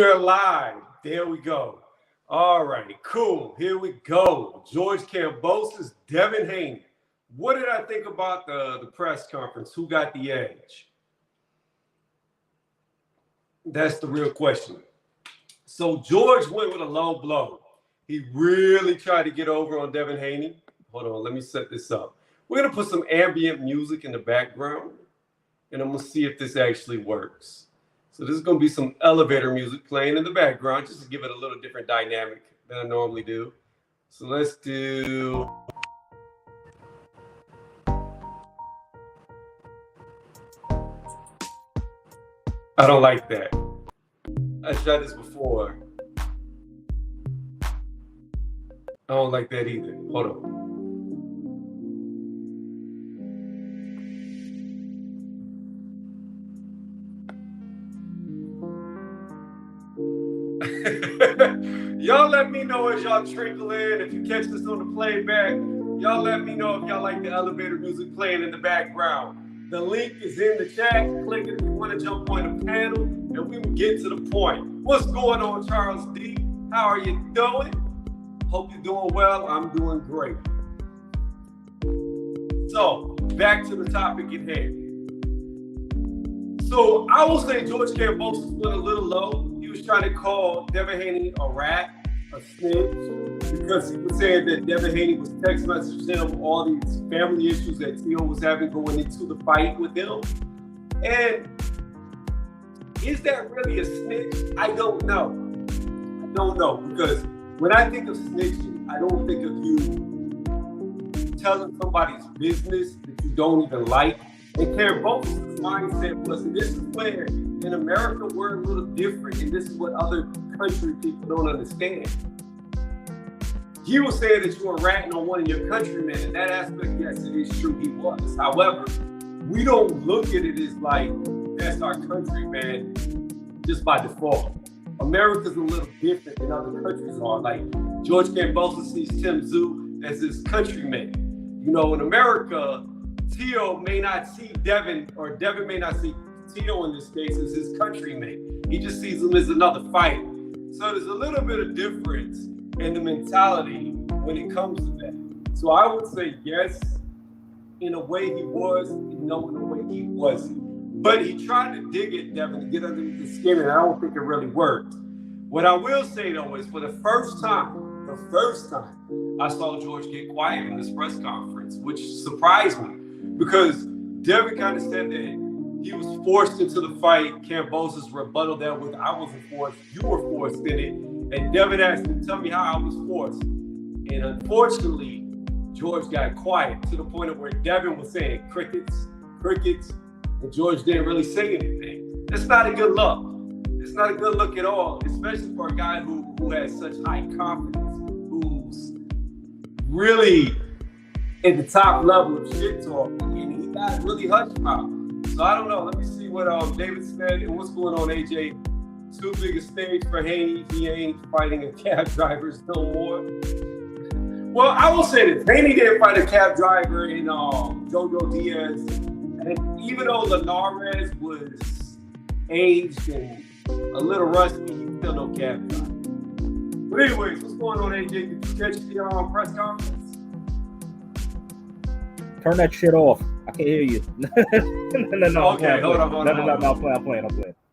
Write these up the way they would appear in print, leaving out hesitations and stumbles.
We are live. There we go. All right, cool. Here we go. George Kambosos, Devin Haney. What did I think about the press conference? Who got the edge? That's the real question. So George went with a low blow. He really tried to get over on Devin Haney. Hold on, let me set this up. We're going to put some ambient music in the background, and I'm going to see if this actually works. So this is going to be some elevator music playing in the background, just to give it a little different dynamic than I normally do. So let's do... I don't like that. I tried this before. I don't like that either. Hold on. Y'all let me know as y'all trickle in. If you catch this on the playback, y'all let me know if y'all like the elevator music playing in the background. The link is in the chat. Click it if you want to jump on the panel, and we will get to the point. What's going on, Charles D? How are you doing? Hope you're doing well. I'm doing great. So, back to the topic at hand. So, I will say George Kambosos went a little low. He was trying to call Devin Haney a rat, a snitch, because he was saying that Devin Haney was text messaging him all these family issues that T.O. was having going into the fight with him. And is that really a snitch? I don't know. I don't know, because when I think of snitching, I don't think of you telling somebody's business that you don't even like. And Kambosos' mindset was, and this is where in America we're a little different, and this is what other country people don't understand. He was saying that you were ratting on one of your countrymen. In that aspect, yes, it is true, he was. However, we don't look at it as like that's our countryman just by default. America's a little different than other countries are. Like George Kambosos sees Tim Tszyu as his countryman. You know, in America, T.O. may not see Devin, or Devin may not see T.O. in this case as his countryman. He just sees him as another fighter. So there's a little bit of difference in the mentality when it comes to that. So I would say yes, in a way he was, and no, in a way he wasn't. But he tried to dig at Devin to get underneath his skin, and I don't think it really worked. What I will say though is for the first time I saw George get quiet in this press conference, which surprised me because Devin kind of said that he was forced into the fight. Kambosos rebutted that with, I wasn't forced, you were forced in it. And Devin asked him, tell me how I was forced. And unfortunately, George got quiet to the point of where Devin was saying crickets, crickets, and George didn't really say anything. That's not a good look. It's not a good look at all, especially for a guy who has such high confidence, who's really at the top level of shit talk, and he got really hushed about it. So I don't know. Let me see what David said and what's going on, AJ. Too big a stage for Haney. He ain't fighting a cab drivers no more. Well, I will say this. Haney didn't fight a cab driver in Jojo Diaz. And even though Linares was aged and a little rusty, he's still no cab driver. But anyways, what's going on, AJ? Did you catch the press conference? Turn that shit off. I can't hear you. No. Okay, hold on. I'm playing.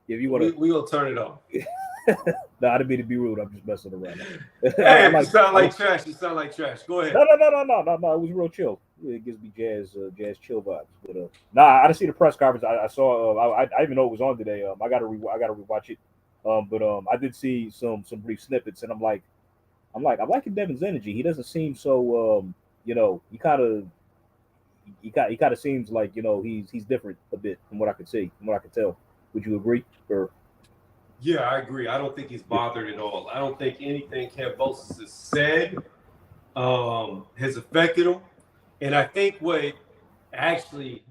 If you want to, we gonna turn it off. No, I didn't mean to be rude. I'm just messing around. Hey, you sound like trash. You sound like trash. Go ahead. No. It was real chill. It gives me jazz chill vibes. But I didn't see the press conference. I saw. I didn't even know it was on today. I gotta rewatch it. But I did see some brief snippets, and I'm liking Devin's energy. He doesn't seem so. He kind of seems like he's different a bit from what I could see, from what I could tell. Would you agree? Or yeah, I agree. I don't think he's bothered at all. I don't think anything Kambosos has said has affected him. And I think what actually,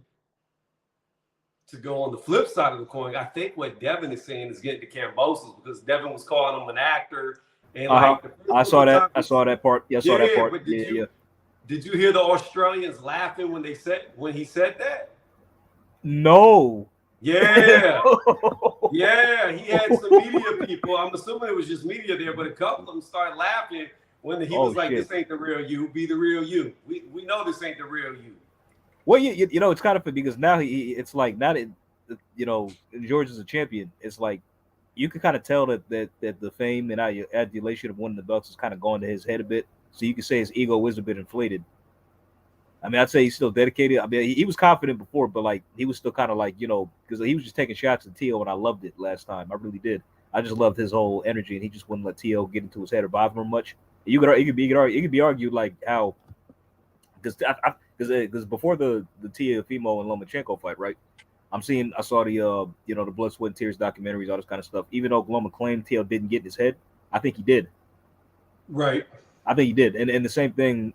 to go on the flip side of the coin, I think what Devin is saying is getting to Kambosos, because Devin was calling him an actor. And I saw that part. Yeah, I saw that part. But did you hear the Australians laughing when he said that? No. Yeah. Yeah, he had some media people. I'm assuming it was just media there, but a couple of them started laughing when he was like, shit. "This ain't the real you. Be the real you. We know this ain't the real you." Well, you know, it's kind of funny because now it's like now that George is a champion, it's like you can kind of tell that the fame and adulation of winning the belts is kind of gone to his head a bit. So you can say his ego is a bit inflated. I mean, I'd say he's still dedicated. I mean, he was confident before, but like he was still kind of like because he was just taking shots at Tio, and I loved it last time. I really did. I just loved his whole energy, and he just wouldn't let Tio get into his head or bother him much. It could be argued like how because before the Tia Fimo and Lomachenko fight, right? I saw the the Blood, Sweat, and Tears documentaries, all this kind of stuff. Even though Loma claimed Tio didn't get in his head, I think he did. Right. I think he did, and the same thing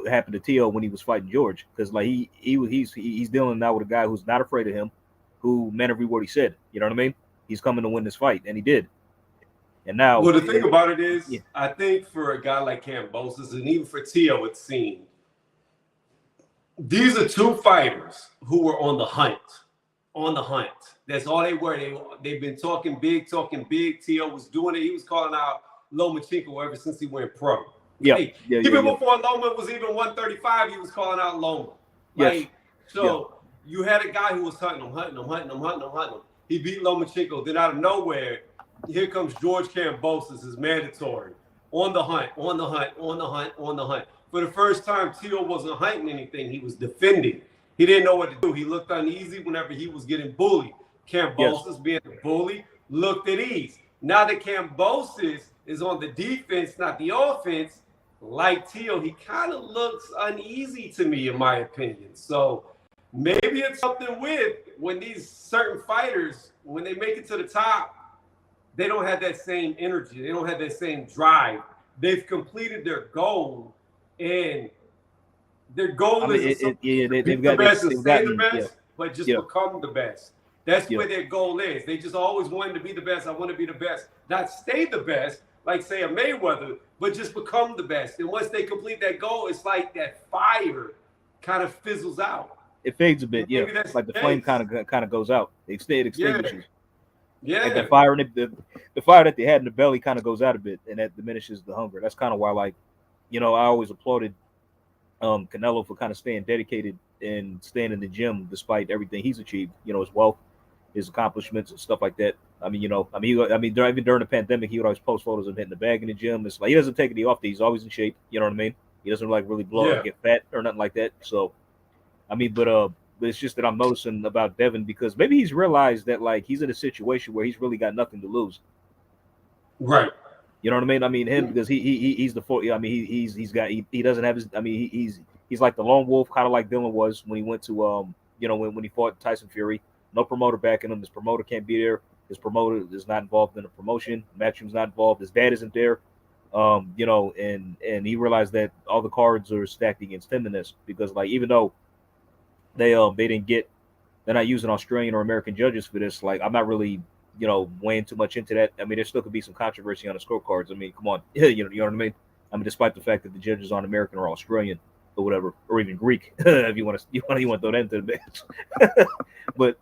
happened to Tio when he was fighting George, because like he's dealing now with a guy who's not afraid of him, who meant every word he said. You know what I mean? He's coming to win this fight, and he did. And now, well, the thing about it is, I think for a guy like Kambosos, and even for Tio, it seemed these are two fighters who were on the hunt. On the hunt. That's all they were. They've been talking big. Tio was doing it. He was calling out Lomachenko ever since he went pro. Even before Loma was even 135, he was calling out Loma. You had a guy who was hunting him. He beat Lomachenko. Then out of nowhere, here comes George Kambosos, is mandatory. On the hunt. For the first time, Tio wasn't hunting anything. He was defending. He didn't know what to do. He looked uneasy whenever he was getting bullied. Kambosos, being a bully, looked at ease. Now that Kambosos is on the defense, not the offense, like Tio, he kind of looks uneasy to me, in my opinion. So maybe it's something with when these certain fighters, when they make it to the top, they don't have that same energy. They don't have that same drive. They've completed their goal, and their goal is to be the best, but just become the best. That's where their goal is. They just always wanted to be the best. I want to be the best. Not stay the best, like say a Mayweather, but just become the best. And once they complete that goal, it's like that fire kind of fizzles out. It fades a bit, It's like the flame kind of goes out. It extinguishes. Yeah. Like the fire the fire that they had in the belly kind of goes out a bit, and that diminishes the hunger. That's kind of why, like, I always applauded Canelo for kind of staying dedicated and staying in the gym despite everything he's achieved. His wealth, his accomplishments, and stuff like that. Even during the pandemic, he would always post photos of him hitting the bag in the gym. It's like he doesn't take any off. He's always in shape. You know what I mean? He doesn't like really blow or get fat or nothing like that. So, but it's just that I'm noticing about Devin, because maybe he's realized that like he's in a situation where he's really got nothing to lose. Right. You know what I mean? I mean him, because he's the he doesn't have his. He's like the lone wolf, kind of like Dylan was when he went to when he fought Tyson Fury. No promoter backing him. His promoter can't be there. His promoter is not involved in the promotion. Matchroom's not involved. His dad isn't there. And he realized that all the cards are stacked against him in this, because like even though they're not using Australian or American judges for this, like I'm not really weighing too much into that. I mean, there still could be some controversy on the scorecards. I mean, come on, you know what I mean? I mean, despite the fact that the judges aren't American or Australian or whatever, or even Greek, if you want to throw that into the mix. but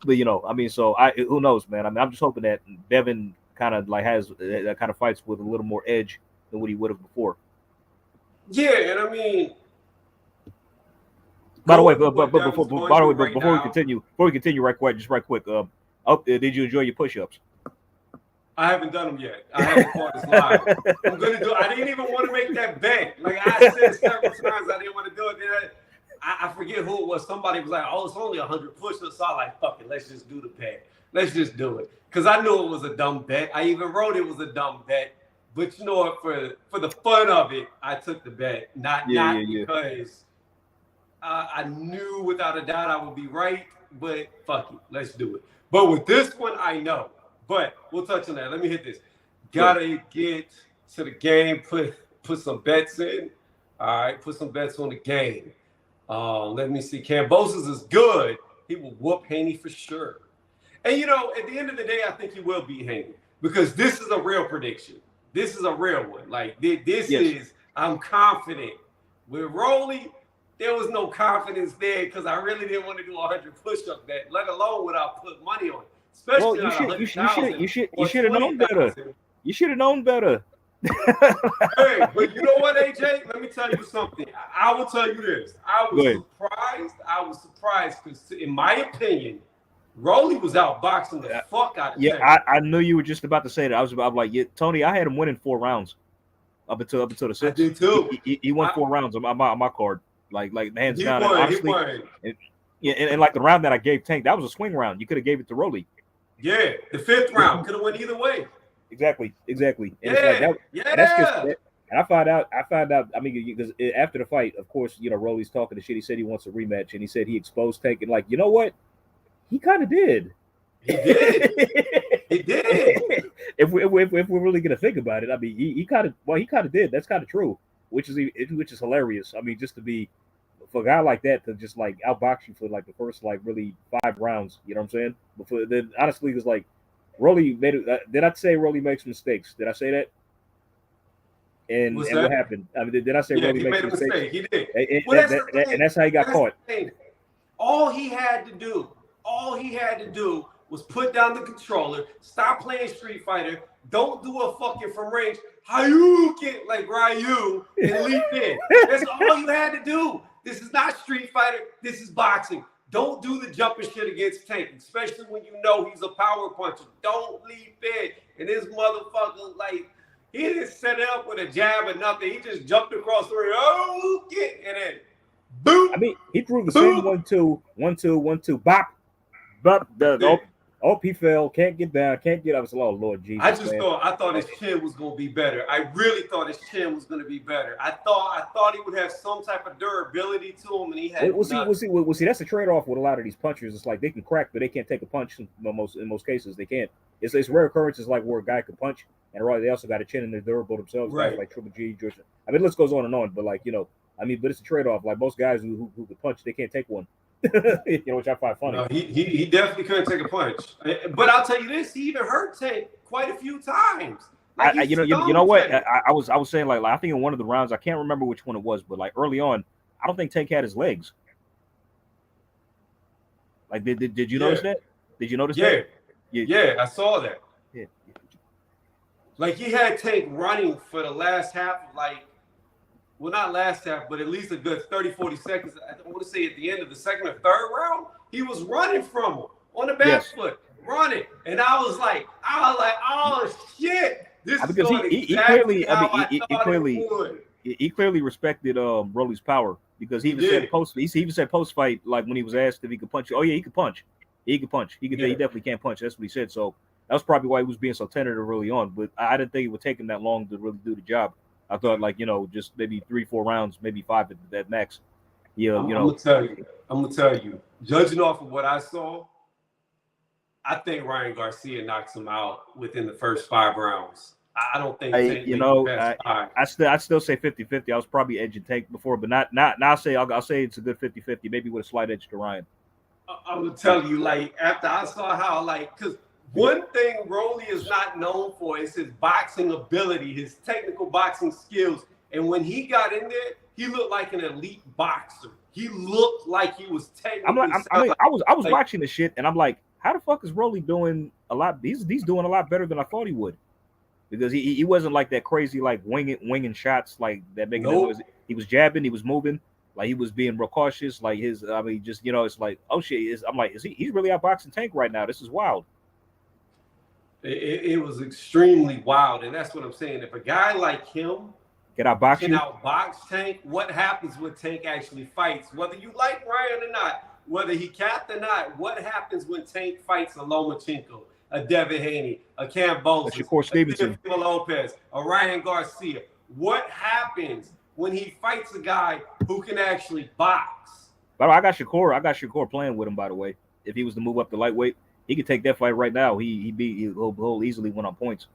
so who knows, man? I mean, I'm just hoping that Devin kind of like has that kind of fights with a little more edge than what he would have before. Yeah, and I mean, by the way, before we continue, right quick, did you enjoy your push-ups? I haven't done them yet. I haven't caught this live. I'm gonna do. I didn't even want to make that bet. Like I said several times, I didn't want to do it. Then I forget who it was. Somebody was like, "Oh, it's only 100 push-ups." So I like, "Fuck it, let's just do the bet. Let's just do it." Because I knew it was a dumb bet. I even wrote it was a dumb bet. But you know what? For the fun of it, I took the bet. Not because I knew without a doubt I would be right. But fuck it, let's do it. But with this one, I know. But we'll touch on that. Let me hit this. Gotta get to the game. Put some bets in. All right, put some bets on the game. Let me see. Kambosos is good. He will whoop Haney for sure. And at the end of the day, I think he will beat Haney, because this is a real prediction. This is a real one. Like this is. I'm confident with Rolly. there was no confidence there because I really didn't want to do 100 push-up that, let alone what I put money on. Especially Well, on 100,000. you should have known better. You should have known better. Hey, but you know what, AJ? Let me tell you something. I will tell you this. I was surprised because, in my opinion, Rolly was outboxing the fuck out of Tank. I knew you were just about to say that. I'm like, yeah, Tony, I had him winning 4 rounds up until the 6th. I did too. He won 4 rounds on my card. Like hands down. Won, honestly, and like the round that I gave Tank, that was a swing round. You could have gave it to Rolly. Yeah, the 5th round could have went either way. Exactly. And yeah, it's like that, yeah. And that's just, and I found out. I mean, because after the fight, of course, Rolly's talking to shit. He said he wants a rematch, and he said he exposed Tank. And like, you know what? He kind of did. He did. He did. If we're really gonna think about it, I mean, he kind of did. That's kind of true, which is hilarious. I mean, just to be for a guy like that to just like outbox you for like the first like really 5 rounds. You know what I'm saying? Before then, honestly, it was like Rolly made it. Did I say Rolly makes mistakes? Did I say that? And what happened? I mean, did I say Rolly makes mistakes? He did. And that's how he got caught. All he had to do was put down the controller, stop playing Street Fighter, don't do a fucking from range, Hadouken like Ryu, and leap in. That's all you had to do. This is not Street Fighter. This is boxing. Don't do the jumping shit against Tank, especially when you know he's a power puncher. Don't leap in. And this motherfucker, like, he didn't set it up with a jab or nothing. He just jumped across the ring. Oh, and then boom. I mean, he threw the same 1-2, bop. He fell, can't get down, can't get up. Oh, Lord Jesus. I thought his chin was gonna be better. I really thought his chin was gonna be better. I thought he would have some type of durability to him, and he had. We'll see. That's the trade-off with a lot of these punchers. It's like they can crack, but they can't take a punch. In most cases, they can't. It's rare occurrences like where a guy can punch, and they also got a chin and they're durable themselves. Right. Guys like Triple G, George. I mean, the list goes on and on, but like but it's a trade-off. Like most guys who can punch, they can't take one. Which I find funny. No, he definitely couldn't take a punch. But I'll tell you this: he even hurt Tank quite a few times. Like you know what? I was saying like I think in one of the rounds, I can't remember which one it was, but like early on, I don't think Tank had his legs. Like did you notice that? Did you notice that? Yeah, I saw that. Yeah. Like he had Tank running for the last half, well, not last half, but at least a good 30, 40 seconds. I want to say at the end of the second or third round, he was running from him on the back foot, running. And I was like, oh shit. This is going exactly how I thought it would. He clearly respected Rolly's power because he even said post fight, like when he was asked if he could punch. Oh yeah, he could punch. He definitely can't punch. That's what he said. So that was probably why he was being so tentative early on. But I didn't think it would take him that long to really do the job. I thought just maybe 3-4 rounds, maybe 5 at max. Yeah, I'm gonna tell you. Judging off of what I saw, I think Ryan Garcia knocks him out within the first 5 rounds. I don't think I'd still say 50-50. I was probably edging Tank before, but not I'll say it's a good 50-50, maybe with a slight edge to Ryan. I'm gonna tell you, after I saw how, because one thing Rolly is not known for is his boxing ability, his technical boxing skills. And when he got in there, he looked like an elite boxer. He looked like he was technically. I was watching the shit, and I'm like, how the fuck is Rolly doing a lot? He's doing a lot better than I thought he would, because he wasn't like that crazy winging shots like that. He was jabbing, he was moving, like he was being real cautious. Like it's like, oh shit, I'm like, he's really outboxing Tank right now? This is wild. It was extremely wild, and that's what I'm saying. If a guy like him can outbox Tank, what happens when Tank actually fights? Whether you like Ryan or not, whether he capped or not, what happens when Tank fights a Lomachenko, a Devin Haney, a Kambosos, a Lopez, a Ryan Garcia? What happens when he fights a guy who can actually box? But I got Shakur playing with him, by the way. If he was to move up to lightweight, he could take that fight right now. He'll easily win on points.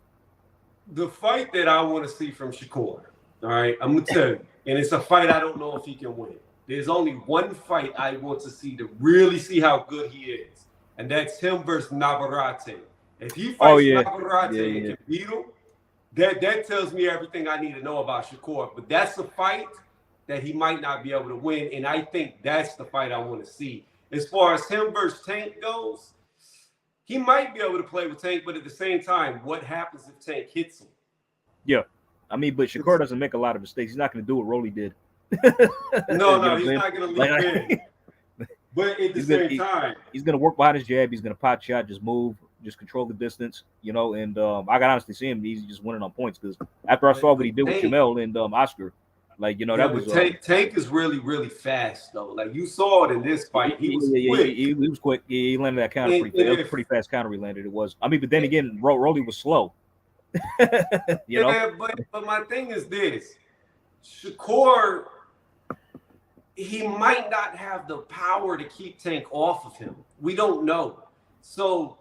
The fight that I want to see from Shakur, all right, I'm gonna tell you, and it's a fight I don't know if he can win. There's only one fight I want to see to really see how good he is, and that's him versus Navarrete. If he fights Navarrete and can beat him, that tells me everything I need to know about Shakur. But that's a fight that he might not be able to win. And I think that's the fight I want to see. As far as him versus Tank goes, he might be able to play with Tank, but at the same time, what happens if Tank hits him? Yeah. I mean, but Shakur doesn't make a lot of mistakes. He's not going to do what Rolly did. No, he's not going to leap in. But at the same time, he's going to work behind his jab. He's going to pot shot, just move, just control the distance, you know. And I can honestly see him. He's just winning on points because after I saw what he did with Jamel and Oscar, like, you know, that was Tank is really, really fast though. Like you saw it in this fight. He was quick. He was quick. He landed that counter pretty fast. It was a pretty fast counter he landed. It was. I mean, but then again, Rolly was slow. You know? Yeah, but my thing is this: Shakur, he might not have the power to keep Tank off of him. We don't know. So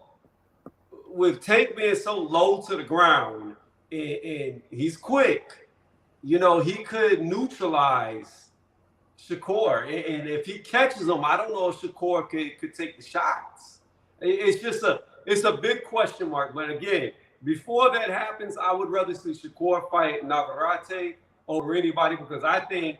with Tank being so low to the ground and he's quick, you know, he could neutralize Shakur. And if he catches him, I don't know if Shakur could take the shots. It's a big question mark. But again, before that happens, I would rather see Shakur fight Navarrete over anybody because I think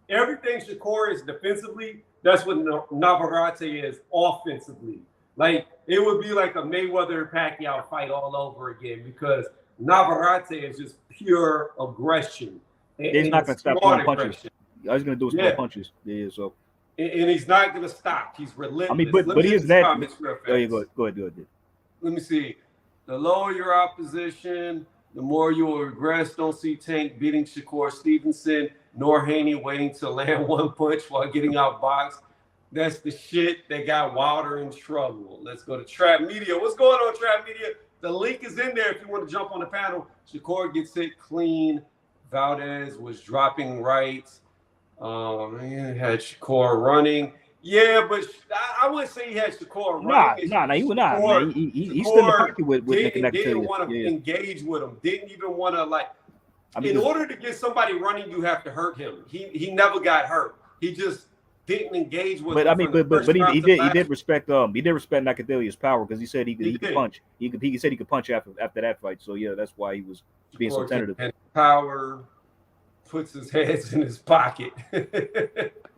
everything Shakur is defensively, that's what Navarrete is offensively. Like, it would be like a Mayweather-Pacquiao fight all over again because Navarrete is just pure aggression. He's not going to stop throwing punches. All he's going to do is throw punches. Yeah, so. And he's not going to stop. He's relentless. I mean, but he is that. Oh, yeah, go ahead. Let me see. The lower your opposition, the more you will regress. Don't see Tank beating Shakur Stevenson, nor Haney waiting to land one punch while getting outboxed. That's the shit that got Wilder in trouble. Let's go to Trap Media. What's going on, Trap Media? The link is in there if you want to jump on the panel. Shakur gets hit clean. Valdez was dropping right. Man, had Shakur running. Yeah, but I wouldn't say he had Shakur running. Nah, he would not. Man. He's still in the pocket with didn't want to engage with him. Didn't even want to, like, in order to get somebody running, you have to hurt him. He never got hurt. He just didn't engage with him. But I mean, but he did respect Nakadelia's power because he said he could punch. He said he could punch after that fight. So yeah, that's why he was being so tentative. And power puts his hands in his pocket.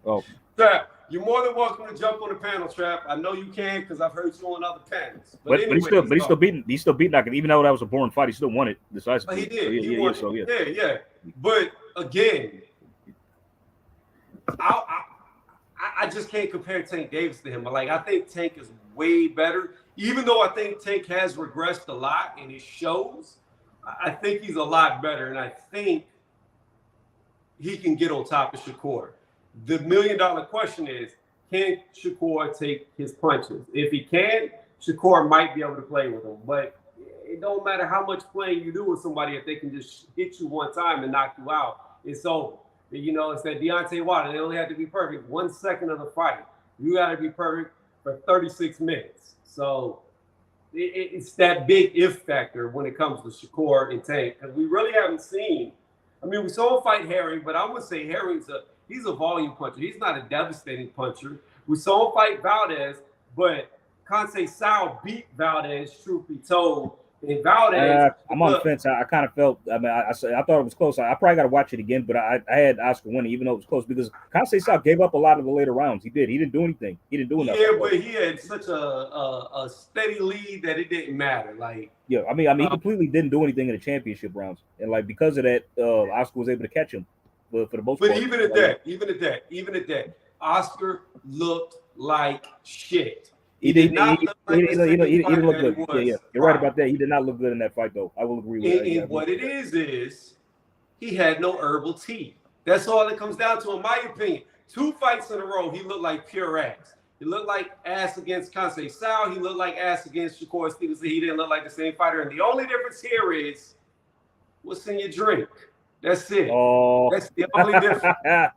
Oh. Trap, you're more than welcome to jump on the panel, Trap. I know you can because I've heard you on other panels. But he's still beating Nakadeli. Even though that was a boring fight, he still won it decisively. But he did. He won it. Yeah. But again, I just can't compare Tank Davis to him. But like, I think Tank is way better. Even though I think Tank has regressed a lot and it shows, I think he's a lot better. And I think he can get on top of Shakur. The $1 million question is, can Shakur take his punches? If he can, Shakur might be able to play with him. But it don't matter how much playing you do with somebody, if they can just hit you one time and knock you out, it's over. You know, it's that Deontay Wilder. They only have to be perfect 1 second of the fight. You got to be perfect for 36 minutes. So it's that big if factor when it comes to Shakur and Tank. Because we really haven't seen. I mean, we saw him fight Herring, but I would say he's a volume puncher. He's not a devastating puncher. We saw him fight Valdez, but Kambosos beat Valdez, truth be told. And Valdez, I'm on the fence. I kind of felt. I mean, I thought it was close. I probably got to watch it again, but I had Oscar winning, even though it was close, because Kambosos gave up a lot of the later rounds. He did. He didn't do anything. He didn't do enough. Yeah, but he had such a steady lead that it didn't matter. Like, yeah, I mean, he completely didn't do anything in the championship rounds, and like because of that, Oscar was able to catch him for the most part. But even at that, Oscar looked like shit. He didn't look good. Yeah, you're right about that. He did not look good in that fight, though. I will agree with that. And what it is he had no herbal tea. That's all it comes down to, in my opinion. 2 fights in a row, he looked like pure ass. He looked like ass against Kambosos. He looked like ass against Shakur Stevenson. He didn't look like the same fighter. And the only difference here is what's in your drink. That's it. Oh. That's the only difference. Yeah.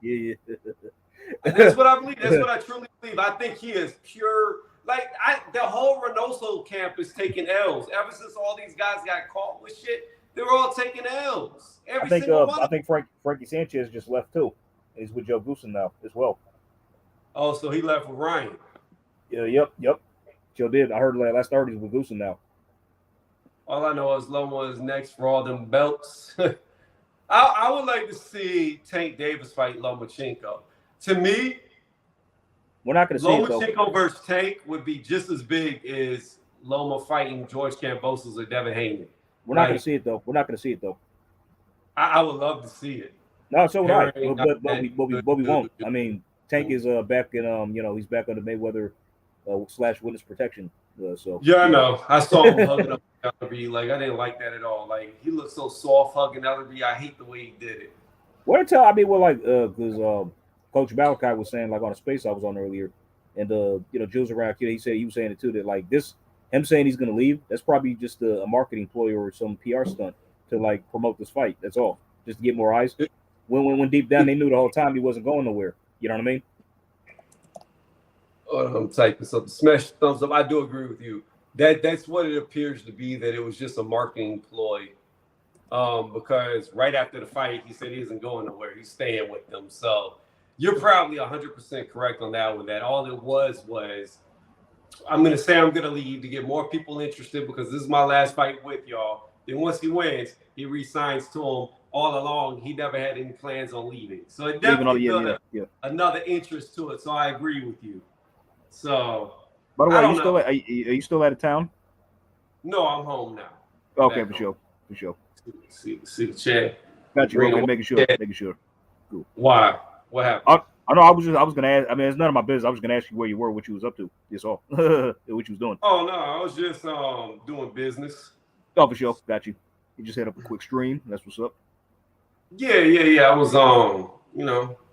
That's what I believe. That's what I truly believe. I think he is pure. Like, the whole Reynoso camp is taking L's. Ever since all these guys got caught with shit, they're all taking L's. I think Frankie Sanchez just left too. He's with Joe Goosen now as well. Oh, so he left with Ryan. Yeah, yep. Joe did. I heard last Thursday he's with Goosen now. All I know is Lomo is next for all them belts. I would like to see Tank Davis fight Lomachenko. To me, We're not going to see it though. Lomachenko versus Tank would be just as big as Loma fighting George Kambosos or Devin Haney. We're not going to see it though. We're not going to see it though. I would love to see it. No, so would I. But we won't. I mean, Tank is back in he's back under Mayweather / witness protection. So yeah, I know. I saw him hugging up Ellerby. Like I didn't like that at all. Like he looked so soft hugging Ellerby. I hate the way he did it. What I tell? I mean, well, like because Coach Malachi was saying like on a space I was on earlier, and Jules around kid, he was saying it too that like this him saying he's going to leave. That's probably just a marketing ploy or some PR stunt to like promote this fight. That's all, just to get more eyes. When deep down they knew the whole time he wasn't going nowhere. You know what I mean? Oh, I'm typing something. Smash thumbs up. I do agree with you. That's what it appears to be. That it was just a marketing ploy. Because right after the fight, he said he isn't going nowhere. He's staying with them. So you're probably 100% correct on that one. That all it was I'm going to say I'm going to leave to get more people interested because this is my last fight with y'all. Then once he wins, he re-signs to him. All along, he never had any plans on leaving. So it definitely built another interest to it. So I agree with you. So, by the way, are you still out of town? No, I'm home now. Okay, for sure. See the chat. Got you. Okay, making sure. Cool. Why? What happened? I know. I was gonna ask. I mean, it's none of my business. I was gonna ask you where you were, what you was up to. That's all. What you was doing. Oh no, I was just doing business. Oh, for sure. Got you. You just had up a quick stream. That's what's up. Yeah. I was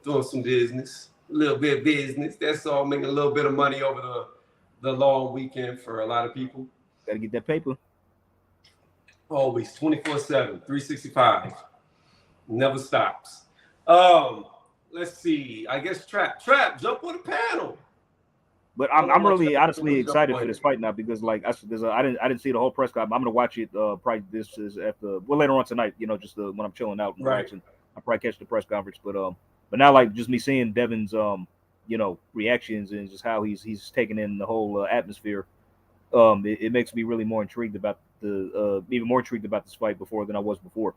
doing some business, a little bit of business. That's all, making a little bit of money over the long weekend for a lot of people. Gotta get that paper. Always 24/7, 365. Never stops. Let's see. I guess Trap, jump on the panel. But I'm really honestly excited for this fight now because I didn't see the whole press conference. I'm gonna watch it probably this is later on tonight. Just when I'm chilling out and relaxing, I'll probably catch the press conference. But now like just me seeing Devin's reactions and just how he's taking in the whole atmosphere, it makes me really more intrigued about even more intrigued about this fight than I was before.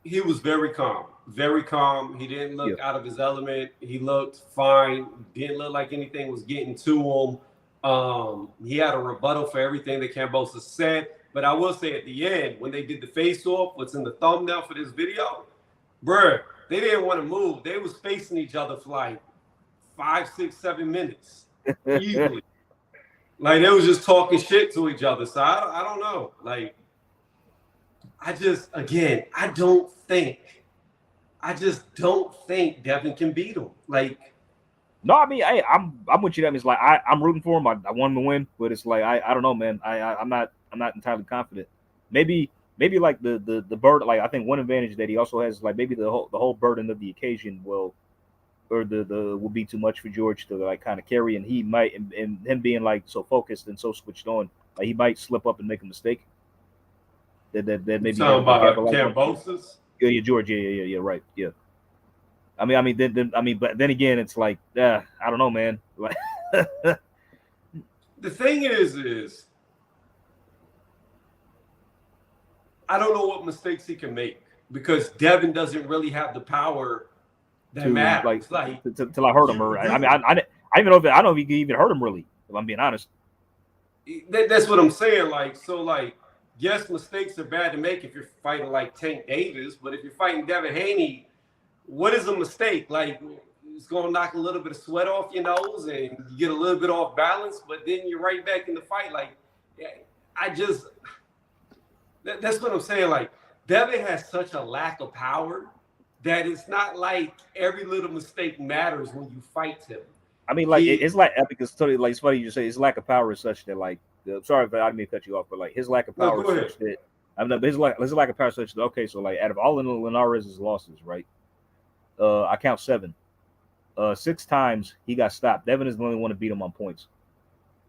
He was very calm. Very calm. He didn't look out of his element. He looked fine. Didn't look like anything was getting to him. He had a rebuttal for everything that Kambosos said. But I will say at the end, when they did the face-off, what's in the thumbnail for this video, bruh, they didn't want to move. They was facing each other for like 5, 6, 7 minutes. Easily. Like, they was just talking shit to each other. So I don't know. Like, I just don't think Devin can beat him. Like, no, I mean, I'm with you. That means like I'm rooting for him. I want him to win, but it's like I don't know, man. I'm not entirely confident. Maybe like the burden. Like I think one advantage that he also has, like maybe the whole burden of the occasion will be too much for George to like kind of carry, and he might and him being like so focused and so switched on, like he might slip up and make a mistake. That maybe talking about Kambosos? Yeah, George. Yeah, right. Yeah. I mean, but then again, it's like, I don't know, man. Like, the thing is, I don't know what mistakes he can make because Devin doesn't really have the power that matters. Till I hurt him, or I don't know if he can even hurt him really. If I'm being honest. That's what I'm saying. Yes, mistakes are bad to make if you're fighting like Tank Davis, but if you're fighting Devin Haney, what is a mistake? Like, it's going to knock a little bit of sweat off your nose and you get a little bit off balance, but then you're right back in the fight. Like, that's what I'm saying. Like, Devin has such a lack of power that it's not like every little mistake matters when you fight him. I mean, like, it's like because like it's funny you say his lack of power is such that like. Sorry if I didn't mean to cut you off, but like his lack of power is such that his lack of power is such that okay, so like out of all of Linares' losses, right? I count 7. 6 times he got stopped. Devin is the only one to beat him on points.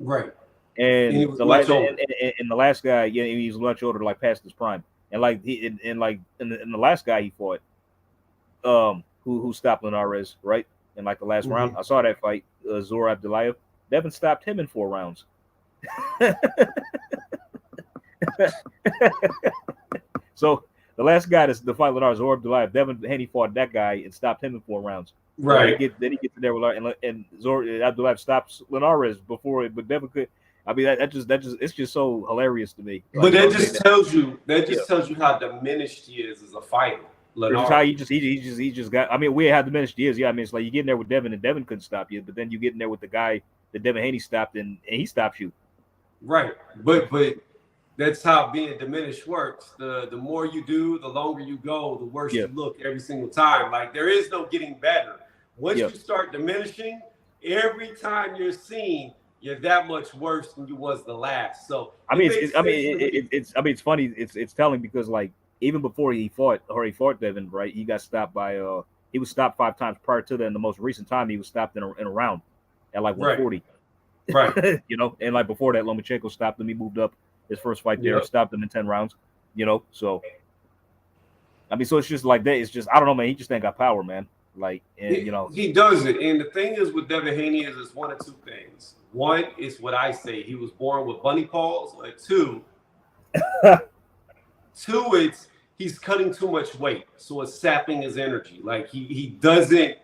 Right. And the last guy, he was much older, like past his prime. And like the last guy he fought, who stopped Linares, right? In like the last round. I saw that fight, Zora Abdullayev. Devin stopped him in 4 rounds. So the last guy that's the fight Lennar Zorb Dulaev. Devin Haney fought that guy and stopped him in 4 rounds. Right. Then he gets in there with and Abdulaev stops Linares before it, but Devin could. I mean that just it's just so hilarious to me. But that just tells you how diminished he is as a fighter. Just how he just got. I mean, we had diminished years. Yeah, I mean, it's like you get in there with Devin, and Devin couldn't stop you, but then you get in there with the guy that Devin Haney stopped, and he stops you. Right, but that's how being diminished works. The more you do, the longer you go, the worse you look every single time. Like there is no getting better. Once you start diminishing, every time you're seen, you're that much worse than you was the last. So it's funny. It's telling because like. Even before he fought Devin, right? He got stopped by he was stopped 5 times prior to that. And the most recent time he was stopped in a round at like 140. Right. You know, and like before that, Lomachenko stopped him. He moved up his first fight there, stopped him in 10 rounds. You know, so I mean, so it's just like that. It's just I don't know, man. He just ain't got power, man. Like, and you know, he does it. And the thing is with Devin Haney is it's one of 2 things. One is what I say. He was born with bunny paws. Or 2, it's he's cutting too much weight, so it's sapping his energy. Like he doesn't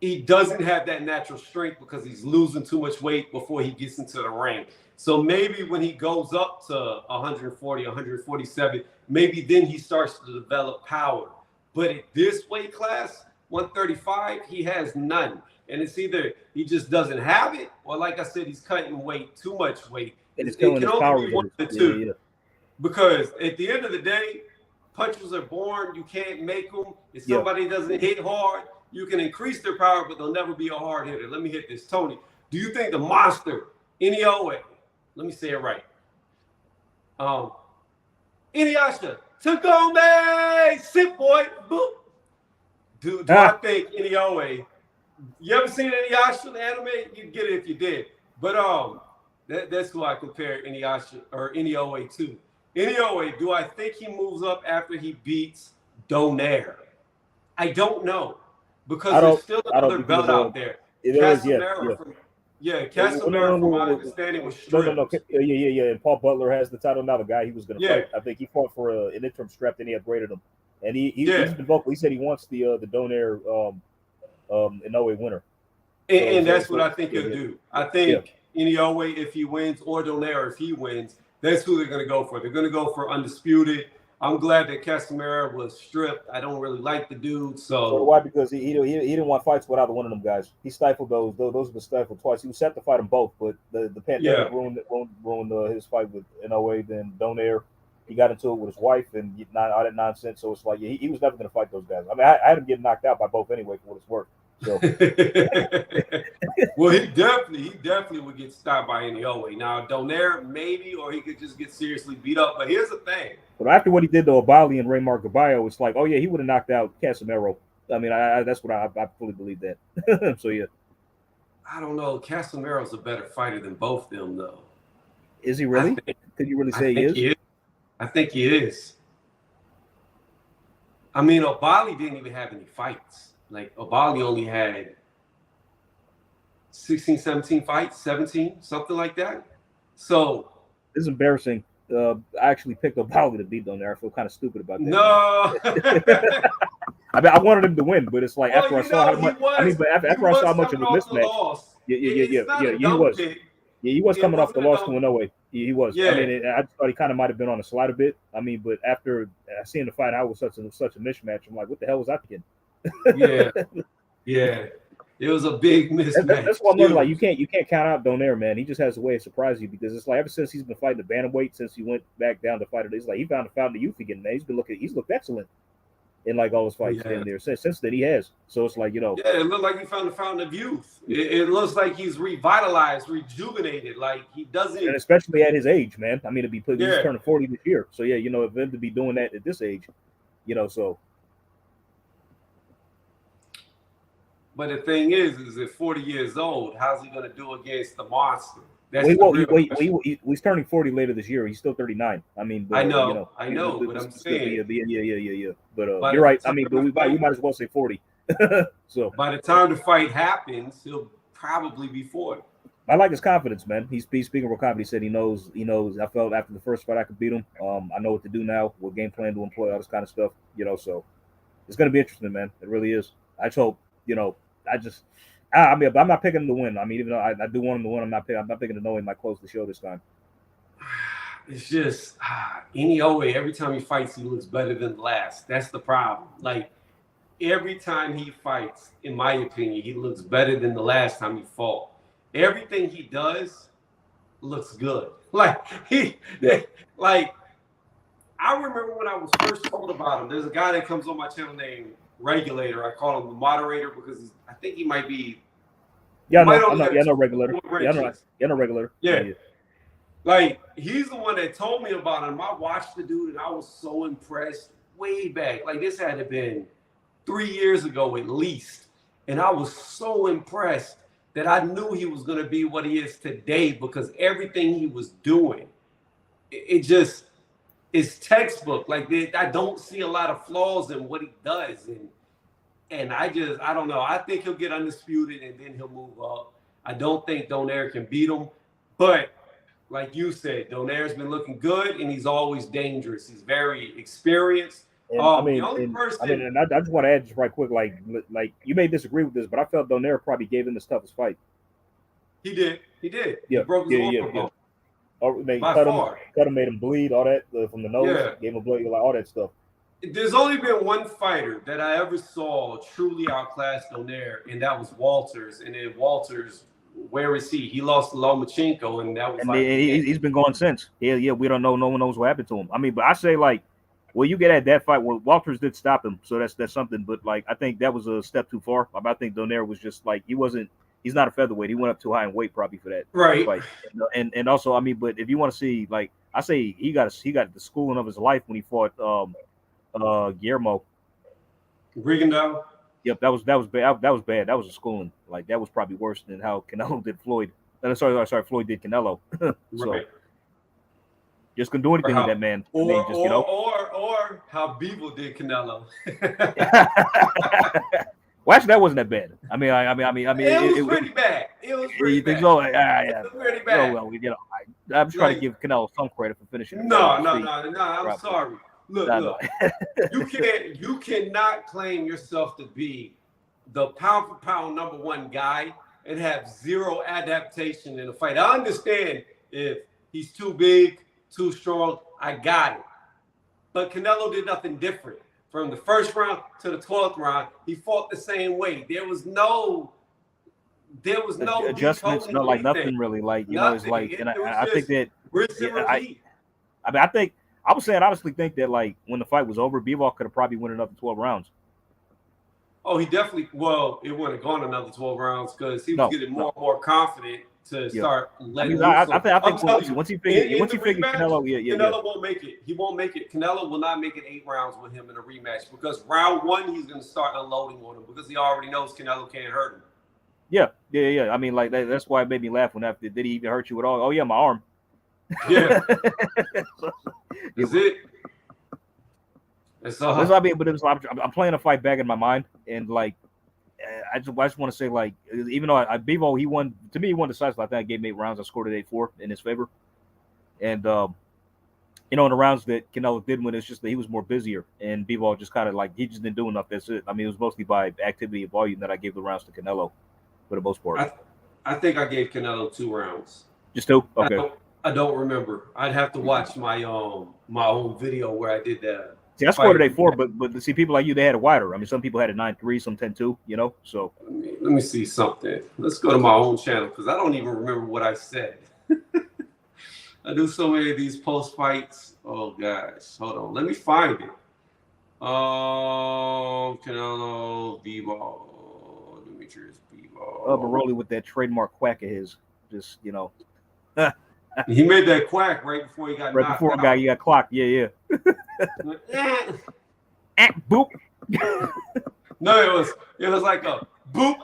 have that natural strength because he's losing too much weight before he gets into the ring. So maybe when he goes up to 140, 147, maybe then he starts to develop power. But at this weight class, 135, he has none. And it's either he just doesn't have it, or like I said, he's cutting weight, too much weight. And it's killing his power. One of the 2. Yeah. Because at the end of the day, punches are born. You can't make them. If somebody doesn't hit hard, you can increase their power, but they'll never be a hard hitter. Let me hit this, Tony. Do you think the monster, Inoue, let me say it right, Inuyasha, Tagome, sit boy, boop. Do I think Inoue, you ever seen Inuyasha, the anime? You get it if you did. But that's who I compare Inuyasha or Inoue to. Inoue, do I think he moves up after he beats Donaire? I don't know because there's still another belt out there. Casimero from my understanding was stripped. No. Yeah. And Paul Butler has the title now. The guy he was going to fight. I think he fought for an interim strap, then he upgraded him. And he's been vocal. He said he wants the Donaire Inoue winner. And that's what I think he'll do. I think Inoue, if he wins, or Donaire, if he wins, that's who they're going to go for. They're going to go for undisputed. I'm glad that Casimero was stripped. I don't really like the dude. So why? Because he didn't want fights with either one of them guys. He stifled those. Those were stifled twice. He was set to fight them both, but the pandemic ruined his fight with Inoue. Then Donaire, he got into it with his wife and all that nonsense. So it's like he was never going to fight those guys. I mean, I had him getting knocked out by both anyway for what it's worth. So. Well, he definitely would get stopped by Inoue. Now, Donaire maybe, or he could just get seriously beat up. But here's the thing. But after what he did to Obali and Raymar Gaballo, it's like, oh yeah, he would have knocked out Casimero. I mean, that's what I fully believe that. So yeah. I don't know. Casimero's a better fighter than both them, though. Is he really? Could you really say he is? I think he is. I mean, Obali didn't even have any fights. Like, Obali only had 16, 17 fights, 17, something like that. So this is embarrassing. I actually picked Obali to beat Donaire. I feel kind of stupid about that. No. I mean, I wanted him to win, but it's like after I saw how much. After I saw how much of a mismatch. Yeah, he was. Yeah, he was coming off the loss to Inoue. He was. Yeah. I mean, I thought he kind of might have been on the slide a bit. I mean, but after seeing the fight, I was such a mismatch. I'm like, what the hell was I thinking? Yeah. It was a big mismatch. That's why I'm learning. Like, you can't count out Donaire, man. He just has a way of surprising you because it's like ever since he's been fighting the bantamweight, since he went back down to fight it, it's like he found the youth again, man. He's looked excellent in like all his fights in there. Since then he has. So it's like, Yeah, it looked like he found the fountain of youth. It looks like he's revitalized, rejuvenated. Like he doesn't, and especially at his age, man. I mean, he's turning 40 this year. So yeah, for him to be doing that at this age, so. But the thing is at 40 years old, how's he going to do against the monster? He's turning 40 later this year. He's still 39. I mean, but, I know. But I'm saying, yeah. But you're right. I mean, but we might as well say 40. So by the time the fight happens, he'll probably be 40. I like his confidence, man. He's speaking with confidence. He said he knows. I felt after the first fight I could beat him. I know what to do now. What game plan to employ, all this kind of stuff. So it's gonna be interesting, man. It really is. I just hope. I mean, but I'm not picking him to win. I mean, even though I do want him to win, I'm not picking to know he might close the show this time. It's just Inoue. Every time he fights, he looks better than the last. That's the problem. Like every time he fights, in my opinion, he looks better than the last time he fought. Everything he does looks good. Like I remember when I was first told about him. There's a guy that comes on my channel named Regulator. I call him the moderator because I think he might be. Yeah, no regulator. No regulator. Yeah. Like he's the one that told me about him. I watched the dude and I was so impressed way back. Like this had to have been 3 years ago at least. And I was so impressed that I knew he was going to be what he is today because everything he was doing, it just is textbook. Like I don't see a lot of flaws in what he does. And I don't know. I think he'll get undisputed and then he'll move up. I don't think Donaire can beat him. But like you said, Donaire's been looking good and he's always dangerous. He's very experienced. And, I just want to add just right quick, like you may disagree with this, but I felt Donaire probably gave him the toughest fight. He did. Yeah, he broke his arm. Oh, they cut him, made him bleed, all that from the nose, gave him blood, like all that stuff. There's only been one fighter that I ever saw truly outclass Donaire, and that was Walters. And then Walters, where is he? He lost to Lomachenko, and that was he's been going since. Yeah, we don't know. No one knows what happened to him. I mean, but I say like, well, you get at that fight. Well, Walters did stop him, so that's something. But like, I think that was a step too far. I think Donaire was just like he's not a featherweight. He went up too high in weight probably for that fight. And also, I mean, but if you want to see, like, I say he got the schooling of his life when he fought Guillermo Rigondeaux. Yep, that was bad. That was bad. That was a schooling. Like that was probably worse than how Canelo did Floyd. Sorry, Floyd did Canelo. So right. Just couldn't do anything with that man. Or how Bevel did Canelo. Well, actually, that wasn't that bad. I mean, it was pretty bad. It was pretty bad. Yeah. It was pretty bad. Well, I'm trying to give Canelo some credit for finishing. No. I'm sorry. Look. You cannot claim yourself to be the pound for pound number one guy and have zero adaptation in a fight. I understand if he's too big, too strong. I got it. But Canelo did nothing different. From the first round to the 12th round, he fought the same way. There was no adjustments, no, like nothing really. Like it's like, and I think that. I was saying, I honestly think that like when the fight was over, Bivol could have probably won another 12 rounds. Oh, he definitely. Well, it wouldn't have gone another 12 rounds because he was getting more and more confident to start letting. I think once he figured Canelo, Canelo won't make it. He won't make it. Canelo will not make it 8 rounds with him in a rematch because round 1 he's going to start unloading on him because he already knows Canelo can't hurt him. Yeah. I mean, like that's why it made me laugh when after did he even hurt you at all? Oh yeah, my arm. Yeah. Is it? That's all. I mean, but it was. I'm playing a fight back in my mind, and like, I just want to say, like, even though Bivol, he won decisively. I think I gave him 8 rounds. I scored it 8-4 in his favor, and in the rounds that Canelo did win, it's just that he was more busier, and Bivol just kind of like he just didn't do enough. That's it. I mean, it was mostly by activity and volume that I gave the rounds to Canelo, for the most part. I think I gave Canelo 2 rounds. Just 2? Okay. I don't remember. I'd have to watch my own video where I did that. See, I scored it 8-4, but see, people like you, they had it wider. I mean, some people had it 9-3, some 10-2. So. Let me see something. Let's go to my own channel because I don't even remember what I said. I do so many of these post fights. Oh gosh, hold on. Let me find it. Canelo Bivol, Demetrius Bivol. Baroli with that trademark quack of his, just He made that quack right before he got knocked out. He got clocked. Yeah. Boop. No, it was like a boop,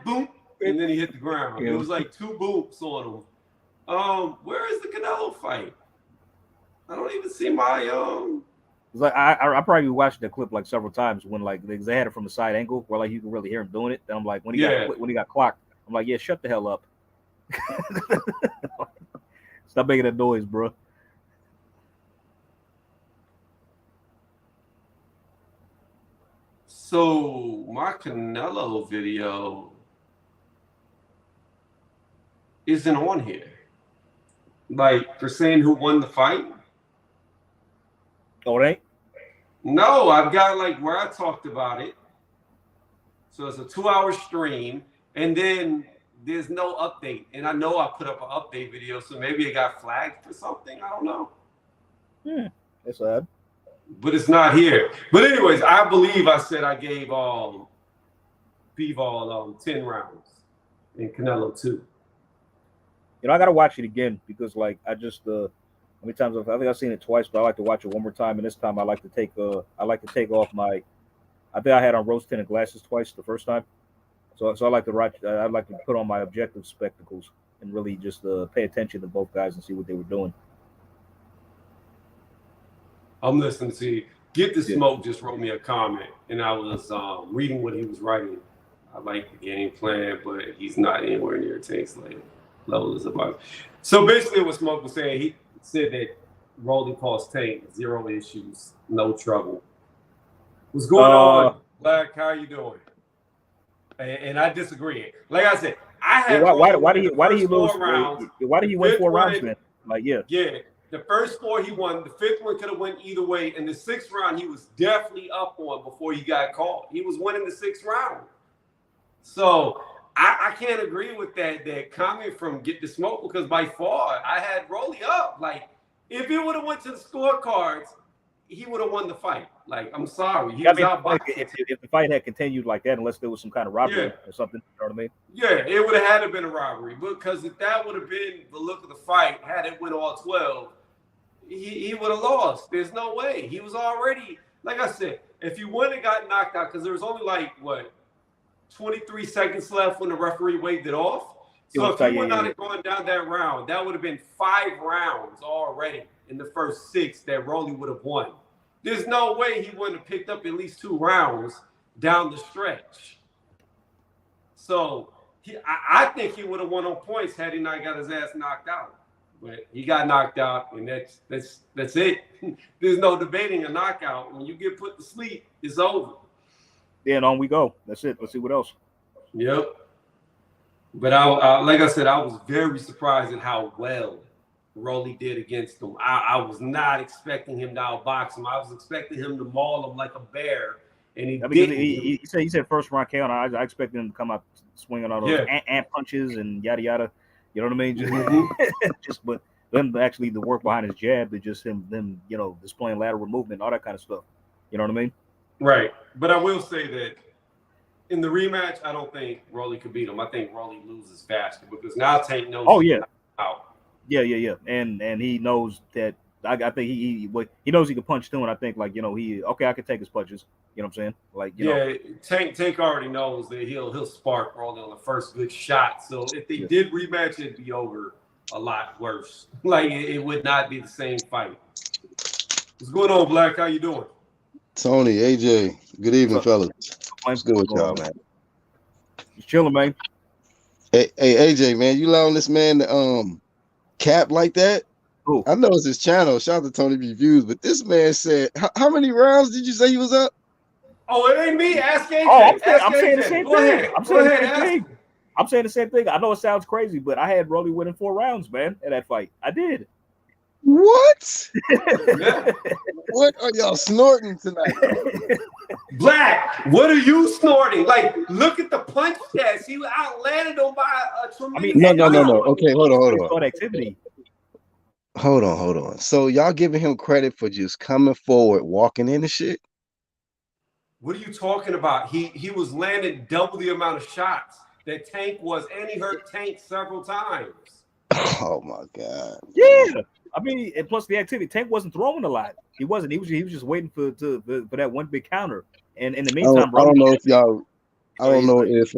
boop, and then he hit the ground. It was like 2 boops on him. Where is the Canelo fight? I don't even see my It's like I probably watched the clip like several times when like they had it from the side angle where like you can really hear him doing it. And I'm like when he got clocked, I'm like, yeah, shut the hell up. Stop making that noise, bro. So my Canelo video isn't on here. Like for saying who won the fight. Oh, it ain't? No, I've got like where I talked about it. So it's a 2-hour stream, and then there's no update. And I know I put up an update video, so maybe it got flagged for something. I don't know. That's odd. But it's not here. But anyways, I believe I said I gave Bivol 10 rounds and Canelo 2. You know, I gotta watch it again because, like, I just how many times I think I've seen it twice, but I like to watch it one more time. And this time, I like to take off my. I think I had on rose-tinted glasses twice the first time, so I like to watch. I like to put on my objective spectacles and really just pay attention to both guys and see what they were doing. I'm listening to you. Get the Smoke just wrote me a comment, and I was reading what he was writing. I like the game plan, but he's not anywhere near Tank's level is above. So basically, what Smoke was saying, he said that Rolly calls Tank 0 issues, no trouble. What's going on, Black? How you doing? And I disagree. Like I said, I had why did he lose? Rounds, why did he win 4 rounds then? Like yeah. The first 4 he won. The 5th one could have went either way. And the 6th round he was definitely up on before he got caught. He was winning the 6th round. So I can't agree with that comment from Get the Smoke because by far I had Rolly up. Like if he would have went to the scorecards, he would have won the fight. Like I'm sorry, he was outboxing. If the fight had continued like that, unless there was some kind of robbery or something, you know what I mean? Yeah, it would have had to been a robbery because if that would have been the look of the fight, had it went all 12, he would have lost. There's no way. He was already, like I said, if he wouldn't have got knocked out, because there was only like 23 seconds left when the referee waved it off. So if he would not have gone down that round, that would have been 5 rounds already in the first 6 that Rolly would have won. There's no way he wouldn't have picked up at least 2 rounds down the stretch. So I think he would have won on points had he not got his ass knocked out. But he got knocked out, and that's it. There's no debating a knockout. When you get put to sleep, it's over. Yeah, and on we go. That's it. Let's see what else. Yep. But I like I said, I was very surprised at how well Rolly did against him. I was not expecting him to outbox him. I was expecting him to maul him like a bear, and he didn't. He said first round KO. I expected him to come out swinging all those ant punches and yada yada. You know what I mean? But them actually the work behind his jab, but just them displaying lateral movement, all that kind of stuff. You know what I mean? Right. But I will say that in the rematch, I don't think Rolly could beat him. I think Rolly loses faster because now Tank knows. Oh yeah. Out. Yeah. And he knows that. I think he knows he can punch too, and I think I can take his punches. You know what I'm saying? Tank already knows that he'll spark Rolly on the first good shot. So if they did rematch, it'd be over a lot worse. Like it would not be the same fight. What's going on, Black? How you doing? Tony, AJ, good evening, fellas. What's good with y'all, man? Just chilling, man. Hey, AJ, man, you allowing this man to cap like that? Ooh. I know it's his channel. Shout out to Tony Reviews, but this man said, how many rounds did you say he was up? Oh, it ain't me. Ask AJ. I'm saying the same thing. I'm saying the same thing. I know it sounds crazy, but I had Rolly winning 4 rounds, man, in that fight. I did. What? What are y'all snorting tonight? Black, what are you snorting? Like, look at the punch test. He outlanded him by a tremendous. No. Okay, hold on. Activity. Hold on. So y'all giving him credit for just coming forward, walking in the shit? What are you talking about? He was landing double the amount of shots that Tank was, and he hurt Tank several times. Oh my God. Yeah. I mean, and plus the activity, Tank wasn't throwing a lot. He wasn't. He was just waiting for that one big counter. And in the meantime, I don't know if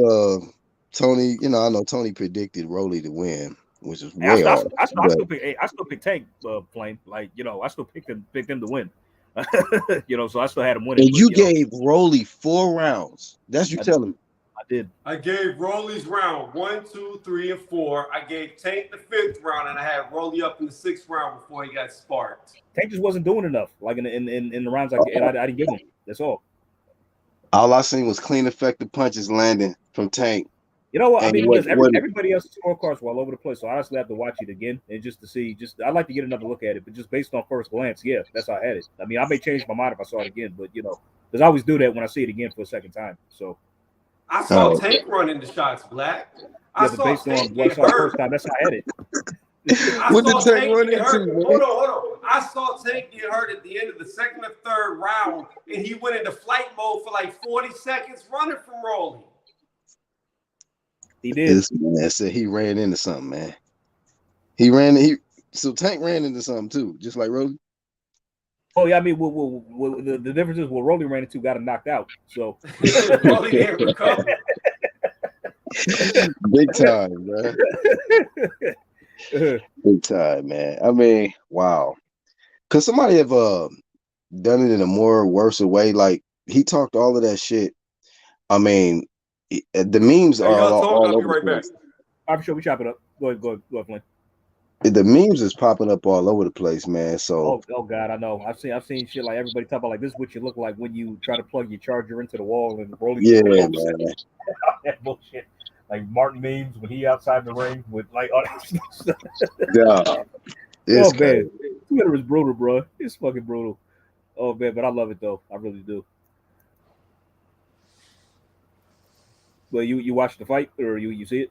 Tony, I know Tony predicted Rolly to win, which is way off. I still pick Tank playing. I still picked him to win. So I still had him winning. And you gave Rolly 4 rounds. That's you telling me. I did. I gave Rolly's round 1, 2, 3, and 4. I gave Tank the 5th round, and I had Rolly up in the 6th round before he got sparked. Tank just wasn't doing enough. Like in the rounds I didn't give him. That's all. All I seen was clean, effective punches landing from Tank. You know what? I And mean, what- because everybody else's scorecards were all over the place, so I honestly have to watch it again and just to see. I'd like to get another look at it, but just based on first glance, yeah, that's how I had it. I mean, I may change my mind if I saw it again, but because I always do that when I see it again for a second time. So I saw Tank running the shots, Black. yeah, but based on what I saw the first time, that's how I had it. What did Tank run into, hurt. man? Hold on. I saw Tank get hurt at the end of the 2nd or 3rd round, and he went into flight mode for like 40 seconds running from Rolly. He did. This man said he ran into something, man. So Tank ran into something too, just like Rolly. Oh yeah, I mean, the difference is Rolly ran into got him knocked out. So Rolly didn't recover. Big time, man. Big time, man. I mean, wow. Could somebody have done it in a more worse way? Like he talked all of that shit. I mean, the memes are all I'll be over right the back. place. I'm sure we chop it up. Go ahead, Flynn. The memes is popping up all over the place, man. So Oh God, I know. I've seen shit like everybody talk about like this is what you look like when you try to plug your charger into the wall and Rolly. yeah, man. That bullshit. Like Martin memes when he outside the ring with like all that stuff. Yeah. It's Oh crazy. man, Twitter is brutal, bro. It's fucking brutal. Oh man, but I love it though. I really do. Well, you watch the fight or you see it?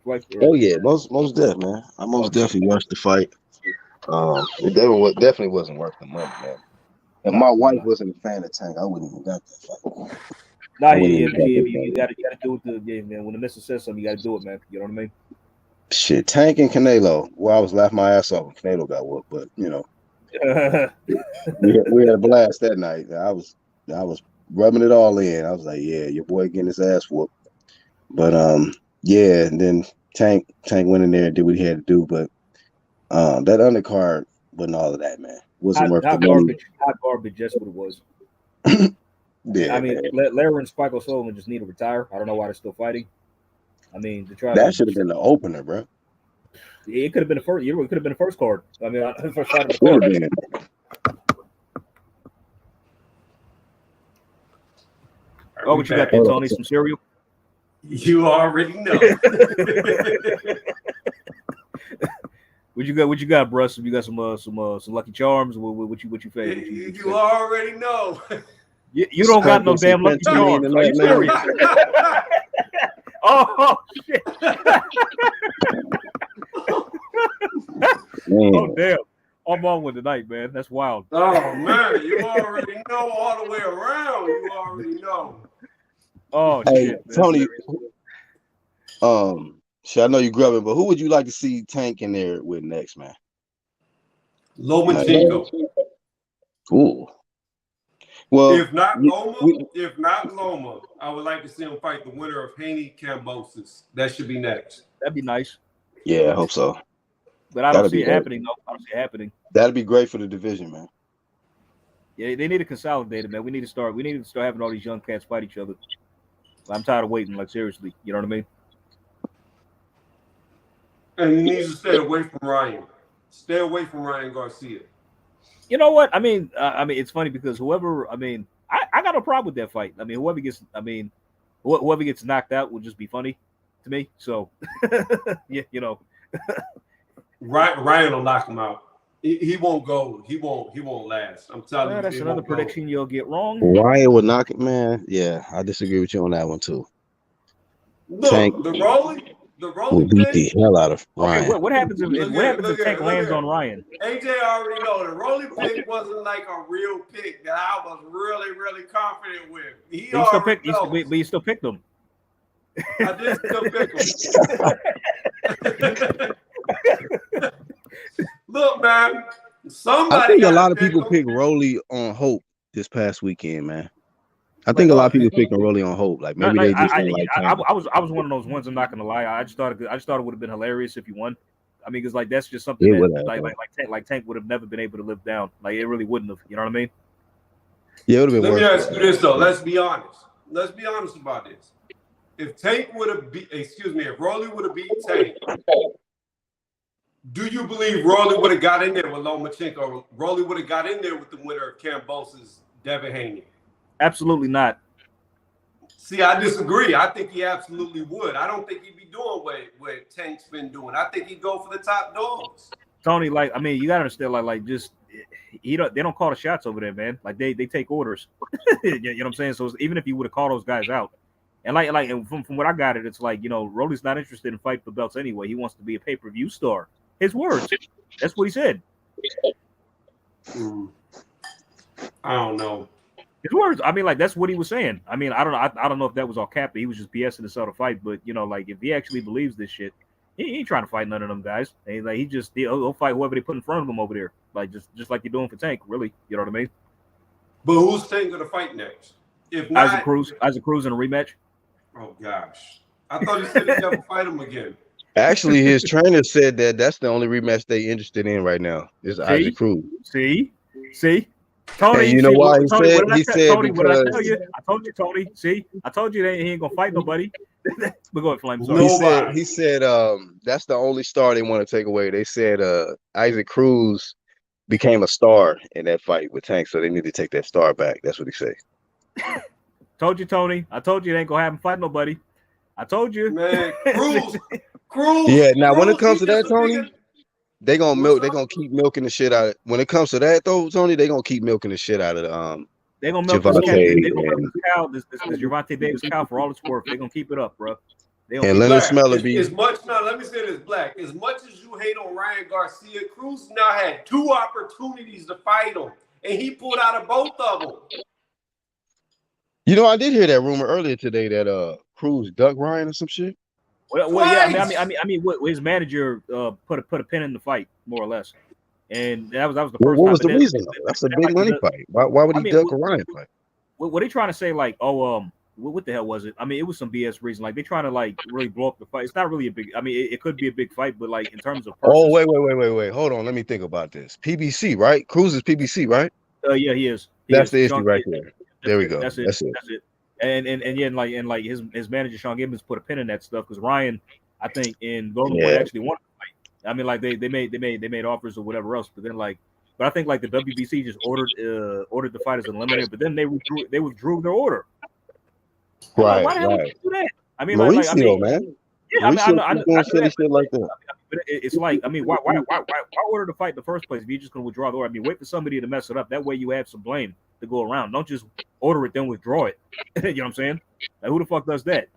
Fight, or? Oh yeah, most def, man. I most definitely watched the fight. It definitely wasn't worth the money, man. If my wife wasn't a fan of Tank, I wouldn't even got that fight. Nah, you gotta do it. Man. When the missus says something, you gotta do it, man. You know what I mean? Shit, Tank and Canelo. Well, I was laughing my ass off when Canelo got whooped, but we had a blast that night. I was rubbing it all in. I was like, yeah, your boy getting his ass whooped. But yeah, and then Tank went in there and did what he had to do. But that undercard wasn't all of that, man. Wasn't worth the money. Hot garbage. That's what it was. Yeah, I mean, Larry and Spike O'Sullivan just need to retire. I don't know why they're still fighting. I mean, to try that should have been the opener, bro. It could have been the first. It could have been the first card. I mean, the first fight of the card. Oh, what you got there, Tony? Some cereal? You already know. What you got, bro? You got some Lucky Charms? What you favorite? You already know. You don't got no damn Lucky Charms. Are you serious? Oh shit! Oh damn! I'm on with tonight, man. That's wild. Oh man, you already know all the way around. You already know. Oh hey, shit, man. Tony. Shit, I know you grubbing, but who would you like to see Tank in there with next, man? Lomachenko. Ooh. Well, if not Loma, I would like to see him fight the winner of Haney Kambosos. That should be next. That'd be nice. Yeah, I hope so. But I don't see it happening. No, I don't see it happening. That'd be great for the division, man. Yeah, they need to consolidate it, man. We need to start having all these young cats fight each other. I'm tired of waiting. Like seriously, you know what I mean? And he needs to stay away from Ryan. Stay away from Ryan Garcia. You know what? I mean, it's funny because whoever, I got no problem with that fight. I mean, whoever gets knocked out will just be funny to me. So, yeah, you know. Ryan will knock him out. He won't go. He won't last. I'm telling you. That's another prediction you'll get wrong. Ryan would knock it, man. Yeah, I disagree with you on that one too. Look, Tank the rolling will beat the hell out of Ryan. Okay, what happens if Tank lands on Ryan? AJ already know the rolling pick wasn't like a real pick that I was really, really confident with. You still picked them. I did still pick them. Look, man. I think a lot of people pick Rolly on hope this past weekend, man. I think a lot of people picking Rolly on hope. Like maybe they just don't like Tank. I was one of those ones. I'm not gonna lie. I just thought it would have been hilarious if you won. I mean, because like that's just something that Tank would have never been able to live down. Like it really wouldn't have. You know what I mean? Yeah, it would have been. Let me ask you this though. Let's be honest. let's be honest about this. If Rolly would have beat Tank, do you believe Rolly would have got in there with Lomachenko, or Rolly would have got in there with the winner of Kambosos, Devin Haney? Absolutely not. See, I disagree. I think he absolutely would. I don't think he'd be doing what Tank's been doing. I think he'd go for the top dogs. Tony, like, I mean, you gotta understand, like just they don't call the shots over there, man. Like they take orders. You know what I'm saying? So even if you would have called those guys out, and and from what I got it's like, Rolly's not interested in fighting for belts anyway. He wants to be a pay-per-view star. His words. That's what he said. I don't know. His words. I mean, like, that's what he was saying. I mean, I don't know if that was all cap. He was just BSing to sell the fight. But like, if he actually believes this shit, he ain't trying to fight none of them guys. And like, he'll fight whoever they put in front of him over there. Like just like you're doing for Tank, really. You know what I mean? But who's Tank gonna fight next? If not, Isaac Cruz in a rematch. Oh gosh, I thought he said he'd never fight him again. Actually, his trainer said that that's the only rematch they interested in right now is Isaac Cruz. See, Tony. And you know why he said? He said Tony, because I told you, Tony. See, I told you that he ain't gonna fight nobody. But go ahead, Flame. Sorry. He said that's the only star they want to take away. They said Isaac Cruz became a star in that fight with Tank, so they need to take that star back. That's what he said. Told you, Tony. I told you they ain't gonna have him fight nobody. I told you, man. Cruz. Yeah. Now, when it comes to that, Tony, they gonna keep milking the shit out of. When it comes to that, though, Tony, they gonna keep milking the shit out of They're gonna milk this cow, this Gervonta Davis cow for all it's worth. They're gonna keep it up, bro. And Leonard Smeller be as much. Now, let me say this, Black. As much as you hate on Ryan Garcia, Cruz now had 2 opportunities to fight him, and he pulled out of both of them. You know, I did hear that rumor earlier today that Cruz ducked Ryan or some shit. Well, yeah. I mean, what his manager put a pin in the fight, more or less, and that was the first. What was the reason? That's a big money fight. Why would he duck a Ryan fight? What they trying to say? Like, what the hell was it? I mean, it was some BS reason. Like, they trying to like really blow up the fight. It's not really a big. I mean, it could be a big fight, but like in terms of. Oh, wait. Hold on. Let me think about this. PBC, right? Cruz is PBC, right? Yeah, he is. That's the issue right there. There we go. That's it. And like his manager Sean Gibbons put a pin in that stuff because Ryan, I think, in Golden Boy actually wanted to fight. I mean, like they made offers or whatever else, but I think like the WBC just ordered the fighters eliminated, but then they withdrew their order. Right. Why the hell would you do that? I mean, Mauricio, man. Yeah, I know shit like that. But it's like, I mean, why order the fight in the first place if you're just gonna withdraw the order? I mean, wait for somebody to mess it up. That way you have some blame to go around. Don't just order it then withdraw it. You know what I'm saying? Like, who the fuck does that?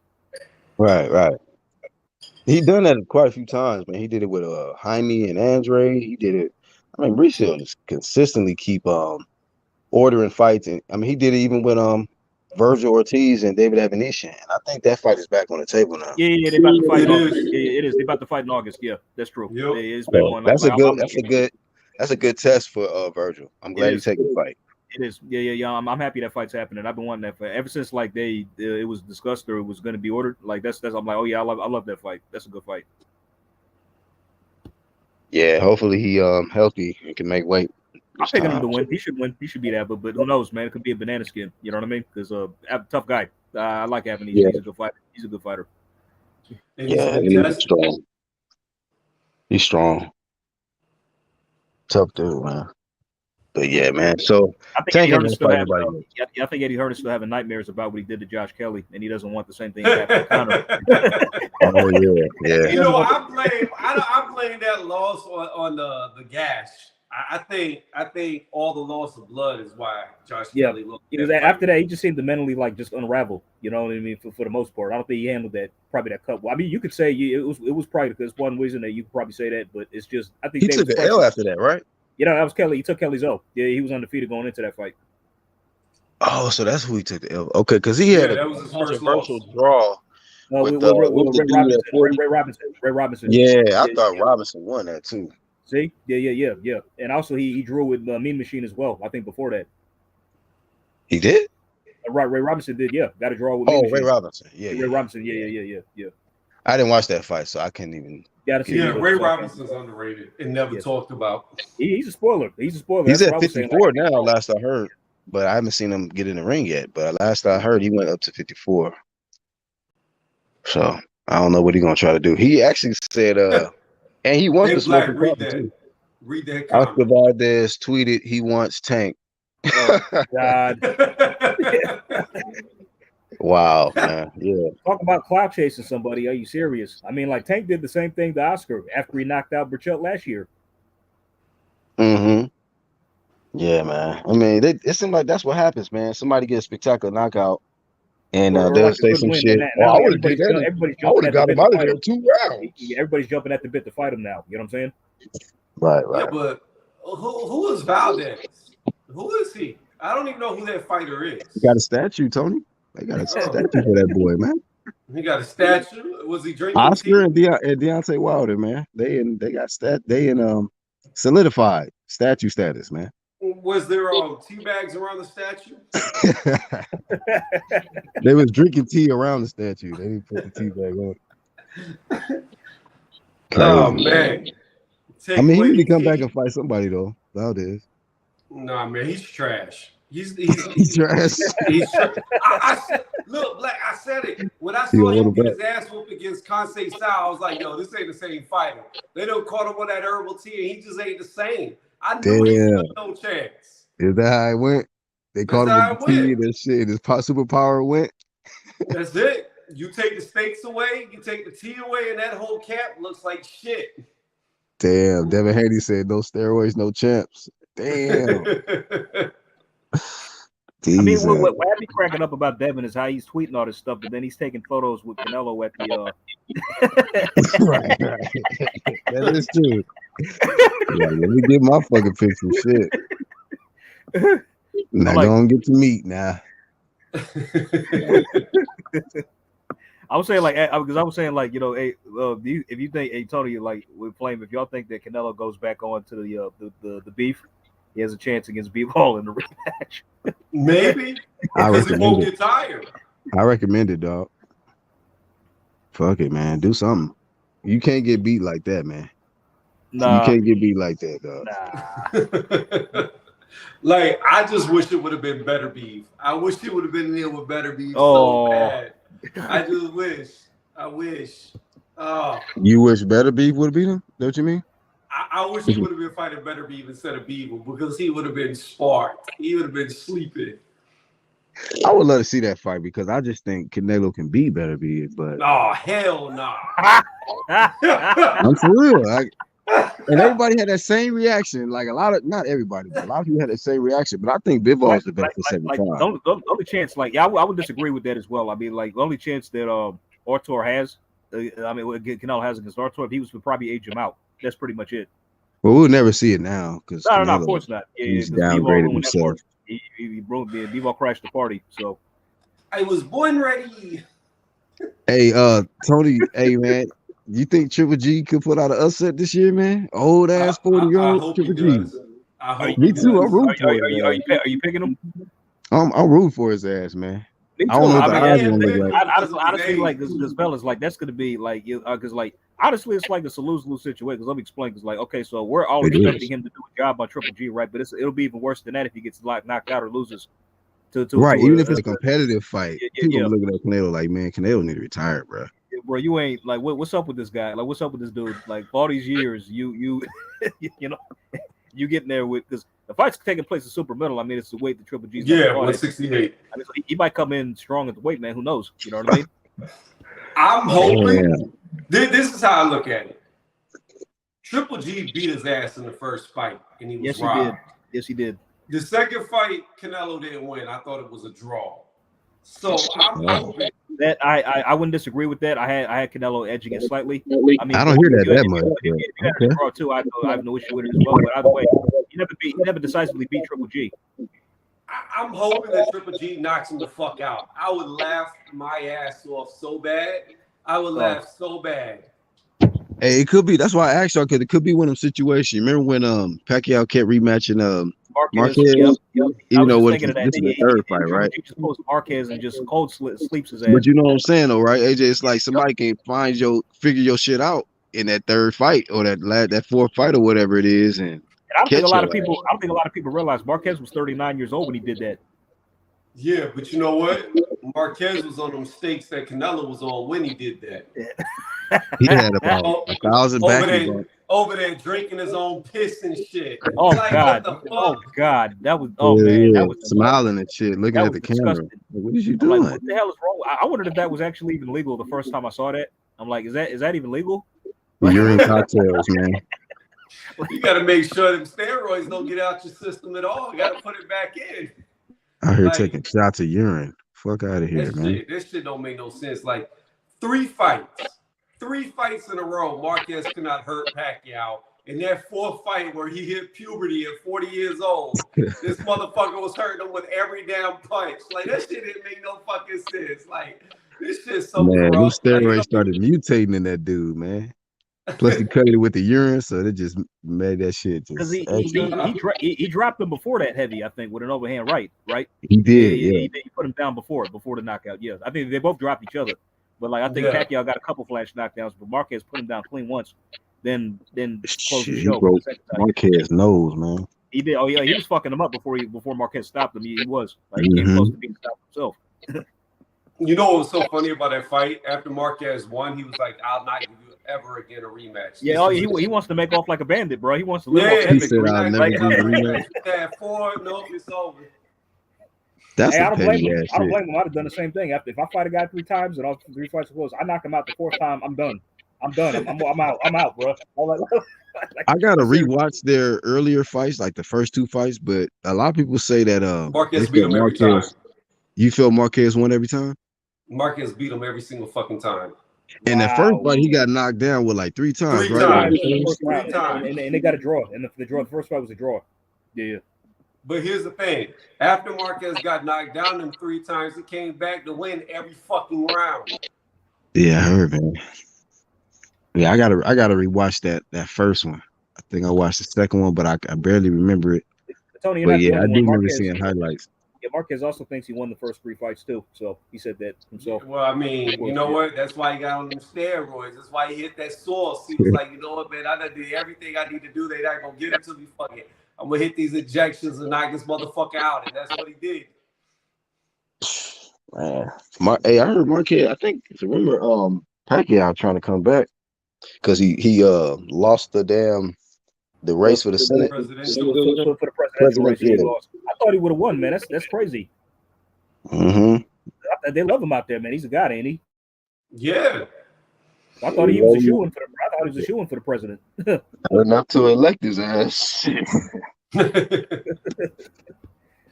Right. He done that quite a few times, man. He did it with Jaime and Andre. He did it. I mean, Mauricio just consistently keep ordering fights, and I mean, he did it even with Virgil Ortiz and David Avanesyan. And I think that fight is back on the table now. Yeah, they about to fight in August. Yeah, it is. They about to fight in August. Yeah, that's true. Yep. That's a good test for Virgil. I'm glad he's taking the fight. It is. Yeah. I'm happy that fight's happening. I've been wanting that fight ever since like it was discussed or it was going to be ordered. Like that's. I'm like, oh yeah, I love that fight. That's a good fight. Yeah, hopefully he healthy and can make weight. I'm picking him to win. He should win. He should be that. But who knows, man? It could be a banana skin. You know what I mean? Because tough guy. I like having these. Yeah. He's a good fighter. He's a good fighter. Yeah, he's strong. He's strong. Tough dude, man. But yeah, man. So I think Eddie Hearn is still having nightmares about what he did to Josh Kelly, and he doesn't want the same thing to happen to Conor. Oh yeah. You know, I blame that loss on the gash. I think all the loss of blood is why Josh Kelly looked. Because after that, he just seemed to mentally like just unravel. You know what I mean? For the most part, I don't think he handled that cut. Well, I mean, you could say it was probably because one reason that you could probably say that, but it's just I think he took the L after that, right? You know, that was Kelly. He took Kelly's L. Yeah, he was undefeated going into that fight. Oh, so that's who he took the L. Okay, because he had that was his first controversial draw. With Ray Robinson. Yeah, I thought Robinson won that too. See? Yeah. And also he drew with Mean Machine as well. I think before that. He did? Right, Ray Robinson did, yeah. Got a draw with Mean Machine. Ray Robinson. Yeah. Ray Robinson, yeah. I didn't watch that fight, so I can't even. Ray Robinson's underrated and never talked about. He's a spoiler. He's at 54 now, last I heard. but I haven't seen him get in the ring yet. But last I heard, he went up to 54. So I don't know what he's gonna try to do. He actually said, and he wants Hey, to Black, smoke a read coffee that. too. Read that Oscar comment. Valdez tweeted he wants Tank. Oh God! Wow, man. Yeah. Talk about clout chasing somebody. Are you serious? I mean, like Tank did the same thing to Oscar after he knocked out Burchett last year. Mm-hmm. Yeah, man. I mean, it seems like that's what happens, man. Somebody gets a spectacular knockout, and Or they'll like a say good some win. shit. And Oh, now I like would have did that. everybody's I would jumping have at the got bit him to out of fight there him. 2 rounds. Everybody's jumping at the bit to fight him now. You know what I'm saying? Right, Yeah, right. but who is Valdez? Who is he? I don't even know who that fighter is. You got a statue, Tony. They got a statue for that boy, man. He got a statue. Was he drinking Oscar tea? and Deontay Wilder, man. They got solidified statue status, man. Was there tea bags around the statue? They was drinking tea around the statue. They didn't put the tea bag on. Oh Crazy. man. I mean, he away need to the come back tea. and fight somebody though. Valdez. Nah, man, he's trash. He's trash. Look, Black. I said it when I He saw him ordered get back. his ass whooped against Kansei Sao. I was like, yo, this ain't the same fighter. They don't caught him on that herbal tea, and he just ain't the same. I knew he stood no chance. Is that how it went? They called him with the tea and that shit. His superpower went. That's it. You take the stakes away, you take the tea away, and that whole camp looks like shit. Damn, Devin Haney said no steroids, no champs. Damn. I mean, what had me cracking up about Devin is how he's tweeting all this stuff, but then he's taking photos with Canelo at the. Right. That is true. Yeah, let me get my fucking picture. Shit. Not gonna get to meet now. I was saying because I was saying like hey, if you think Tony like with Flame, if y'all think that Canelo goes back on to the beef, he has a chance against Bivol in the rematch. Maybe because he won't get tired. I recommend it, dog. Fuck it, man. Do something. You can't get beat like that, man. Nah. You can't get beat like that, dog. Nah. Like, I just wish it would have been better beef. I wish he would have been there with better beef so bad. I just wish. I wish. Oh. You wish better beef would have beat him? Don't you mean? I wish he would have been fighting better beef instead of Beaver because he would have been sparked. He would have been sleeping. I would love to see that fight because I just think Canelo can beat better beef, but oh hell no. I'm for real. And everybody had that same reaction. Like not everybody, but a lot of people had that same reaction. But I think Bivol is the best for 75. The only chance, I would disagree with that as well. I mean, like the only chance that Artur has, Canelo has against Artur, if he was to probably age him out. That's pretty much it. Well, we'll never see it now because no, of course not. He's downgraded himself. Bivol crashed the party. So I was born ready. Hey, Tony. Hey, man. You think Triple G could put out an upset this year, man? Old ass 40-year-old Triple G. Me too. I'm rooting for it. Are you picking him? I'm rooting for his ass, man. Me too. I don't know what the odds gonna look like. Honestly, like this fellas, like that's gonna be like because like honestly, it's like it's a lose-lose situation. Because let me explain. Because like okay, so we're all expecting him to do a job on Triple G, right? But it'll be even worse than that if he gets knocked out or loses. Right, even if it's a competitive fight, people looking at Canelo like, man, Canelo need to retire, bro. Bro, you ain't like what's up with this guy? Like, what's up with this dude? Like, for all these years, you know, you getting there with because the fight's taking place in super middle. I mean, it's the weight the Triple G's. 168. I mean, so he might come in strong at the weight, man. Who knows? You know what I mean? I'm hoping. This is how I look at it. Triple G beat his ass in the first fight, and he was robbed. Yes, he did. The second fight, Canelo didn't win. I thought it was a draw. So I'm hoping that I wouldn't disagree with that. I had Canelo edging it slightly. I mean, I don't hear that much. If you had a draw too, I have no issue with it as well. But either way, he never decisively beat Triple G. I'm hoping that Triple G knocks him the fuck out. I would laugh my ass off so bad. I would laugh so bad. Hey, it could be. That's why I asked y'all because it could be one of them situations. Remember when Pacquiao kept rematching Marquez? Yep. You know what? This is the third fight, right? He just pulls Marquez and just cold sleeps his ass. But you know what I'm saying, though, right? AJ, it's like somebody can figure your shit out in that third fight or that fourth fight or whatever it is, and I don't think a Catch lot your of people. I don't think a lot of people realize Marquez was 39 years old when he did that. Yeah, but you know what? Marquez was on them stakes that Canelo was on when he did that. He had about Oh, 1,000 back. over there drinking his own piss and shit. Oh Like, God! what the fuck? Oh God! That was Yeah, that was smiling and shit, looking that at was the camera. disgusting. Like, what is you I'm doing? like, what the hell is wrong? I wondered if that was actually even legal the first time I saw that. I'm like, is that even legal? Urine cocktails, man. You got to make sure them steroids don't get out your system at all. You got to put it back in. Out here Like, taking shots of urine. Fuck out of here, man. This shit don't make no sense. Like 3 fights in a row, Marquez could not hurt Pacquiao. In that 4th fight where he hit puberty at 40 years old, this motherfucker was hurting him with every damn punch. Like, that shit didn't make no fucking sense. Like, this shit's so Man, them corrupt. steroids started mutating in that dude, man. Plus, he cut it with the urine, so it just made that shit Because just. he dropped him before that heavy, I think, with an overhand right. He did, yeah. He put him down before the knockout. Yeah, I think they both dropped each other. But like I think Pacquiao got a couple flash knockdowns, but Marquez put him down clean once. Then closed the show. He broke Marquez's nose, man. He did. Oh yeah, he was fucking him up before Marquez stopped him. He was like he came close to being stopped himself. You know what was so funny about that fight? After Marquez won, he was like, "I'll not give you ever again a rematch." Yeah, he wants to make off like a bandit, bro. He wants to live off he said, "I'll never do a rematch." That 4, nope, it's over. That's I don't blame him. I don't blame him. I'd have done the same thing. If I fight a guy 3 times and all 3 fights are close, I knock him out the 4th time. I'm done. I'm out, bro. I gotta rewatch their earlier fights, like the first 2 fights, but a lot of people say that Marquez beat him every time. You feel Marquez won every time? Marquez beat him every single fucking time. And the first fight, he got knocked down with like 3 times, right? 3 times. And they got a draw. And the first fight was a draw. Yeah. But here's the thing. After Marquez got knocked down them 3 times, he came back to win every fucking round. Yeah, I heard, man. Yeah, I gotta rewatch that first one. I think I watched the second one, but I barely remember it. Tony, but yeah, I do remember seeing highlights. Yeah, Marquez also thinks he won the first 3 fights too, so he said that himself. Well, I mean, you know what? That's why he got on them steroids. That's why he hit that sauce. He was like, you know what, man? I done did everything I need to do. They not gonna get it to me. Fuck it. I'm gonna hit these injections and knock this motherfucker out, and that's what he did. Man, I heard Marquez. I think remember Pacquiao trying to come back because he lost the race for the Senate. For the presidential race, he lost. I thought he would have won, man. That's crazy. They love him out there, man. He's a god, ain't he? Yeah. I thought he was a shoo-in for the president. Enough to elect his ass.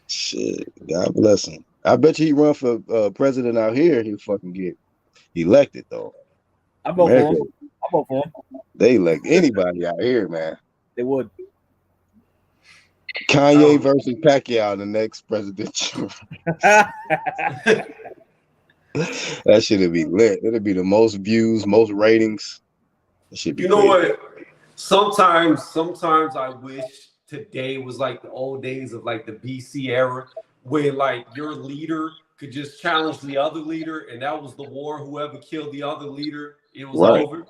Shit, God bless him. I bet you he run for president out here. He'll fucking get elected though. I vote for him. They elect anybody out here, man. They would. Kanye versus Pacquiao in the next presidential. That should be lit. It'll be the most views, most ratings. It should be. You know what? Sometimes I wish today was like the old days of like the BC era, where like your leader could just challenge the other leader, and that was the war. Whoever killed the other leader, it was over.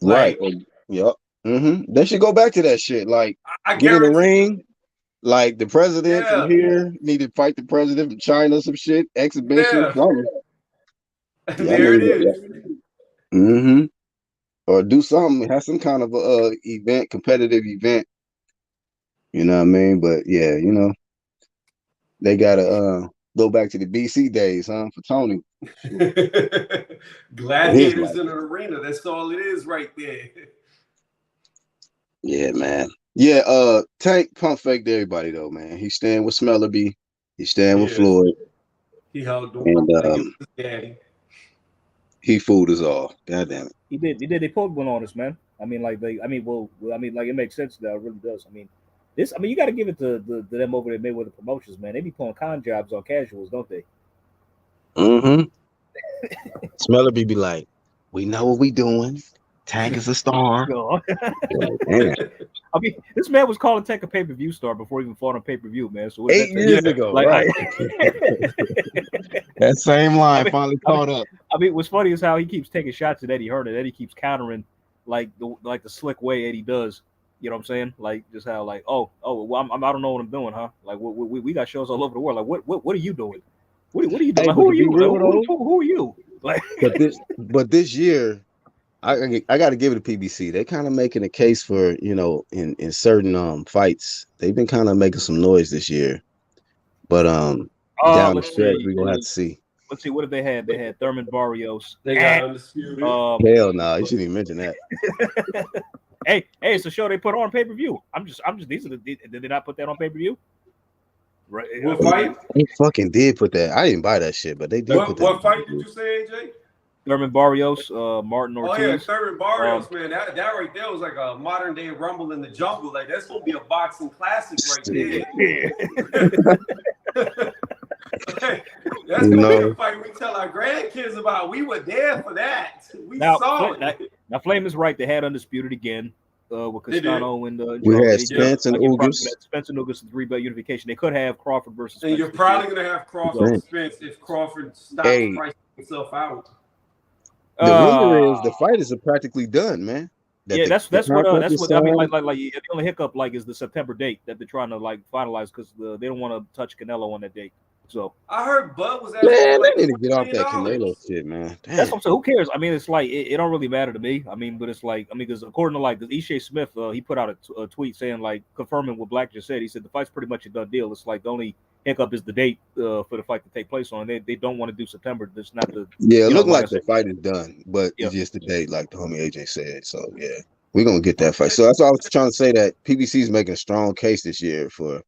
Right. Yep. They should go back to that shit. Like, get in the ring. Like the president from here need to fight the president from China, some shit, exhibition. There it is. Or do something, have some kind of event, competitive event. You know what I mean? But yeah, you know, they gotta go back to the BC days, huh? For Tony. Gladiators in an arena. That's all it is right there. Yeah, man. Yeah, Tank pump faked everybody though, man. He's staying with Smellerby. He's staying with Floyd. He held the daddy. He fooled us all. God damn it. He did. They pulled one on us, man. I mean, like it makes sense now. It really does. You got to give it to them over there, Mayweather Promotions, man. They be pulling con jobs on casuals, don't they? Smellerby be like, we know what we doing. Tank is a star. I mean, this man was calling Tank a pay-per-view star before he even fought on pay-per-view, man. So 8 years ago, right? That same line finally caught up. I mean, what's funny is how he keeps taking shots at Eddie Hearn, and Eddie keeps countering like the slick way Eddie does. You know what I'm saying? Like just how like well I don't know what I'm doing, huh? Like we got shows all over the world. Like what are you doing? What are you doing? Hey, Like but who to are be you? Like, real though, who are you? Like but this year, I got to give it to PBC. They kind of making a case for in certain fights. They've been kind of making some noise this year, but down the let's stretch see. we're gonna have to see. Let's see what did they had? They had Thurman Barrios. They got undisputed. Hell no, you shouldn't even mention that. Hey, it's a show they put on pay-per-view. I'm just these are did they not put that on pay-per-view? Right. What fight? They fucking did put that. I didn't buy that shit, but they did put that. What fight did you say, AJ? Thurman Barrios, Martin Ortiz. Oh yeah, Thurman Barrios, man. That right there was like a modern day Rumble in the Jungle. Like that's gonna be a boxing classic right there. That's gonna be a fight we tell our grandkids about. We were there for that. We saw it. Now Flame is right. They had undisputed again with Castano and we had Spence and Ugas. Spence and Ugas and 3-belt unification. They could have Crawford versus. And Spence you're probably gonna have Crawford Spence if Crawford stops pricing himself out. The rumor is the fighters are practically done, man. That's what I mean. Like the only hiccup is the September date that they're trying to finalize because they don't want to touch Canelo on that date. So I heard Bud was asking. Man, they need to get off that Canelo shit, man. Damn. That's what I'm saying. Who cares? I mean, it's like it don't really matter to me. I mean, but it's like because according to because Ishe Smith, he put out a tweet saying confirming what Black just said. He said the fight's pretty much a done deal. It's like the only hiccup is the date for the fight to take place on. They don't want to do September. That's not the it looked like the fight is done, but it's just the date, like the homie AJ said. So yeah, we're gonna get that fight. So that's why I was trying to say that PBC is making a strong case this year for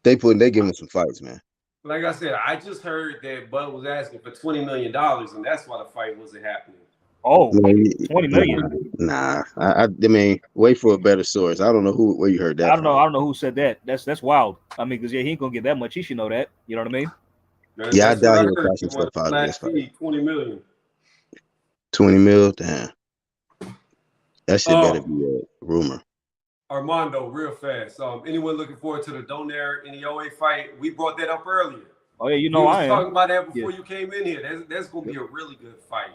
they giving some fights, man. Like I said, I just heard that Bud was asking for $20 million, and that's why the fight wasn't happening. Oh, 20 million. Nah. I mean, wait for a better source. I don't know where you heard that. I don't know who said that. That's wild. I mean, because he ain't gonna get that much. He should know that. You know what I mean? I doubt he was catching stuff out of this fight. 20 million. 20 mil, damn. That shit better be a rumor. Armando, real fast. Anyone looking forward to the Donaire Inoue fight? We brought that up earlier. Oh yeah, I am. Talking about that before you came in here. That's gonna be a really good fight.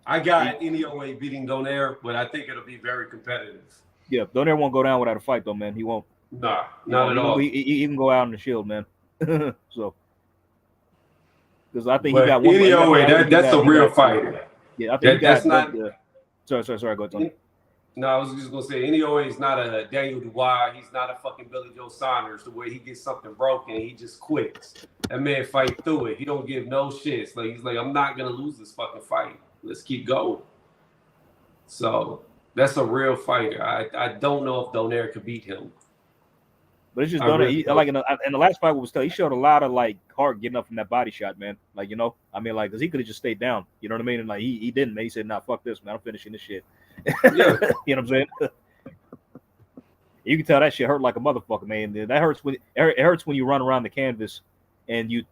I got Inoue beating Donaire, but I think it'll be very competitive. Yeah, Donaire won't go down without a fight, though, man. He won't. Nah, not at all. He can go out in the shield, man. So, because I think he got one. Inoue, that's a real fight. Yeah, I think that's not. Sorry. Go ahead, Tony. No, I was just gonna say Inoue is not a Daniel Dubois. He's not a fucking Billy Joe Saunders. The way he gets something broken, he just quits. That man fight through it. He don't give no shits. Like he's like, I'm not gonna lose this fucking fight. Let's keep going. So that's a real fighter. I don't know if Donaire could beat him. But it's just Donaire. In the last fight, he showed a lot of heart getting up from that body shot, man. I mean, because he could have just stayed down. You know what I mean? And he didn't. Man. He said, "Nah, fuck this, man. I'm finishing this shit." Yeah. You know what I'm saying? You can tell that shit hurt like a motherfucker, man. That hurts when it hurts when you run around the canvas and you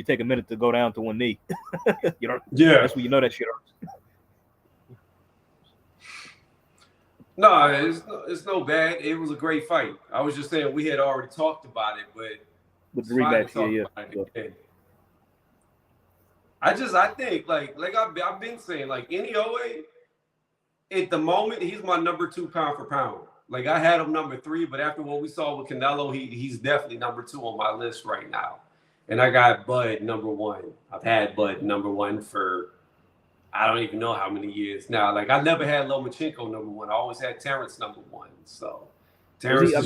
take a minute to go down to one knee. You know? Yeah. That's when you know that shit hurts. No, it's no bad. It was a great fight. I was just saying we had already talked about it, but with the rematch, yeah. I think like I've been saying, Inoue, at the moment, he's my number 2 pound for pound. Like I had him number 3, but after what we saw with Canelo, he's definitely number 2 on my list right now. And I got Bud number 1. I've had Bud number 1 for I don't even know how many years now. Like I never had Lomachenko number 1. I always had Terrence number 1. So Terrence, I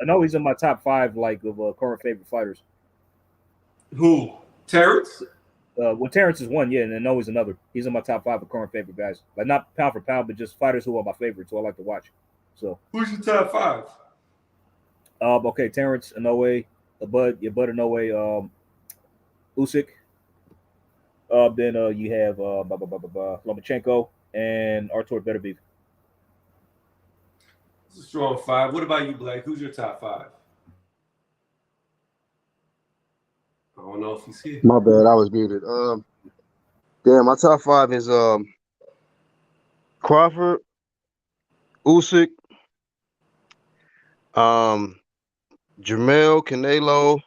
know he's in my top 5 of current favorite fighters. Who? Terrence? Well, Terrence is one, and I know he's another. He's in my top 5 of current favorite guys. Like not pound for pound, but just fighters who are my favorites, who I like to watch. So who's your top 5? Okay, Terrence Inoue, Bud Inoue, Usyk. Then you have Lomachenko and Artur Beterbiev. It's a strong 5. What about you, Blake? Who's your top 5? I don't know if he's here. My bad, I was muted. My top 5 is Crawford, Usyk, Jermell, Canelo,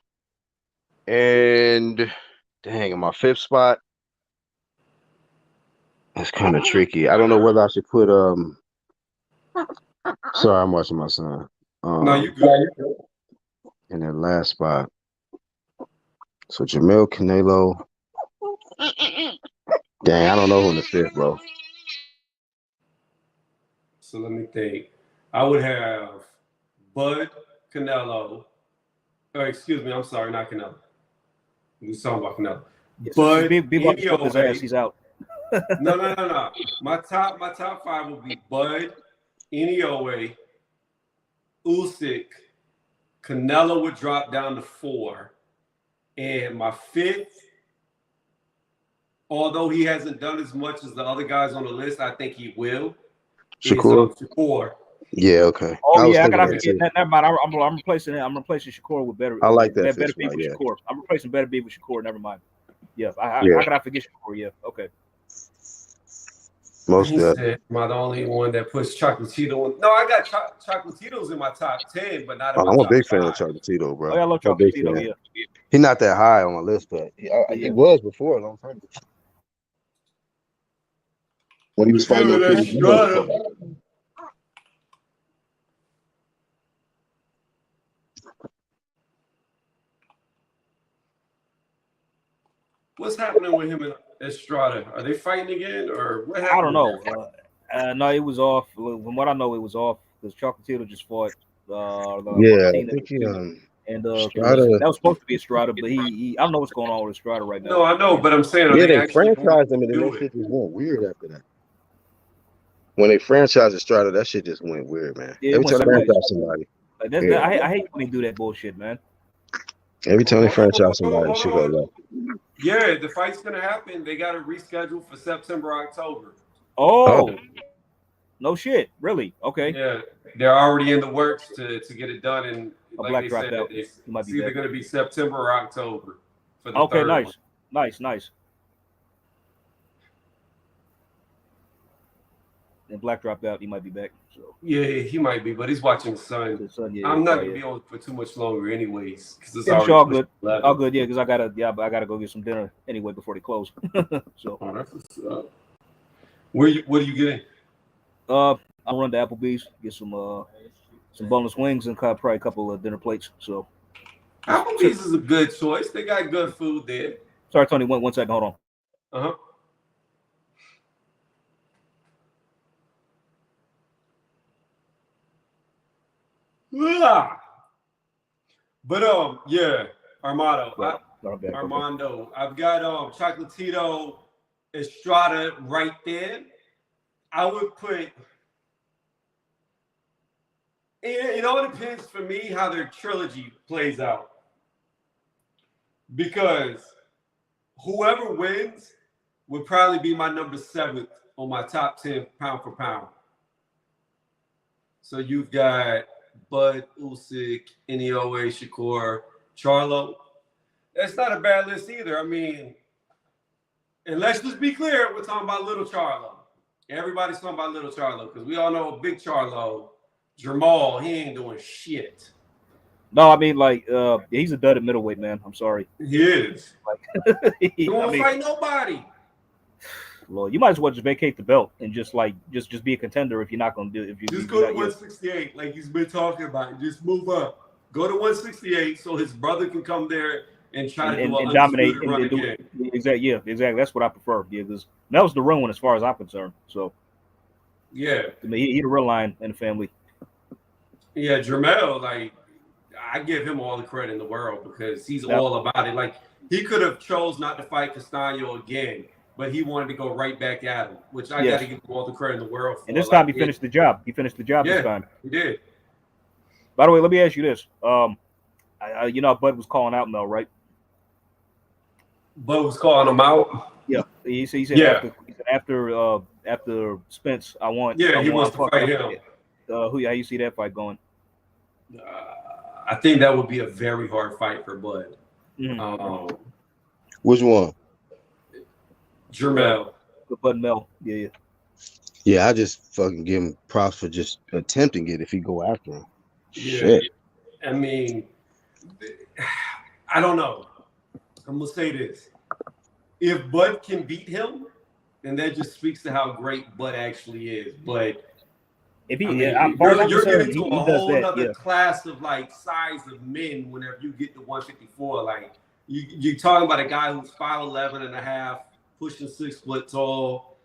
and in my 5th spot. That's kind of tricky. I don't know whether I should put Sorry, I'm watching my son. No, you good. In that last spot. So Jamel Canelo. Dang, I don't know who in the fifth, bro. So let me think. I would have Bud Canelo. Oh, excuse me. I'm sorry, not Canelo. We talking about Canelo. Yes, Bud Bebop just whooped his ass. Inoue. He's out. No. My top five would be Bud, Inoue, Usyk. Canelo would drop down to 4, and my fifth, although he hasn't done as much as the other guys on the list, I think he will. Shakur. Shakur. Yeah, okay. Oh yeah, I gotta forget that. Never mind. I'm replacing it. I'm replacing Shakur with better. I like that. Better Beef with yeah. Shakur. I'm replacing Better Beef with Shakur. Never mind. Yeah, Yeah. how could I forget Shakur? Yeah, okay. Most of Am I the only one that puts Chocolatito in? No, I got Chocolatitos in my top 10, but not in my I'm a top big fan 5. of Chocolatito, bro. Oh, yeah, I love I'm a big Chocolatito. fan. Yeah, He's not that high on my list, but he was before a long time ago. When he was fighting Estrada. What's happening with him and Estrada? Are they fighting again, or what happened? I don't know. No, it was off. From what I know, it was off because Chocolatito just fought. I think he and Estrada. that was supposed to be Estrada, but he I don't know what's going on with Estrada right now. No, I know, but I'm saying, Yeah, they actually franchised him, and then that shit just went weird after that. When they franchised Estrada, that shit just went weird, man. Yeah, every time they franchise somebody, I hate when they do that bullshit, man. Every time they franchise somebody, shit go left. Yeah, the fight's gonna happen. They got to reschedule for September, October. Oh. No shit, really? Okay. Yeah, they're already in the works to get it done, and like they said, it's either going to be September or October for the okay, third nice. one. And Black dropped out. He might be back. So yeah, he might be, but he's watching Son. I'm not gonna be on for too much longer, anyways, because it's already all good. All good, yeah. Because I gotta go get some dinner anyway before they close. So that's what's up. What are you getting? I'll run to Applebee's, get some boneless wings, and probably a couple of dinner plates. So Applebee's is a good choice. They got good food there. Sorry, Tony. One second. Hold on. Uh-huh. But yeah, Armando. I've got Chocolatito, Estrada right there. I would put. It all depends for me how their trilogy plays out. Because whoever wins would probably be my number 7 on my top 10 pound for pound. So you've got Bud, Usyk, Inoue, Shakur, Charlo. That's not a bad list either. I mean, and let's just be clear, we're talking about little Charlo. Everybody's talking about little Charlo because we all know big Charlo, Jamal, he ain't doing shit. No, I mean, like, he's a dud at middleweight, man. I'm sorry. He is. He won't fight nobody. Lord, you might as well just vacate the belt and just be a contender if you're not going to do it. If you just go to 168, like he's been talking about. Just move up. Go to 168 so his brother can come there and try to do a dominate run again. Exactly. Yeah, exactly. That's what I prefer. Yeah, because that was the real one as far as I'm concerned. So, yeah, I mean, he's the real lion in the family. Yeah, Jermell, like, I give him all the credit in the world because he's all about it. Like, he could have chose not to fight Castaño again, but he wanted to go right back at him, which I got to give him all the credit in the world for. And this time he finished the job. He finished the job this time. He did. By the way, let me ask you this. You know, Bud was calling out Mel, right? Bud was calling him out? Yeah. He said after Spence, I want. Yeah, he wants to fight him. How you see that fight going? I think that would be a very hard fight for Bud. Mm-hmm. Which one? Jermell. Bud and Mel. Yeah. Yeah, I just fucking give him props for just attempting it if he go after him. Yeah. Shit. I mean, I don't know. I'm gonna say this. If Bud can beat him, then that just speaks to how great Bud actually is. But If he, I mean, yeah, as far as I'm you're concerned, getting to he a does whole that. other Yeah. class of like size of men whenever you get to 154. Like you're talking about a guy who's 5'11" and a half, pushing 6 foot tall.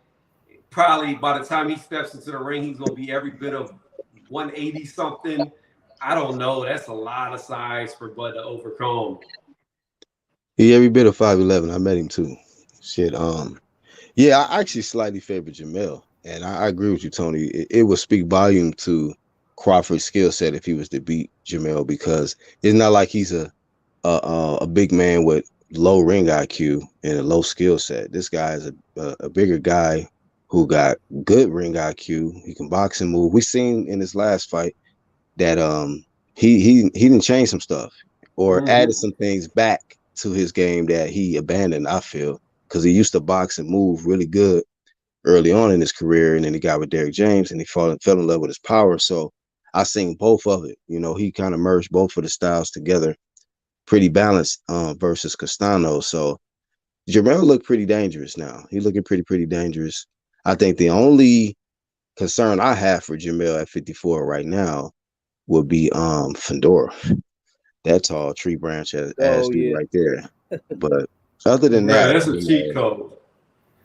Probably by the time he steps into the ring, he's gonna be every bit of 180 something. I don't know. That's a lot of size for Bud to overcome. He every bit of 5'11". I met him too. Shit. Yeah, I actually slightly favor Jamel, and I agree with you, Tony. It would speak volume to Crawford's skill set if he was to beat Jamel, because it's not like he's a big man with low ring IQ and a low skill set. This guy is a bigger guy who got good ring IQ. He can box and move. We seen in his last fight that he didn't change some stuff or added some things back to his game that he abandoned, I feel, because he used to box and move really good early on in his career, and then he got with Derrick James and he fell in love with his power. So I seen both of it. You know, he kind of merged both of the styles together, pretty balanced versus Castano. So Jamel looked pretty dangerous now. He's looking pretty dangerous. I think the only concern I have for Jamel at 54 right now would be Fedor. That tall tree branch ass dude right there. But other than that, that's a cheat code.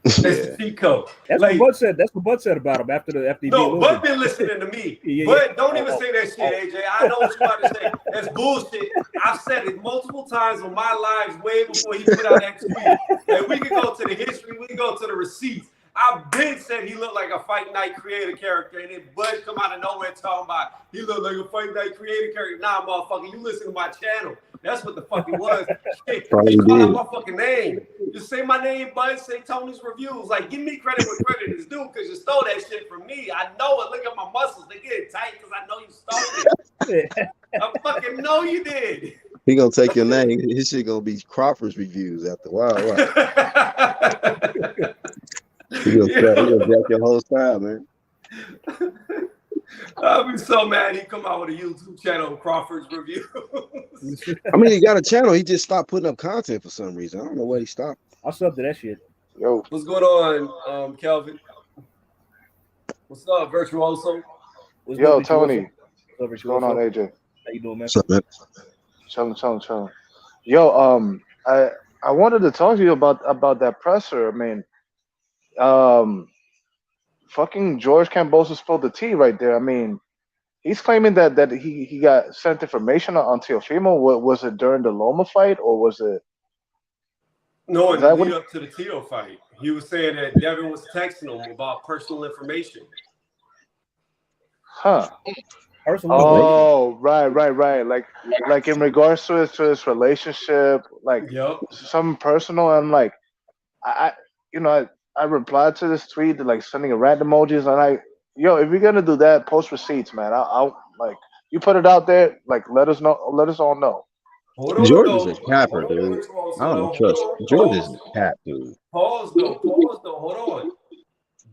That's a cheat code. That's like, what Bud said. That's what Bud said about him after he no, beat Bud been listening to me. Bud, don't even say that shit, AJ. I know what you're about to say. That's bullshit. I've said it multiple times on my lives way before he put out that tweet. And we can go to the history, we can go to the receipts. I've been said he looked like a Fight Night creator character, and then Bud come out of nowhere talking about he looked like a Fight Night creator character. Nah, motherfucker, you listen to my channel. That's what the fuck it was. Shit, he called out my fucking name. Just say my name, Bud. Say Tony's Reviews. Like, give me credit where credit is due, because you stole that shit from me. I know it. Look at my muscles. They get tight because I know you stole it. I fucking know you did. He gonna take your name. His shit gonna be Crawford's Reviews after a while. Right? He gonna jack your whole style, man. I'll be so mad he come out with a YouTube channel, Crawford's Reviews. I mean, he got a channel. He just stopped putting up content for some reason. I don't know why he stopped. I'll sub to that shit. Yo, what's going on, Kelvin? What's up, Virtuoso? Yo, Tony. What's going on, AJ? How you doing, man? What's up, man? Chilling. Yo, I wanted to talk to you about that presser. I mean, fucking George Kambosos spilled the tea right there. I mean, he's claiming that he got sent information on Teofimo. Was it during the Loma fight, or was it? No, in the lead up to the Teo fight, he was saying that Devin was texting him about personal information. Huh. Personal right. Like in regards to his relationship, like something personal. I'm like, I replied to this tweet, like sending a random emojis, and yo, if you're gonna do that, post receipts, man. I'll like, you put it out there, like let us all know. George is a capper, dude. I don't trust George is a cap, dude. Pause though. Hold on.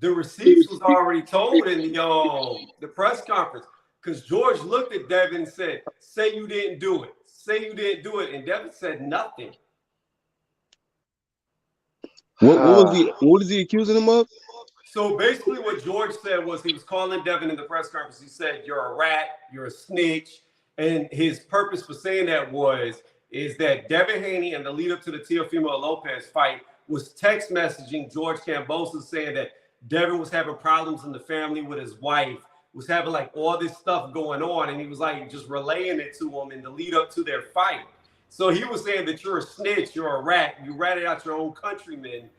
The receipts was already told in the press conference, because George looked at Devin and said, "Say you didn't do it. Say you didn't do it," and Devin said nothing. What is he accusing him of? So basically what George said was he was calling Devin in the press conference. He said, "You're a rat, you're a snitch." And his purpose for saying that is that Devin Haney, in the lead up to the Teofimo Lopez fight, was text messaging George Kambosos saying that Devin was having problems in the family with his wife, was having like all this stuff going on, and he was like just relaying it to him in the lead up to their fight. So he was saying that you're a snitch, you're a rat, you ratted out your own countrymen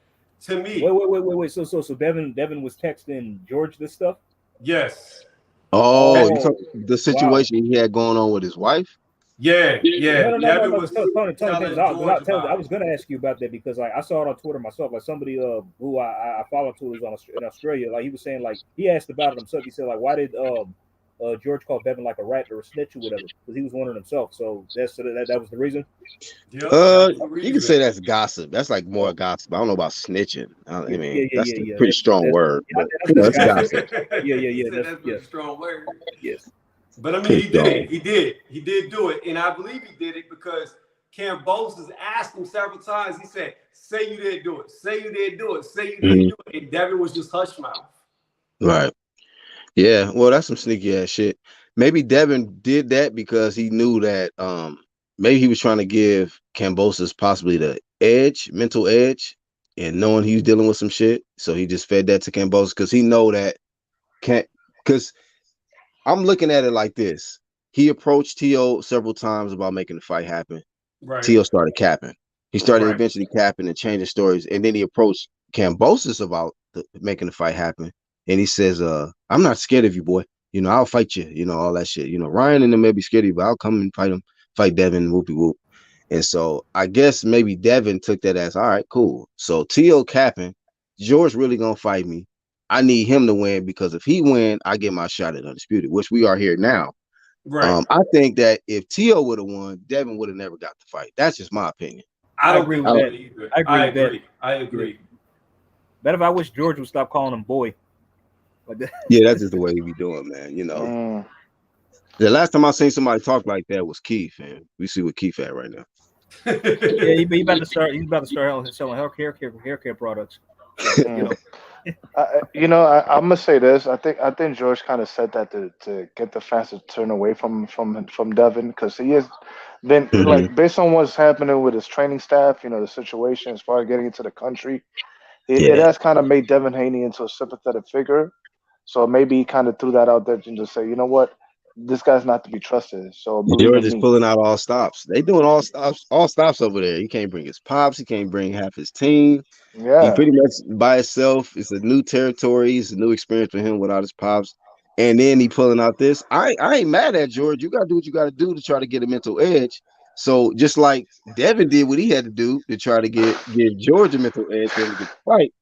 to me. Wait. So Devin was texting George this stuff? Yes. Oh, you talking the situation he had going on with his wife? Yeah. No. Tony, I was going to ask you about that, because like I saw it on Twitter myself. Like somebody who I follow to is in Australia. Like he was saying, like he asked about it himself. He said, like, why did George called Devin like a rat or a snitch or whatever? Because he was one of himself. So that was the reason. You can say that's gossip. That's like more gossip. I don't know about snitching. I mean, that's a pretty strong word. That's gossip. That's a strong word. Yes. But I mean, he did do it, and I believe he did it because Kambosos asked him several times. He said, "Say you didn't do it. Say you didn't do it. Say you didn't do it." And Devin was just hush mouth. Right. Yeah, well, that's some sneaky ass shit. Maybe Devin did that because he knew that maybe he was trying to give Kambosos possibly the edge, mental edge, and knowing he was dealing with some shit. So he just fed that to Kambosos because he know that can't because I'm looking at it like this. He approached T.O. several times about making the fight happen. Right. T.O. started capping. He started eventually capping and changing stories. And then he approached Kambosos about making the fight happen. And he says, I'm not scared of you, boy. You know, I'll fight you. You know, all that shit. You know, Ryan and them may be scared of you, but I'll come and fight him, fight Devin, whoopie whoop. And so I guess maybe Devin took that as, all right, cool. So T.O. capping, George really going to fight me. I need him to win because if he win, I get my shot at Undisputed, which we are here now. Right. I think that if T.O. would have won, Devin would have never got the fight. That's just my opinion. I don't agree with that either. I agree. Better if I wish George would stop calling him boy. Like that. Yeah, that's just the way he be doing, man. You know, the last time I seen somebody talk like that was Keith, and we see what Keith at right now. Yeah, he about to start. He's about to start selling hair care products. You know, I'm gonna say this. I think George kind of said that to get the fans to turn away from Devin because he has been like based on what's happening with his training staff. You know, the situation as far as getting into the country, it has kind of made Devin Haney into a sympathetic figure. So maybe he kind of threw that out there and just say, you know what, this guy's not to be trusted. So George is pulling out all stops. They doing all stops over there. He can't bring his pops. He can't bring half his team. Yeah, he pretty much by himself. It's a new territory. It's a new experience for him without his pops. And then he pulling out this. I ain't mad at George. You got to do what you got to do to try to get a mental edge. So just like Devin did what he had to do to try to give George a mental edge for him to get the fight.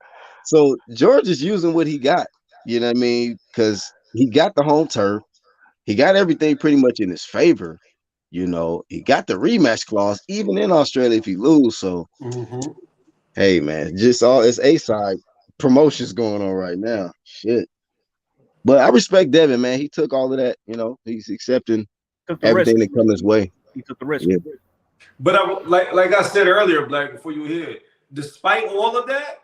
So George is using what he got. You know what I mean? Because he got the home turf. He got everything pretty much in his favor. You know, he got the rematch clause, even in Australia if he lose. So, hey, man, just all it's A-side promotions going on right now. Shit. But I respect Devin, man. He took all of that. You know, he's accepting everything that comes his way. He took the risk. Yeah. But like I said earlier, Black, before you were here, despite all of that,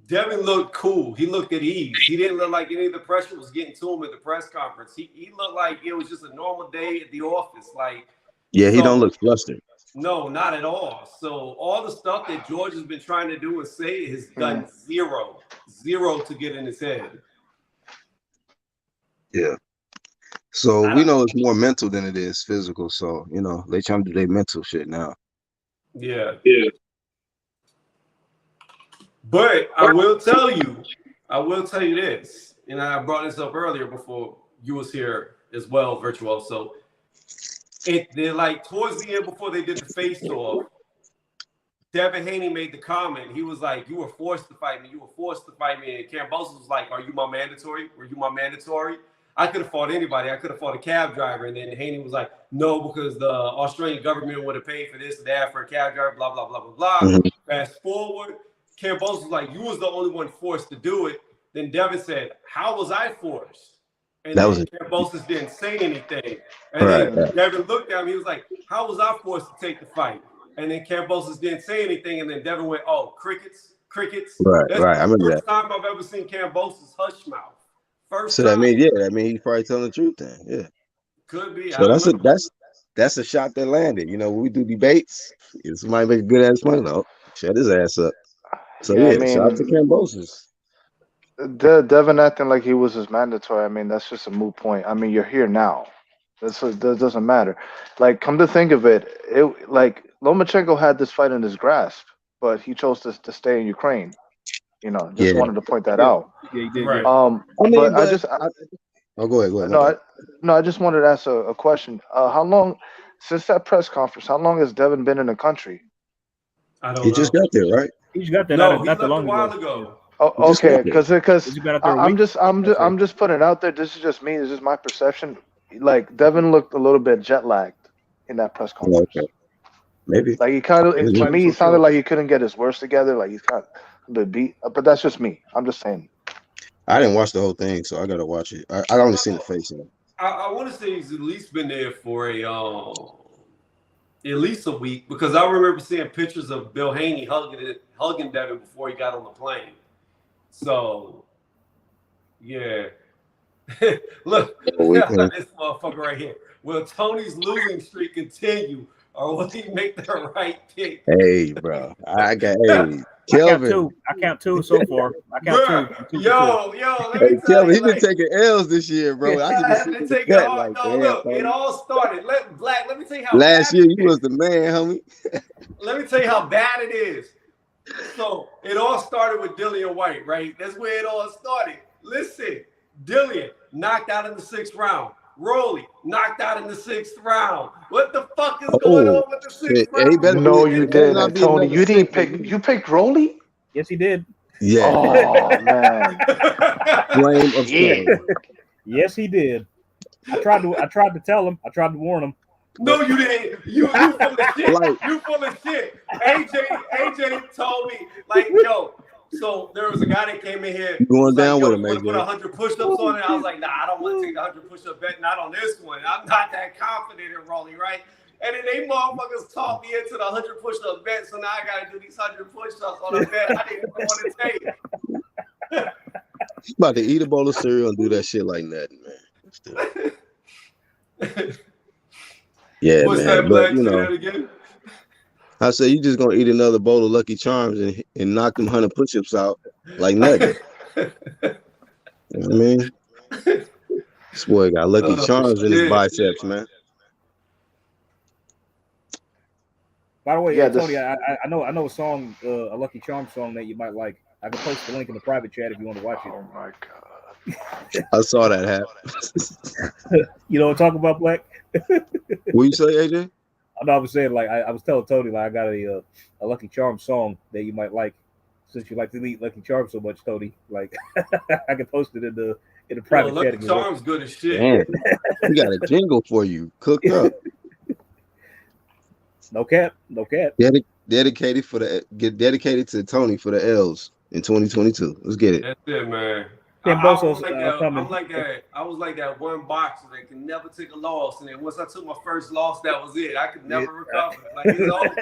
Devin looked cool. He looked at ease. He didn't look like any of the pressure was getting to him at the press conference. He looked like it was just a normal day at the office. Like, yeah, he don't look flustered. No, not at all. So all the stuff that George has been trying to do and say has done zero to get in his head. Yeah. So we know it's more mental than it is physical. So, you know, they trying to do their mental shit now. Yeah. But I will tell you this, and I brought this up earlier before you was here as well, Virtuoso. They're like towards the end before they did the face-off, Devin Haney made the comment. He was like, "You were forced to fight me. You were forced to fight me." And Kambosos was like, "Are you my mandatory? Were you my mandatory?" I could have fought anybody. I could have fought a cab driver. And then Haney was like, "No, because the Australian government would have paid for this and that for a cab driver, blah, blah, blah, blah, blah." Fast forward, Kambosos was like, "You was the only one forced to do it." Then Devin said, "How was I forced?" And then Kambosos didn't say anything. And then Devin looked at him. He was like, "How was I forced to take the fight?" And then Kambosos didn't say anything. And then Devin went, "Oh, crickets." Right. I remember that. First time I've ever seen Kambosos hush mouth. First so time. that means he's probably telling the truth then. Yeah. Could be. So that's a shot that landed. You know, when we do debates, if somebody makes a good ass point, shut his ass up. So yeah, I mean, shout out to Kambosos. Devin acting like he was his mandatory. I mean, that's just a moot point. I mean, you're here now. That doesn't matter. Like, come to think of it, like Lomachenko had this fight in his grasp, but he chose to stay in Ukraine. You know, just wanted to point that out. Yeah, he did. Right. go ahead. I just wanted to ask a question. How long since that press conference? How long has Devin been in the country? I don't know. He just got there, right? He just got there. No, he not left that long a while ago. Oh, okay, because I'm just putting it out there. This is just me. This is my perception. Like Devin looked a little bit jet lagged in that press conference. Okay. Maybe. Like he kind of, to me, he sounded like he couldn't get his words together. Like he's kind of a bit beat. But that's just me. I'm just saying. I didn't watch the whole thing, so I gotta watch it. I only seen the face of it. I want to say he's at least been there for at least a week, because I remember seeing pictures of Bill Haney hugging Devin before he got on the plane. So, yeah. Look, we can. this motherfucker right here. Will Tony's losing streak continue, or will he make the right pick? Hey, bro. I got Kelvin. Kelvin. I count two so far. I count two. Yo, let Hey, me tell Kelvin, you. he been taking L's this year, bro. I can just see Been the taking cut hard. like No, damn. look, it all started. Let me tell you how Last bad year, it you was is. the man, homie. Let me tell you how bad it is. So it all started with Dillian White, right? That's where it all started. Listen, Dillian knocked out in the 6th round. Rolly knocked out in the 6th round. What the fuck is going on with the 6th round? No, you didn't, Tony. You didn't pick. You picked Rolly. Yes, he did. Yeah. Oh man. Flame of shame. Yes, he did. I tried to tell him. I tried to warn him. No, you didn't. You full of shit. Like, You full of shit. AJ told me, like, yo. So there was a guy that came in here. You going down with him, you want to put AJ? 100 push-ups on it? I was like, nah, I don't want to take the 100 push-up bet. Not on this one. I'm not that confident in Rolly, right? And then they motherfuckers talked me into the 100 push-up bet. So now I got to do these 100 push-ups on a bet I didn't even want to take. He's about to eat a bowl of cereal and do that shit like nothing, man. Yeah, What's man. that, Black? But, you Say know, that again? I say you just gonna eat another bowl of Lucky Charms and knock them 100 push-ups out like nothing. You know what I mean? This boy got Lucky Charms in his biceps, man. By the way, Tony, I know a song, a Lucky Charms song that you might like. I can post the link in the private chat if you want to watch it. Oh my god! I saw that happen. You know what I'm talking about, Black? What you say, AJ? I was saying, like, I was telling Tony, like, I got a Lucky Charms song that you might like, since you like to eat Lucky Charms so much, Tony. Like, I can post it in the private chat. Lucky Charms good as shit. Damn. We got a jingle for you, cooked up. No cap. Dedicated to Tony for the L's in 2022. Let's get it. That's it, man. Kambosos, I was like that one boxer that can never take a loss, and then once I took my first loss, that was it. I could never recover. Like, it's over.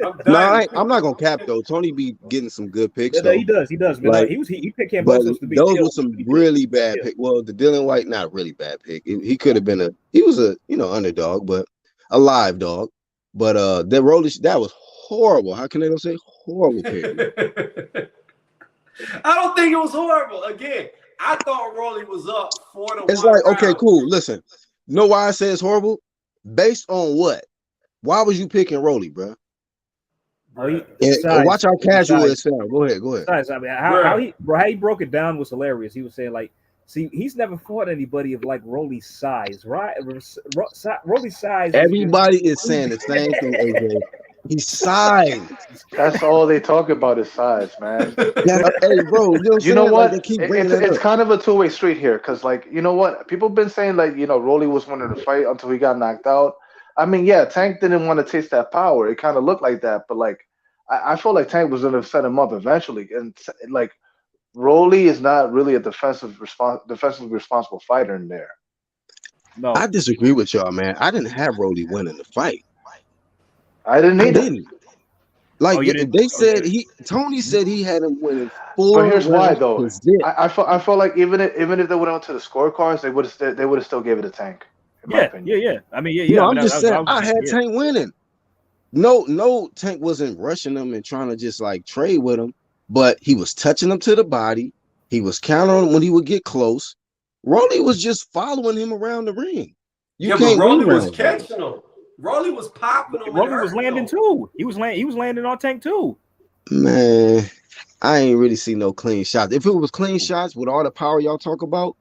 I'm done. I'm not gonna cap though. Tony be getting some good picks. Yeah, he does. Man. Like, he picked Kambosos to be. Those were some really bad picks. Well, the Dylan White, not really bad pick. He could have been he was a underdog, but a live dog. But that Rolly, that was horrible. How can they don't say horrible pick? I don't think it was horrible. Again, I thought Rolly was up 4-1. It's like, okay, cool. Listen, you know why I say it's horrible? Based on what? Why was you picking Rolly, bro? And watch how casual it sounds. Go ahead. Besides, I mean, how he broke it down was hilarious. He was saying, like, see, he's never fought anybody of like Rolly's size, right? Rolly's size. Everybody is saying the same thing, AJ. He's size. That's all they talk about is size, man. Hey, bro, you know what? Like it's kind of a two-way street here, because, like, you know what? People have been saying, like, Rolly was winning the fight until he got knocked out. I mean, yeah, Tank didn't want to taste that power. It kind of looked like that, but, like, I feel like Tank was going to set him up eventually, and like, Rolly is not really a defensively responsible fighter in there. No, I disagree with y'all, man. I didn't have Rolly winning the fight. I didn't either. Like, they said Tony said he had him winning 4 But here's why, though. I felt like even if they went on to the scorecards, they would have still gave it a Tank. Yeah. I mean, yeah. I'm just saying, I had Tank winning. No, Tank wasn't rushing him and trying to just like trade with him, but he was touching him to the body. He was countering when he would get close. Rolly was just following him around the ring. But Rolly was catching him. Rolly was popping him. Rolly was landing too. He was landing on Tank too. Man, I ain't really see no clean shots. If it was clean shots with all the power y'all talk about,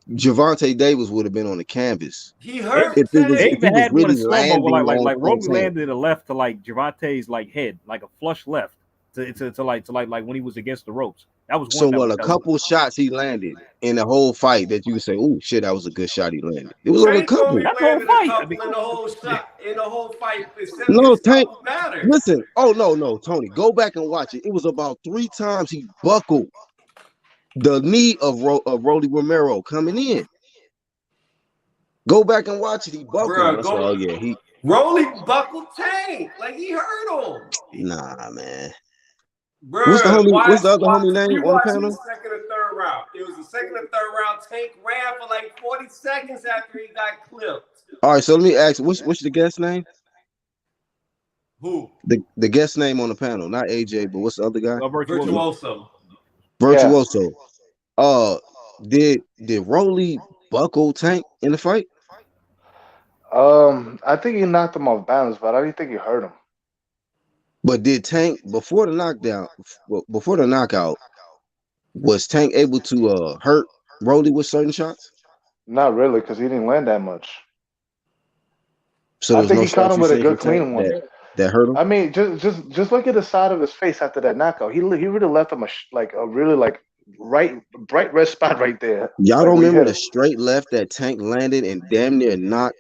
Gervonta Davis would have been on the canvas. He hurt. They even had one in slow mo, like Rolly landed a left to like Gervonta's like head, like a flush left to like when he was against the ropes. That was one. So a couple shots he landed in the whole fight that you would say, "Oh shit, that was a good shot he landed." It was only a couple. In the whole fight. No, Tank. Listen. Oh no, Tony, go back and watch it. It was about 3 times he buckled the knee of Rolly Romero coming in. Go back and watch it. He buckled. Rolly buckled Tank. Like, he hurt him. Nah, man. Bruh, what's the other homie name on the panel? Second or third round. It was the second or third round. Tank ran for like 40 seconds after he got clipped. All right, so let me ask, what's the guest name? Who? The guest name on the panel, not AJ, but what's the other guy? Virtuoso. Virtuoso. Did Rolly buckle Tank in the fight? I think he knocked him off balance, but I didn't think he hurt him. But did Tank before the knockout, was Tank able to hurt Rolly with certain shots? Not really, because he didn't land that much. So I think he caught him with a good clean one. That hurt him. I mean, just look at the side of his face after that knockout. He really left him a really bright red spot right there. Y'all don't remember the straight left that Tank landed and damn near knocked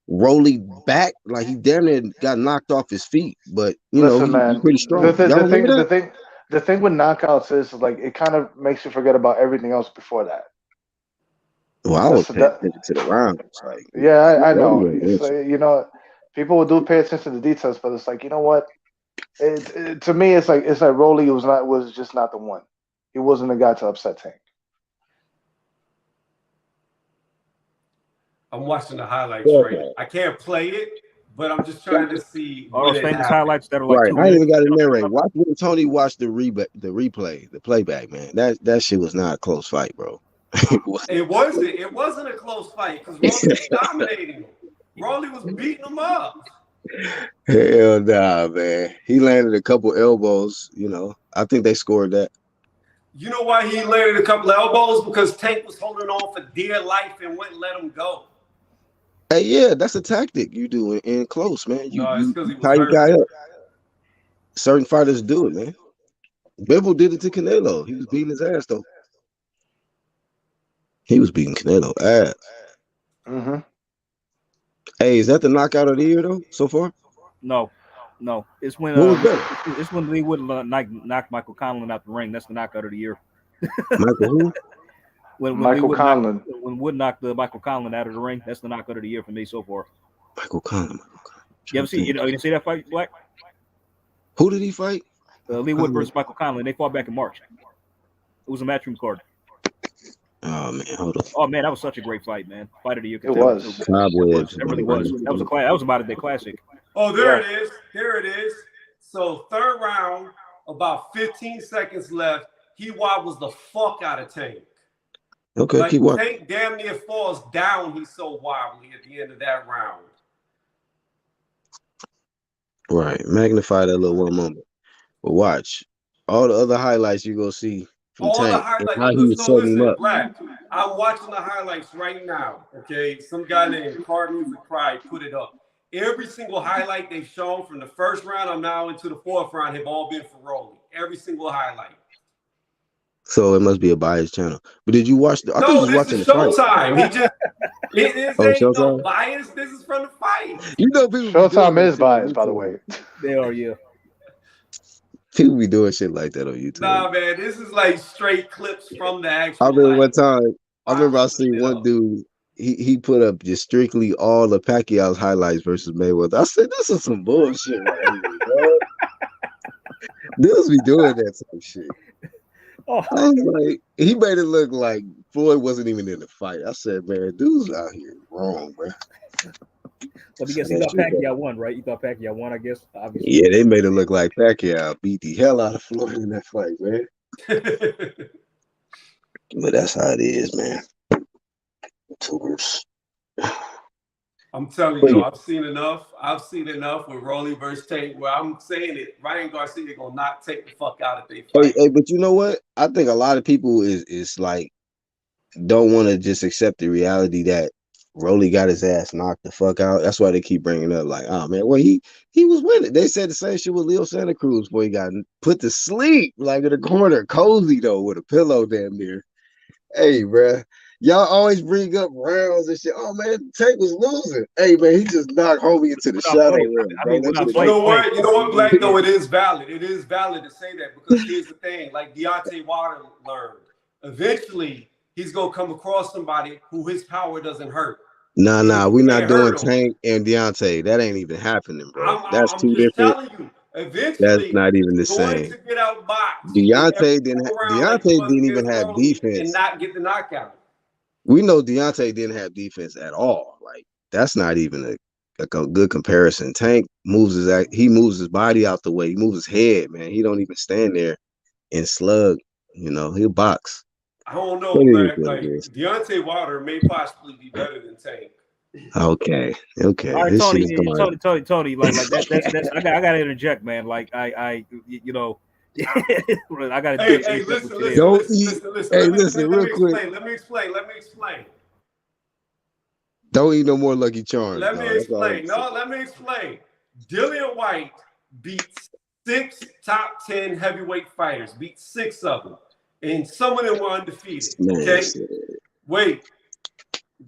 Rolly back? Like he damn near got knocked off his feet. But Listen, man, he's pretty strong. The thing with knockouts is like it kind of makes you forget about everything else before that. Well, I was paying attention to the rounds. Like, yeah, I know. So, people will pay attention to the details, but it's like, you know what? To me, it's like Rolly was just not the one. He wasn't the guy to upset Tank. I'm watching the highlights right now. I can't play it, but I'm just trying to see all those famous highlights that are like right. I ain't even got to narrate. Watch when Tony watched the replay, the playback, man. That shit was not a close fight, bro. It wasn't a close fight because Rolly was dominating him. Rolly was beating him up. Hell nah, man. He landed a couple elbows. I think they scored that. You know why he landed a couple elbows? Because Tank was holding on for dear life and wouldn't let him go. Hey, yeah, that's a tactic you do in close, man. It's because he was tie your hurt. guy up. Certain fighters do it, man. Bivol did it to Canelo. He was beating his ass, though. He was beating Canelo ass. Mm-hmm. Hey, is that the knockout of the year, though, so far? No. It's when it's when Lee Wood knocked Michael Conlon out the ring. That's the knockout of the year. Michael who? When Michael Conlon. When Wood knocked Michael Conlon out of the ring, that's the knockout of the year for me so far. Michael Conlon. You ever see? You didn't see that fight, Black? Who did he fight? Lee Wood versus Michael Conlon. They fought back in March. It was a matchroom card. Oh man, hold on. Oh man, that was such a great fight, man. Fight of the year. It was. Cobwebs. It really was. That was that was about a classic. Oh, there it is. There it is. So third round, about 15 seconds left. He wobbles the fuck out of Tank. Okay, keep watching. Tank damn near falls down. He's so wobbly at the end of that round. Right, magnify that little one moment. But watch all the other highlights you go see from All Tank. the highlights. How he was setting him up. Black. I'm watching the highlights right now. Okay, some guy named Card Music Pride put it up. Every single highlight they've shown from the first round, I'm now into the fourth round, have all been for Rolly. Every single highlight. So it must be a biased channel. But did you watch the? I think you was watching the fight. Showtime. It ain't no bias. This is from the fight. People. Showtime is biased, by the way. They are, yeah. People be doing shit like that on YouTube. Nah, man, this is like straight clips from the actual. I remember one time. I remember I seen one dude. He put up just strictly all the Pacquiao's highlights versus Mayweather. I said, this is some bullshit right here, bro. Dudes be doing that type of shit. I was like, he made it look like Floyd wasn't even in the fight. I said, man, dudes out here wrong, bro. Well, you thought Pacquiao won, right? You thought Pacquiao won, I guess. Obviously. Yeah, they made it look like Pacquiao beat the hell out of Floyd in that fight, man. But that's how it is, man. I'm telling you, I've seen enough. I've seen enough with Rolly versus Tank where I'm saying it. Ryan Garcia gonna not take the fuck out if they fight. Hey, but you know what? I think a lot of people is like don't want to just accept the reality that Rolly got his ass knocked the fuck out. That's why they keep bringing up like, oh man, well he was winning. They said the same shit with Leo Santa Cruz before he got put to sleep like in the corner, cozy though with a pillow damn near. Hey, bruh. Y'all always bring up rounds and shit. Oh man, Tank was losing. Hey man, he just knocked homie into the shadow. You know what, Black? No, it is valid. It is valid to say that because here's the thing: like Deontay Wilder learned, eventually he's gonna come across somebody who his power doesn't hurt. Nah, we're not doing Tank and Deontay. That ain't even happening, bro. That's too different. Telling you, Eventually, not even the going same. to get outboxed. Deontay didn't even have defense and not get the knockout. We know Deontay didn't have defense at all. Like that's not even a good comparison. Tank moves his body out the way. He moves his head, man. He don't even stand there and slug. He'll box. I don't know, What Black. Like Deontay Wilder may possibly be better than Tank. Okay. All right, Tony. Like that's. I gotta interject, man. Like I gotta. Hey, listen. Listen, real quick. Let me explain. Don't eat no more Lucky Charms. Let me explain. Dillian White beat 6 top 10 heavyweight fighters. Beat 6 of them, and some of them were undefeated. Okay, wait.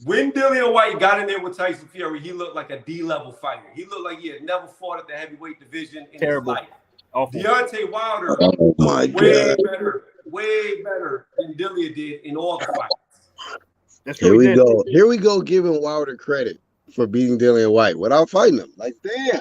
When Dillian White got in there with Tyson Fury, he looked like a D-level fighter. He looked like he had never fought at the heavyweight division in his life. Awful. Deontay Wilder way better than Dillian did in all the fights. Here we go. Here we go giving Wilder credit for beating Dillian White without fighting him. Like, damn.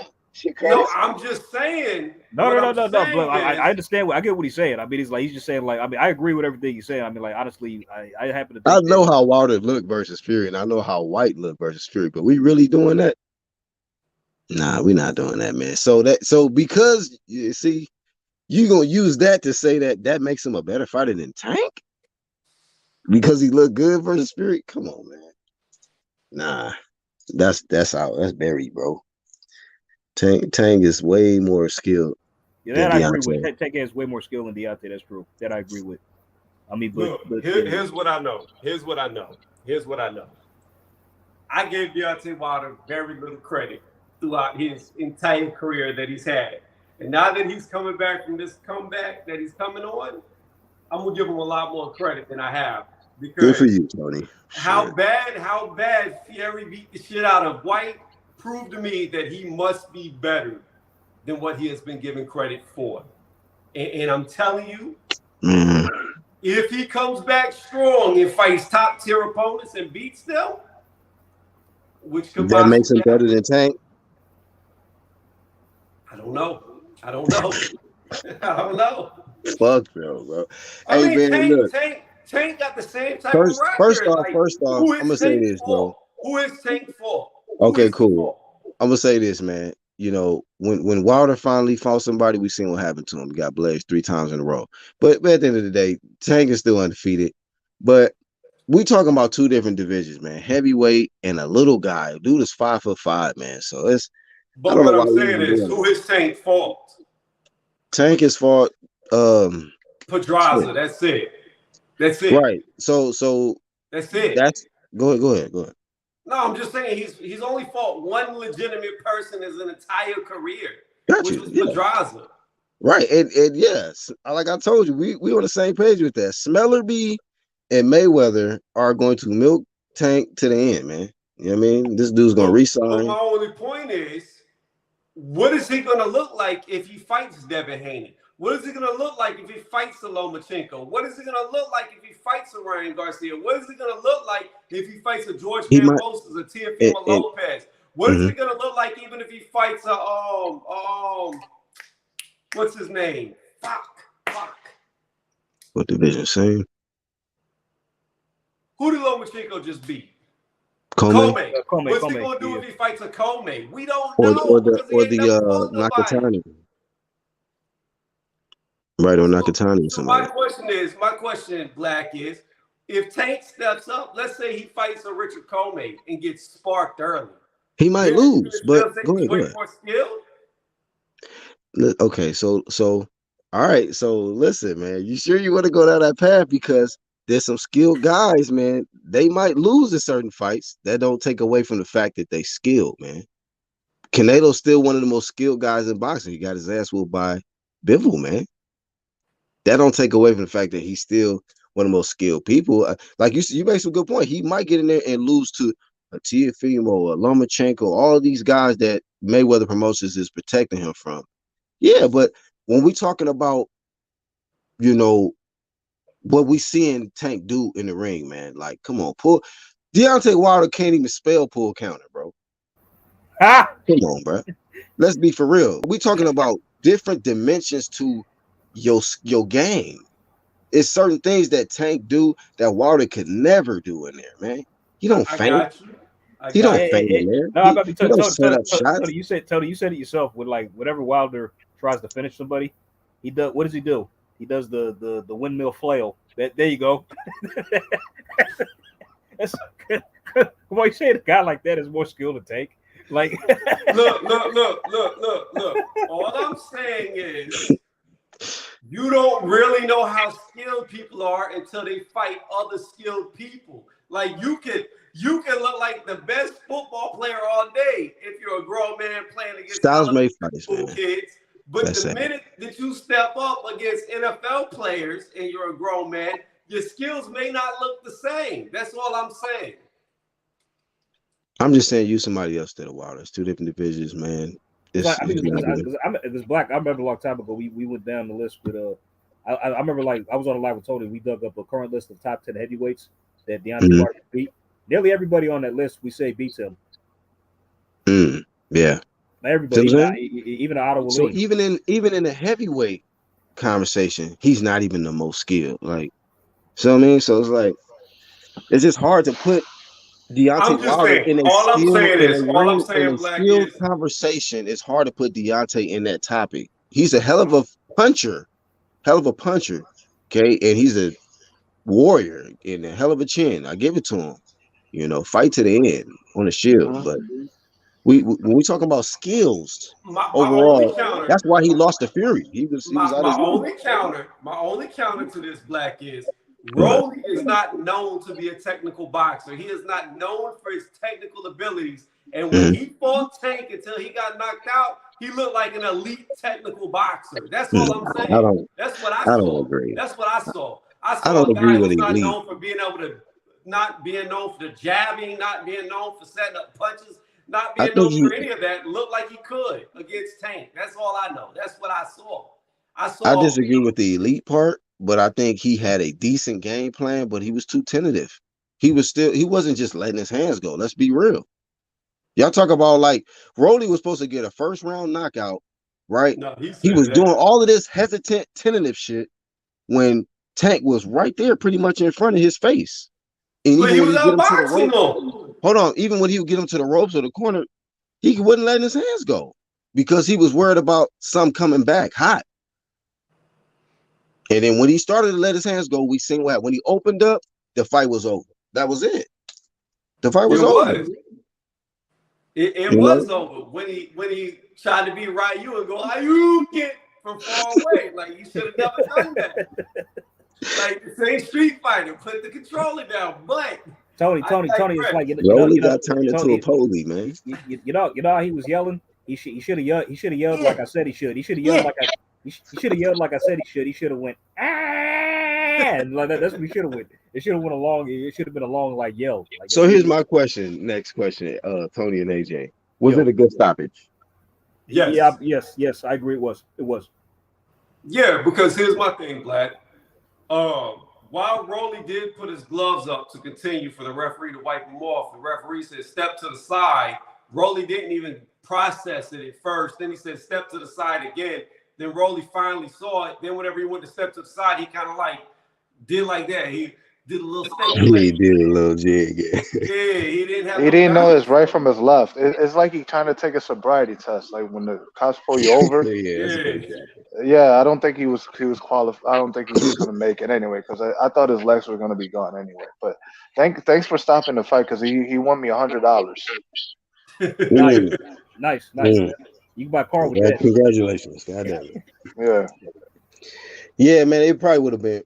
No, I'm just saying. No. I understand. I get what he's saying. I mean, he's just saying, like, I mean, I agree with everything he's saying. I mean, like, honestly, I happen to think I know how Wilder looked versus Fury, and I know how White looked versus Fury, but we really doing that? Nah, we're not doing that, man. So because you see, you gonna use that to say that makes him a better fighter than Tank? Because he looked good versus Fury? Come on, man. Nah. That's buried, bro. Tank is way more skilled. Yeah, that I agree with. Tank has way more skill than Deontay. That's true. That I agree with. I mean, here's what I know. I gave Deontay Wilder very little credit throughout his entire career that he's had. And now that he's coming back from this comeback that he's coming on, I'm gonna give him a lot more credit than I have. Because good for you, Tony. How bad Fury beat the shit out of White proved to me that he must be better than what he has been given credit for. And I'm telling you, if he comes back strong and fights top tier opponents and beats them, which could that makes him better than Tank. I don't know. I don't know. Fuck bro. I mean, man, Tank got the same type of record. First off, I'm gonna say this, bro. Who is Tank for? Okay, cool. I'm gonna say this, man. When Wilder finally fought somebody, we seen what happened to him. He got blazed 3 times in a row. But at the end of the day, Tank is still undefeated. But we talking about 2 different divisions, man. Heavyweight and a little guy. Dude is 5'5", man. So it's. But what I'm saying is, who is Tank fought? Tank is fought. Pedraza. That's it. Right. So that's it. Go ahead. No, I'm just saying he's only fought one legitimate person his entire career, which was Pedraza. Right, and yes, like I told you, we on the same page with that. Smellerby and Mayweather are going to milk Tank to the end, man. You know what I mean? This dude's gonna resign. But my only point is, what is he gonna look like if he fights Devin Haney? What is it going to look like if he fights a Lomachenko? What is it going to look like if he fights a Ryan Garcia? What is it going to look like if he fights a George Kambosos, a Teofimo Lopez? What is it going to look like even if he fights a what's his name? Fuck. What division? Same. Who did Lomachenko just beat? Kome. What's he going to do if he fights a Kome? We don't know. Or the Nakatani. Right, or Nakatani or somebody. My question, Black, is if Tank steps up, let's say he fights a Richard Kome and gets sparked early. He might lose, but go ahead. More skill? Okay, so all right, so listen, man. You sure you want to go down that path? Because there's some skilled guys, man. They might lose in certain fights. That don't take away from the fact that they skilled, man. Canelo's still one of the most skilled guys in boxing. He got his ass whooped by Bivol, man. That don't take away from the fact that he's still one of the most skilled people. Like you make some good point. He might get in there and lose to a Teofimo, a Lomachenko, all of these guys that Mayweather Promotions is protecting him from. Yeah, but when we talking about, what we seeing Tank do in the ring, man, like, come on, Deontay Wilder can't even spell pull counter, bro. Come on, bro. Let's be for real. We talking about different dimensions to your game. It's certain things that Tank do that Wilder could never do in there, man. He don't I feint. got you. He don't feint in there. No, I'm about to He don't set up shots. Tony, you said it yourself. With like whenever Wilder tries to finish somebody, he does. What does he do? He does the windmill flail. There you go. That's come on, you say a guy like that is more skilled to Tank. Like, look. All I'm saying is, you don't really know how skilled people are until they fight other skilled people. Like you can look like the best football player all day if you're a grown man playing against Styles made fights, man. Kids. But That's the minute that you step up against NFL players and you're a grown man, your skills may not look the same. That's all I'm saying. I'm just saying, use somebody else instead of Wilder. It's two different divisions, man. It's Black. I remember a long time ago we went down the list with I remember like I was on a live with Tony. We dug up a current list of top 10 heavyweights that Deontay Wilder beat. Nearly everybody on that list we say beats him. Yeah. Everybody, even Otto. So even in the heavyweight conversation, he's not even the most skilled. Like, so I mean, so it's like it's just hard to put Deontay Wilder in a skilled conversation. It's hard to put Deontay in that topic. He's a hell of a puncher. Okay, and he's a warrior and a hell of a chin. I give it to him. You know, fight to the end on the shield. But when we talk about skills overall, that's why he lost to Fury. He was my only counter to this, Black, is Rolly is not known to be a technical boxer. He is not known for his technical abilities. And when he fought Tank until he got knocked out, he looked like an elite technical boxer. That's all I'm saying. That's what I saw. I don't agree. That's what I saw. I don't agree with not elite. known for being able to, not being known for the jabbing, not being known for setting up punches, not being known for any of that. Looked like he could against Tank. That's all I know. That's what I saw. I disagree with the elite part, but I think he had a decent game plan, but he was too tentative. He wasn't just letting his hands go. Let's be real. Y'all talk about like Rolly was supposed to get a first round knockout, right? No, he was doing all of this hesitant, tentative shit when Tank was right there pretty much in front of his face. And but he was outboxing him. Hold on, even when he would get him to the ropes or the corner, he wasn't letting his hands go because he was worried about some coming back hot. And then when he started to let his hands go, we seen what happened. When he opened up, the fight was over. That was it. The fight was over. It was over when he tried to be right. You would go, you get from far away. Like you should have never done that. Like the same Street Fighter, put the controller down. But Tony, it's like Rolly got turned into a pony, man. You know how he was yelling. He should have yelled. He should have yelled like I said he should. He should have yelled like he should have yelled like I said he should. He should have went and like that's what he should have went. It should have went along. It should have been a long like yell. Like, so here's my question. Next question, Tony and AJ. Was it a good stoppage? Yes. Yes. I agree. It was. Yeah, because here's my thing, Black. While Rolly did put his gloves up to continue for the referee to wipe him off, the referee said step to the side. Rolly didn't even process it at first. Then he said step to the side again. Then Rolly finally saw it. Then whenever he went to step to the side, he kind of like did like that. He did a little step. He did a little jig. Yeah, he didn't have. He didn't know his right from his left. It's like he trying to take a sobriety test. Like when the cops pull you over. Yeah, I don't think he was qualified. I don't think he was going to make it anyway because I thought his legs were going to be gone anyway. But thanks for stopping the fight because he won me $100. Nice. You can buy a car with that. Congratulations. God damn it. Yeah. Yeah, man, it probably would have been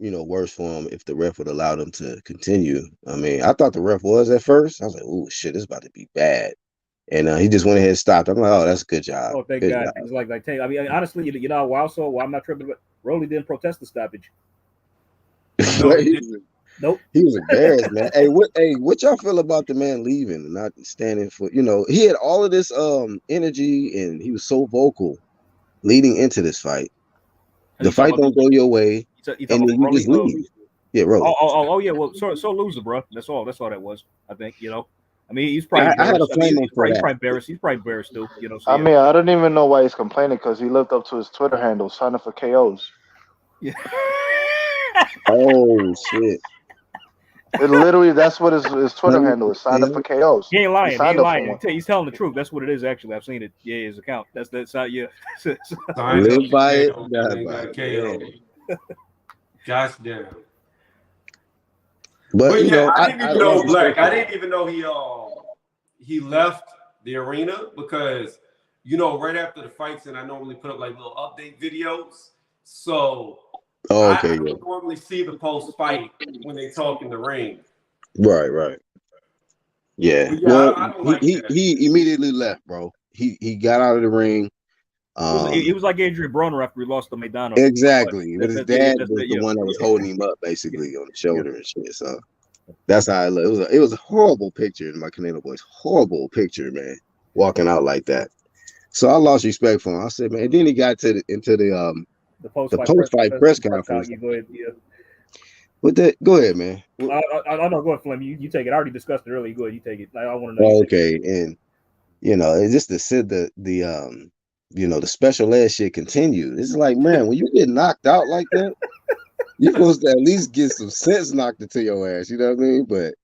worse for him if the ref would allowed him to continue. I mean, I thought the ref was at first. I was like, oh shit, this is about to be bad. And he just went ahead and stopped. I'm like, oh, that's a good job. Oh, thank God. It was like I mean, honestly, you know, why I'm not tripping, but Rolly didn't protest the stoppage. Nope. He was embarrassed, man. What y'all feel about the man leaving and not standing for? You know, he had all of this energy and he was so vocal leading into this fight. The fight don't go your way, and then you just leave. Yeah, Rolly. Oh yeah. Well, so loser, bro. That's all that was. I think I mean, he's probably I had a embarrassed. I mean, flame he's up for probably that. embarrassed. He's probably embarrassed too. You know. So, I yeah. mean, I don't even know why he's complaining because he lived up to his Twitter handle, signing for KOs. Yeah. Oh shit! It literally, that's what his Twitter handle is. Sign up for KOs. He ain't lying. He He signed ain't up for lying. one. He's telling the truth. That's what it is. Actually, I've seen it. Yeah, his account. That's how. Yeah. Live by it, die die by it. KO. Gosh damn. But you yeah, know, I didn't even know lost Black. respect I for didn't even know he left the arena because right after the fights, and I normally put up like little update videos. So Oh, I okay, don't yeah. normally see the post fight when they talk in the ring. Right. Yeah. But yeah, Well, I don't like that. he immediately left, bro. He got out of the ring. It was like Adrian Broner after he lost to Maidana. Exactly. But his dad was the yeah. one that was holding him up basically on the shoulder and shit. So that's how it looked. It was a horrible picture in my Canelo boys. Horrible picture, man. Walking out like that. So I lost respect for him. I said, man. And then he got into the post-fight press conference. You go ahead, yeah. With that, go ahead, man. I know. Go ahead, Flem. You take it. I already discussed it earlier. Go ahead. You take it. I want to know. Okay, and it's just the special ed shit continued. It's like, man, when you get knocked out like that, you're supposed to at least get some sense knocked into your ass. You know what I mean? But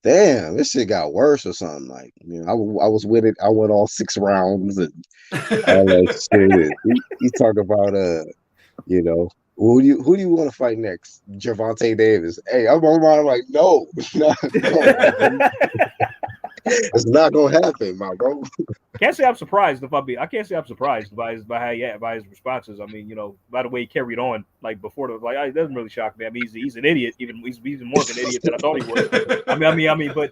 damn, this shit got worse or something. Like, I was with it. I went all 6 rounds and all that shit. He talk about who do you want to fight next? Gervonta Davis. Hey, I'm on my like, no, it's not gonna happen, my bro. Can't say I'm surprised I can't say I'm surprised by his responses. I mean, by the way he carried on, like before it doesn't really shock me. I mean, he's an idiot. He's even more of an idiot than I thought he was.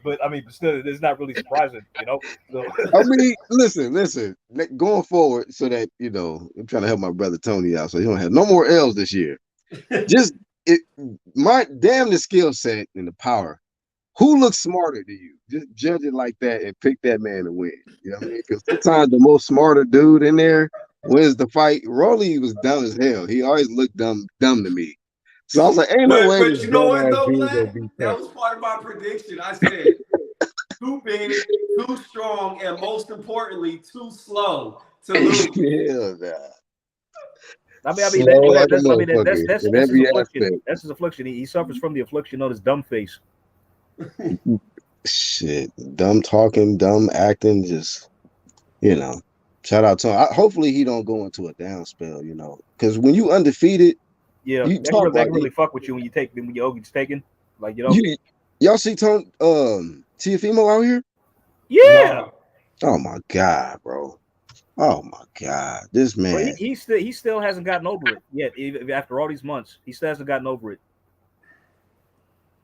But still, it's not really surprising, So. I mean, listen. Going forward, so that I'm trying to help my brother Tony out, so he don't have no more L's this year. Just the skill set and the power. Who looks smarter to you? Just judge it like that and pick that man to win. You know what I mean? Because sometimes the most smarter dude in there wins the fight. Rolly was dumb as hell. He always looked dumb to me. So I was like, ain't no way this dumbass dude gonna beat that was part of my prediction. I said, too big, too strong, and most importantly, too slow to lose. Hell nah. That's his affliction. He suffers from the affliction known as dumb face. Shit, dumb talking, dumb acting, just shout out to him. Hopefully he don't go into a down spell, because when you undefeated, they can really fuck with you when your Ogie's taken, like y'all see Tony Tiafimo out here? Yeah. Oh my god, bro. Oh my god, this man. Bro, he still hasn't gotten over it yet. Even after all these months, he still hasn't gotten over it.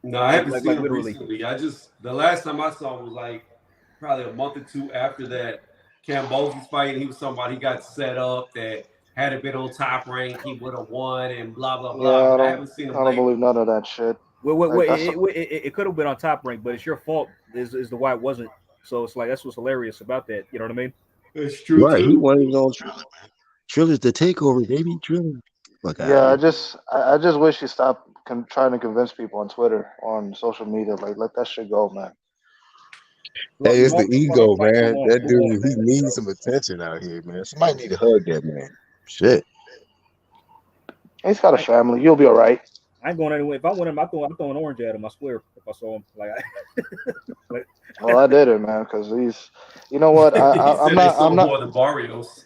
No, I haven't seen him recently. The last time I saw him was like probably a month or two after that Kambosos fight. And he was somebody he got set up that had it been on Top Rank, he would have won and blah blah blah. Yeah, I haven't seen him. I don't believe none of that shit. It could have been on Top Rank, but it's your fault is the why it wasn't. So it's like that's what's hilarious about that. You know what I mean? It's true. Right, too. he wasn't on Triller, man. Triller's the takeover, baby. Triller. Yeah, I just wish he stopped trying to convince people on Twitter, on social media. Like, let that shit go, man. Hey, it's the ego, man. That dude, he needs some attention out here, man. Somebody need to hug that man. Shit. He's got a family. He'll be all right. I ain't going anywhere. If I win him, I'm throwing orange at him. I swear. If I saw him, Well, I did it, man, because he's. You know what? I'm not more than Barrios.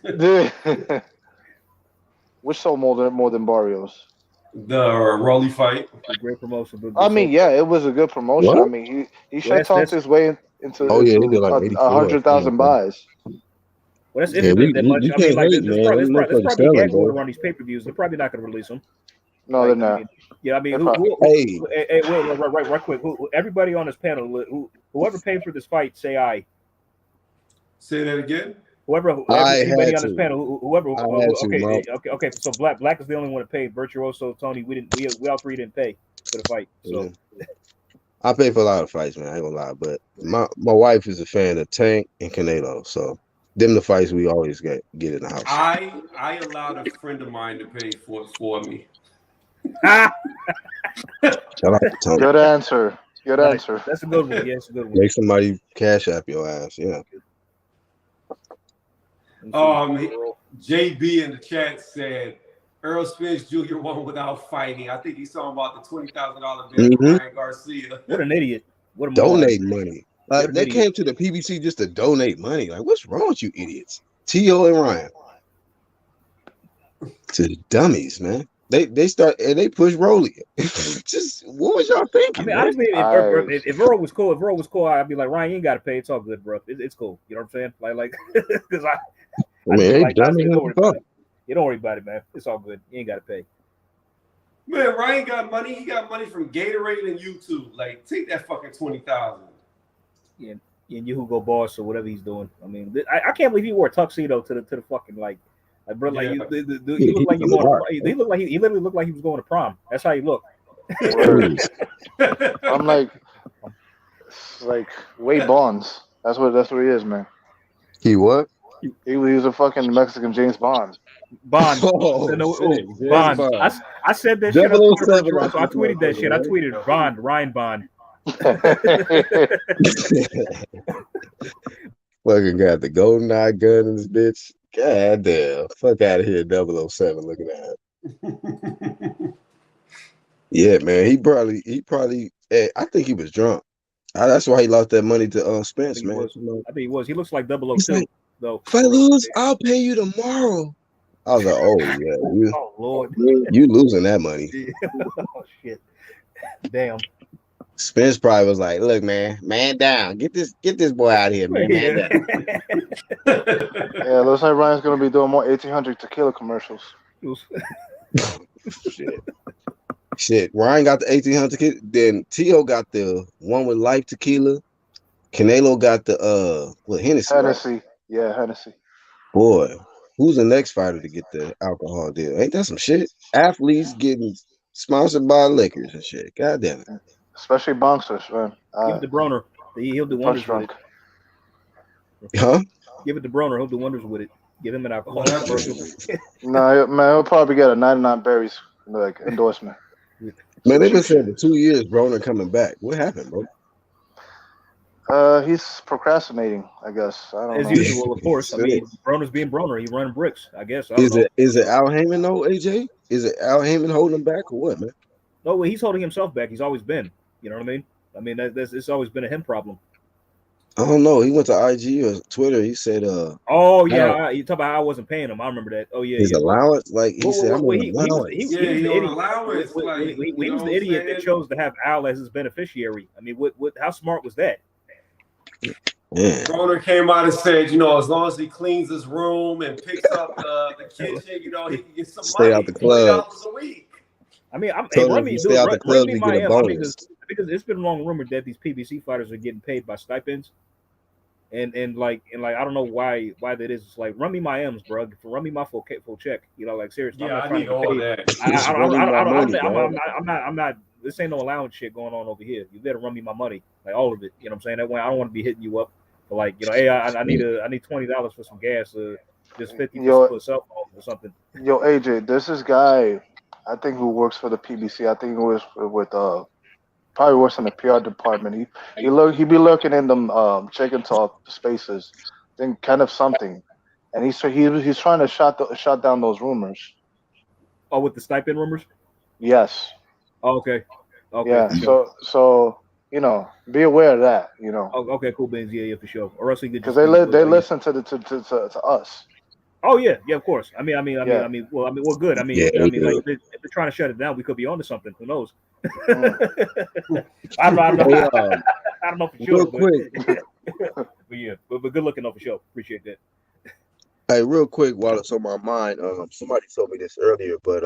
Which sold more than Barrios? The Rolly fight. The great promotion. I mean, yeah, it was a good promotion. What? I mean, he should talked his way into he did like 100,000 buys. Well, that's if that much. I mean, like, there's probably a gag order on these pay-per-views. They're probably not going to release them. No, they're not. Right quick. Everybody on this panel, whoever paid for this fight, say aye. Say that again. Everybody on this panel, whoever. Okay. So Black is the only one that paid. Virtuoso, Tony, we all three didn't pay for the fight. So I pay for a lot of fights, man. I ain't gonna lie, but my wife is a fan of Tank and Canelo, so them the fights we always get in the house. I allowed a friend of mine to pay for me. Shout out to Tony. Good answer. Good answer. That's a good one. Yeah, it's a good one. Make somebody cash app your ass. Yeah. JB in the chat said Earl Spence Jr. won without fighting. I think he's talking about the $20,000 bet with Ryan Garcia. What an idiot! What a donate money. Like they came to the PBC just to donate money. Like, what's wrong with you idiots? T.O. and Ryan. To the dummies, man. They start and they push Rolly. Just what was y'all thinking? I mean, honestly, if Earl was cool, I'd be like, Ryan, you ain't got to pay. It's all good, bro. It's cool. You know what I'm saying? Like, because I mean, like, don't worry about it, man. It's all good. You ain't got to pay. Man, Ryan got money. He got money from Gatorade and YouTube. Like, take that fucking $20,000. Yeah, and you go boss or whatever he's doing. I mean, I can't believe he wore a tuxedo to the fucking like bro, like he looked like he literally looked like he was going to prom. That's how he looked. I'm like Wade Bonds. That's what he is, man. He what? He was a fucking Mexican James Bond. Bond. Bond. I said that shit on Twitter, so I tweeted that shit. I tweeted Bond, Ryan Bond. Fucking got the golden eye gun in this bitch. God damn. Fuck out of here, 007 looking at it. Yeah, man. He probably I think he was drunk. That's why he lost that money to Spence, man. I think he was. He looks like 002, like, though. If I lose, I'll pay you tomorrow. I was like, oh yeah. Oh Lord. You losing that money. Oh shit. Damn. Spence probably was like, look, man down. Get this boy out of here, man. Man down. Yeah, looks like Ryan's gonna be doing more 1800 tequila commercials. Shit. Ryan got the 1800 tequila. Then T.O. got the one with Life Tequila. Canelo got the Hennessy. Hennessy. Right? Yeah, Hennessy. Boy, who's the next fighter to get the alcohol deal? Ain't that some shit? Athletes getting sponsored by liquors and shit. God damn it. Especially boxers, man. Give it to Broner. He'll do wonders with it. Huh? Give it to Broner. He'll do wonders with it. Give him an alcohol. No, man, he'll probably get a 99 berries endorsement. Man, they've been saying for 2 years, Broner coming back. What happened, bro? He's procrastinating, I guess. I don't know. As usual, of course. I mean, Broner's being Broner. He running bricks, I guess. Is it Al Heyman though, AJ? Is it Al Heyman holding him back or what, man? No, well, he's holding himself back. He's always been. You know what I mean? I mean, it's always been a him problem. I don't know. He went to IG or Twitter. He said, "Oh yeah, you talk about how I wasn't paying him. I remember that. Oh yeah, his allowance. Like he said, I'm he was the idiot. Allowance. He was the idiot that chose to have Al as his beneficiary. I mean, what? How smart was that? Yeah. Broner came out and said, as long as he cleans his room and picks up the kitchen, he can get some stay money. Out the club. $20 a week. I mean, run me my M because it's been long rumored that these PBC fighters are getting paid by stipends, and like I don't know why that is. It's like run me my M's, bro. Run me my full check. Like seriously. Yeah, I need all that. I'm not. This ain't no allowance shit going on over here. You better run me my money, like all of it. You know what I'm saying? That way I don't want to be hitting you up for like, hey, I need $20 for some gas, just 50 for a cell phone or something. Yo, AJ, there's this guy, I think who works for the PBC. I think he was with probably works in the PR department. He be lurking in them chicken talk spaces, then kind of something, and he's trying to shut down those rumors. Oh, with the stipend rumors? Yes. Oh, okay. Yeah. So be aware of that. Oh, okay, cool, beans. Yeah, for sure. Or else because they listen to us. Oh yeah, of course. I mean, well, good. I mean, like if they're trying to shut it down, we could be onto something. Who knows? I don't know. I don't know for sure. Real quick, but good looking though for sure. Appreciate that. Hey, real quick, while it's on my mind, somebody told me this earlier, but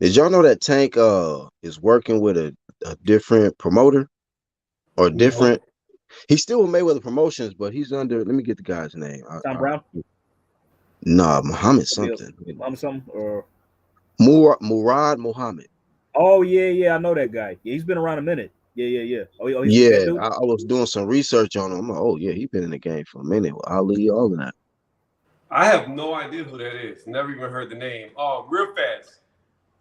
did y'all know that Tank is working with a different promoter or different? He's still with Mayweather Promotions, but he's under. Let me get the guy's name. Tom Brown. Nah, Muhammad something. Muhammad something or Murad Muhammad. Oh yeah, I know that guy. Yeah, he's been around a minute. Yeah. Oh, yeah. I was doing some research on him. I'm like, oh yeah, he's been in the game for a minute. Ali, all of that. I have no idea who that is. Never even heard the name. Oh, real fast.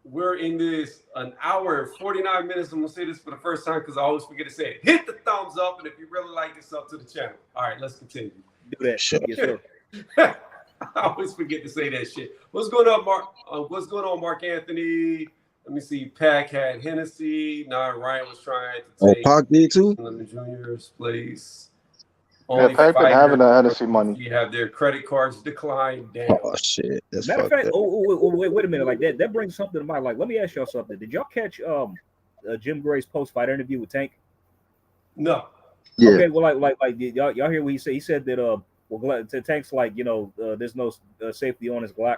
we're in this an hour and 49 minutes. I'm gonna say this for the first time because I always forget to say it. Hit the thumbs up, and if you really like this, up to the channel. All right, let's continue. Do that. Sure. Yes, sir. I always forget to say that shit. What's going on, Mark? What's going on, Mark Anthony? Let me see. Pac had Hennessy. Ryan was trying to take Pac did too? Lemon Jr.'s place. Yeah, Pac been having the Hennessy money. You have their credit cards declined down. Oh shit. That's Matter of fucked fact, up. wait a minute. Like that brings something to mind. Like, let me ask y'all something. Did y'all catch Jim Gray's post-fight interview with Tank? No. Yeah. Okay, well, like y'all hear what he said? He said that Tank's like, there's no safety on his Glock.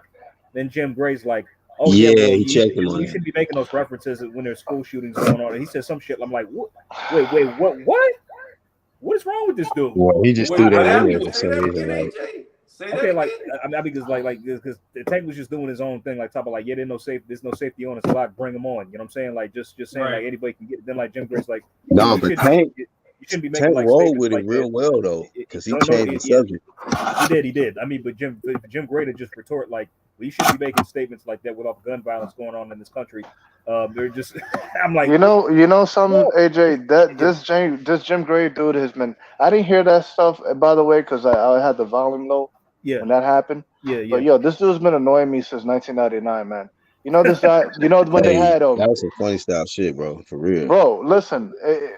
Then Jim Gray's like, oh yeah, well, he checked him on you it. shouldn't be making those references when there's school shootings going on. And he said some shit. I'm like, what? Wait, what? What is wrong with this dude? Well, he just threw that in there for some reason. Like, Okay, like I mean, because because Tank was just doing his own thing, like talking like, yeah, there's no safety on his Glock, bring him on. You know what I'm saying? Like just saying like anybody can get it. Then like Jim Gray's like, no, but Tank. You shouldn't be making Tank like rolled with it like real that. well though, because he changed the subject. He did. I mean, but Jim Gray to just retort like, well, you shouldn't be making statements like that with all the gun violence going on in this country. They're just, I'm like, some AJ that this Jim Gray dude has been. I didn't hear that stuff by the way because I had the volume low when that happened. But yo, this dude's been annoying me since 1999, man. You know this guy. You know when they had that was some funny style shit, bro. For real, bro. Listen,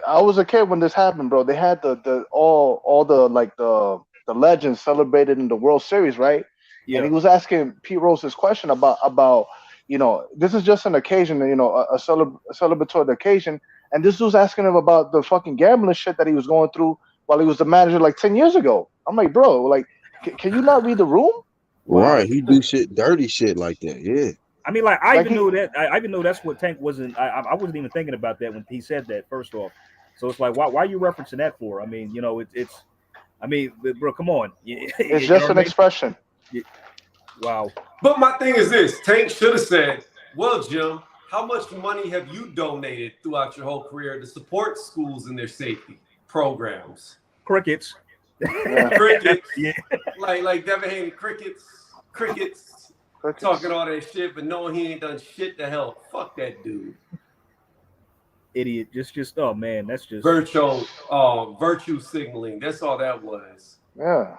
I was a kid when this happened, bro. They had all the legends celebrated in the World Series, right? Yeah. And he was asking Pete Rose this question about this is just an occasion, a celebratory occasion, and this dude's asking him about the fucking gambling shit that he was going through while he was the manager like 10 years ago. I'm like, bro, like, can you not read the room? Right? He do dirty shit like that. Yeah. I mean, like I even knew that. I even know that's what Tank wasn't. I wasn't even thinking about that when he said that. First off, so it's like, why are you referencing that for? I mean, it's. I mean, bro, come on. It's just an expression. Wow. But my thing is this: Tank should have said, "Well, Jim, how much money have you donated throughout your whole career to support schools and their safety programs?" Crickets. Crickets. Yeah. Like Devin Haney, crickets. Talking all that shit, but knowing he ain't done shit to help. Fuck that dude. Idiot. Just oh man, that's just virtue signaling. That's all that was. Yeah.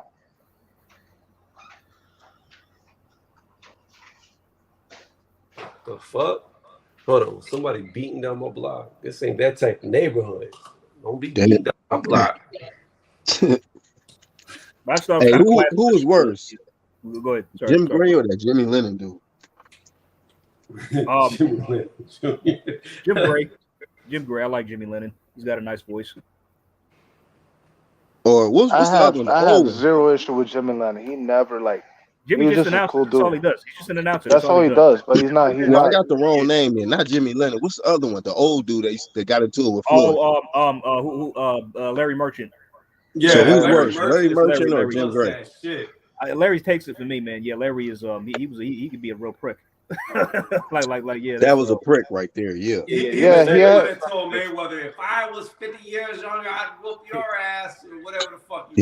The fuck? Hold on. Somebody beating down my block. This ain't that type of neighborhood. Don't be beating down my block. Hey, who is worse? Go ahead. Sorry, Jim Gray or that Jimmy Lennon dude? Jim Gray. I like Jimmy Lennon. He's got a nice voice. Or what's the other one? I have zero issue with Jimmy Lennon. He never Jimmy just announced. Cool, that's all he does. He's just an announcer. That's all he does. But he's not. He's not. I got the wrong name there. Not Jimmy Lennon. What's the other one? The old dude that got into it with Floyd. Larry Merchant. Yeah. So who's worse, Larry Merchant or Jim Gray? Larry takes it for me, man. Yeah, Larry is he could be a real prick. Yeah. That was a prick right there. Yeah. He told Mayweather, if I was 50 years younger, I'd whoop your ass or whatever the fuck.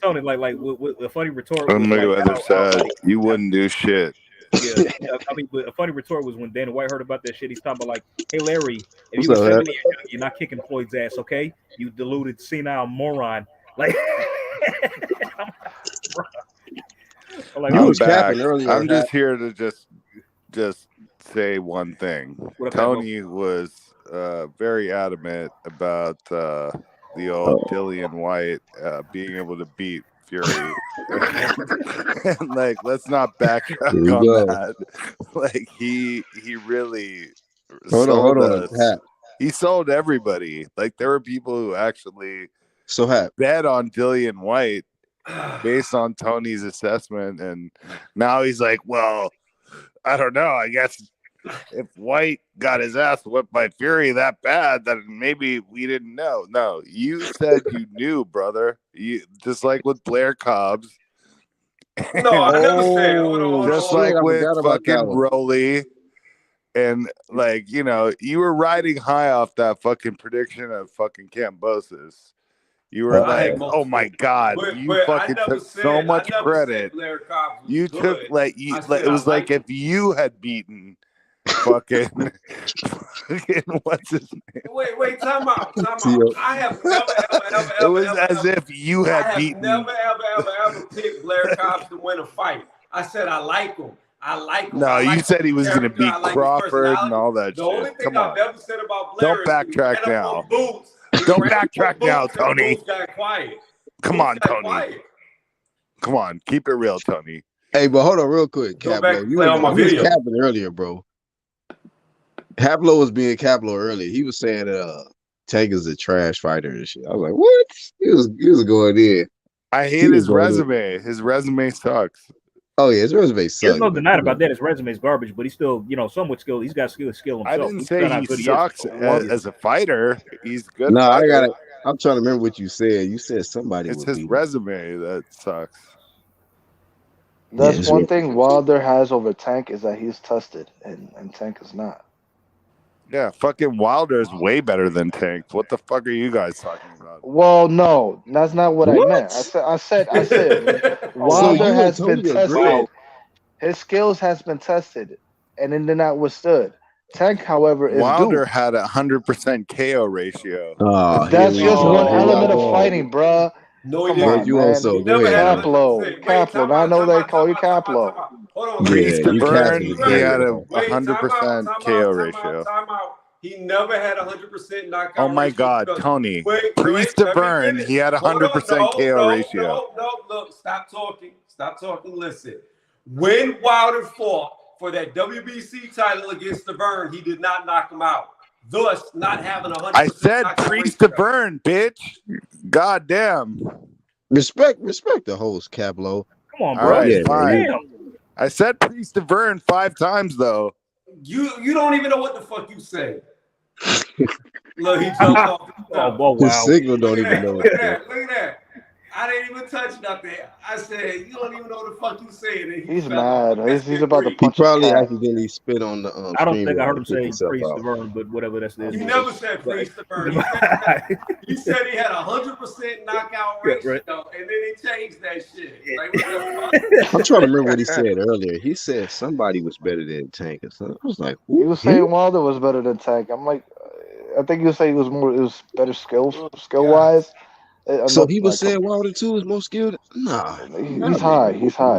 Tony, with a funny retort. Mayweather said you wouldn't do shit. Yeah, I mean, but a funny retort was when Dana White heard about that shit. He's talking about hey Larry, if you were 70 years young, you're not kicking Floyd's ass, okay? You deluded senile moron. I'm just here to just say one thing. Tony was very adamant about the old Dillian White being able to beat Fury. And let's not backtrack on that. He really sold us. He sold everybody. There were people who actually bet on Dillian White based on Tony's assessment, and now he's like, well, I don't know. I guess if White got his ass whipped by Fury that bad, then maybe we didn't know. No, you said you knew, brother. You just like with Blair Cobbs. No, I never said. Just like with fucking Broly, and you were riding high off that fucking prediction of fucking Kambosos. You were like, oh my God, you fucking took so much credit. You took it was like if you had beaten fucking what's his name? Wait, time out. I have never, ever. It was as if you had beaten. Never, ever picked Blair Cobbs to win a fight. I said I like him. No, you said he was going to beat Crawford and all that shit. The only thing I've ever said about Don't Blair backtrack now. Don't backtrack now, Tony. Got quiet. Come on, Tony. Come on, keep it real, Tony. Hey, but hold on real quick, Caplo. You was capping earlier, bro. Caplo was being Caplo earlier. He was saying Tank is a trash fighter and shit. I was like, what? He was going in. I hate his resume. His resume sucks. Oh yeah, his resume sucks. There's no denying about that. His resume is garbage, but he's still, somewhat skilled. He's got skill himself. I didn't say he sucks as a fighter. He's good. No, I'm trying to remember what you said. You said somebody. It's his resume that sucks. That's one thing Wilder has over Tank is that he's tested, and Tank is not. Yeah, fucking Wilder is way better than Tank. What the fuck are you guys talking about? Well, no, that's not what I meant. I said Wilder has been tested. His skills has been tested, and then not withstood. Tank, however, is Wilder had 100% KO ratio. That's just one element of fighting, bruh. No, come on, you man. Also Caplo. I know they call you Caplo. Hold on. Burn, he had a 100% KO ratio. He never had 100% knockout. Oh my God, Tony. Priest to Burn, he had 100% KO ratio. No, look, stop talking. Listen. When Wilder fought for that WBC title against the Burn, he did not knock him out. Thus, not having 100%. I said Priest to Burn, bitch. God damn. Respect the host, Caplo. Come on, bro. Right, fine. I said Priest to Burn 5 times though. You don't even know what the fuck you say. Look, he jumped off. Wow. His signal don't even know. Look at that. I didn't even touch nothing. I said, you don't even know what the fuck you saying. He's mad. He's about to punch. He probably accidentally spit on the I don't think I heard him say Priest to Burn, but whatever that's there. He never said Priest to Burn. He said he had 100% knockout ratio, and then he changed that shit. Like, what the fuck? I'm trying to remember what he said earlier. He said somebody was better than Tank or something. I was like, he was saying Wilder was better than Tank. I'm like, I think you say it was better skill wise. So he was saying Wilder too is more skilled. Nah, he's high.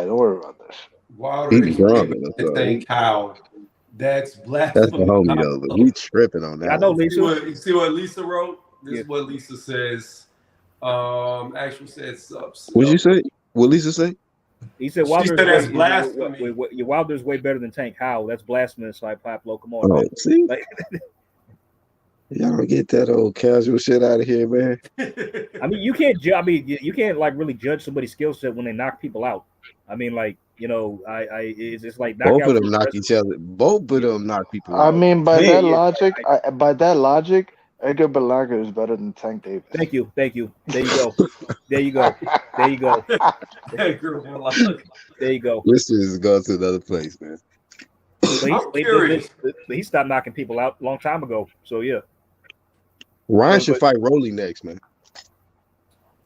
Don't worry about this. Wilder is Tank how. That's blasphemy. That's the homie though. But we tripping on that. I know Lisa. You see what Lisa wrote? This is what Lisa says. Actually said subs. What'd you say? What Lisa say? He said Wilder's that's blasphemy. Wilder's way better than Tank. How? That's blasphemous. Like Pablo, come on. Oh, see. Y'all don't get that old casual shit out of here, man. I mean, you can't. You can't like really judge somebody's skill set when they knock people out. I mean, like it's like both of them knock each other. Both of them knock people out. I mean, by that logic, Edgar Berlanga is better than Tank Davis. Thank you. There you go. There you go. This is going to another place, man. He stopped knocking people out a long time ago. So yeah. Ryan should fight Rolly next, man.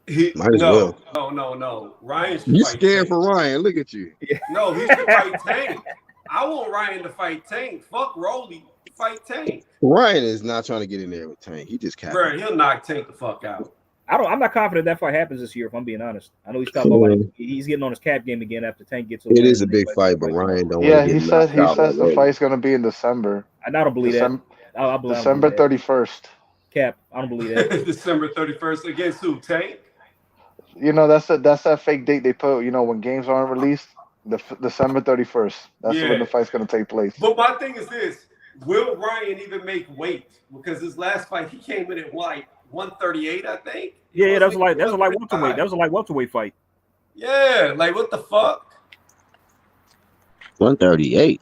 Might as well. No. Ryan should you fight scared Tank. For Ryan? Look at you. No, he should fight Tank. I want Ryan to fight Tank. Fuck Rolly. Fight Tank. Ryan is not trying to get in there with Tank. He just can't. Bro, he'll knock Tank the fuck out. I'm not confident that fight happens this year. If I'm being honest, I know he's talking about he's getting on his cap game again after Tank gets. It is a big fight, but Ryan don't. Yeah, he says the fight's gonna be in December. I don't believe that. I believe December 31st. Cap, I don't believe that. December 31st against who? Tank? You know that's that fake date they put. You know when games aren't released, December 31st. That's when the fight's gonna take place. But my thing is this: will Ryan even make weight? Because his last fight he came in at 138, I think. Yeah, that was like welterweight. That was a light welterweight fight. Yeah, like what the fuck? 138.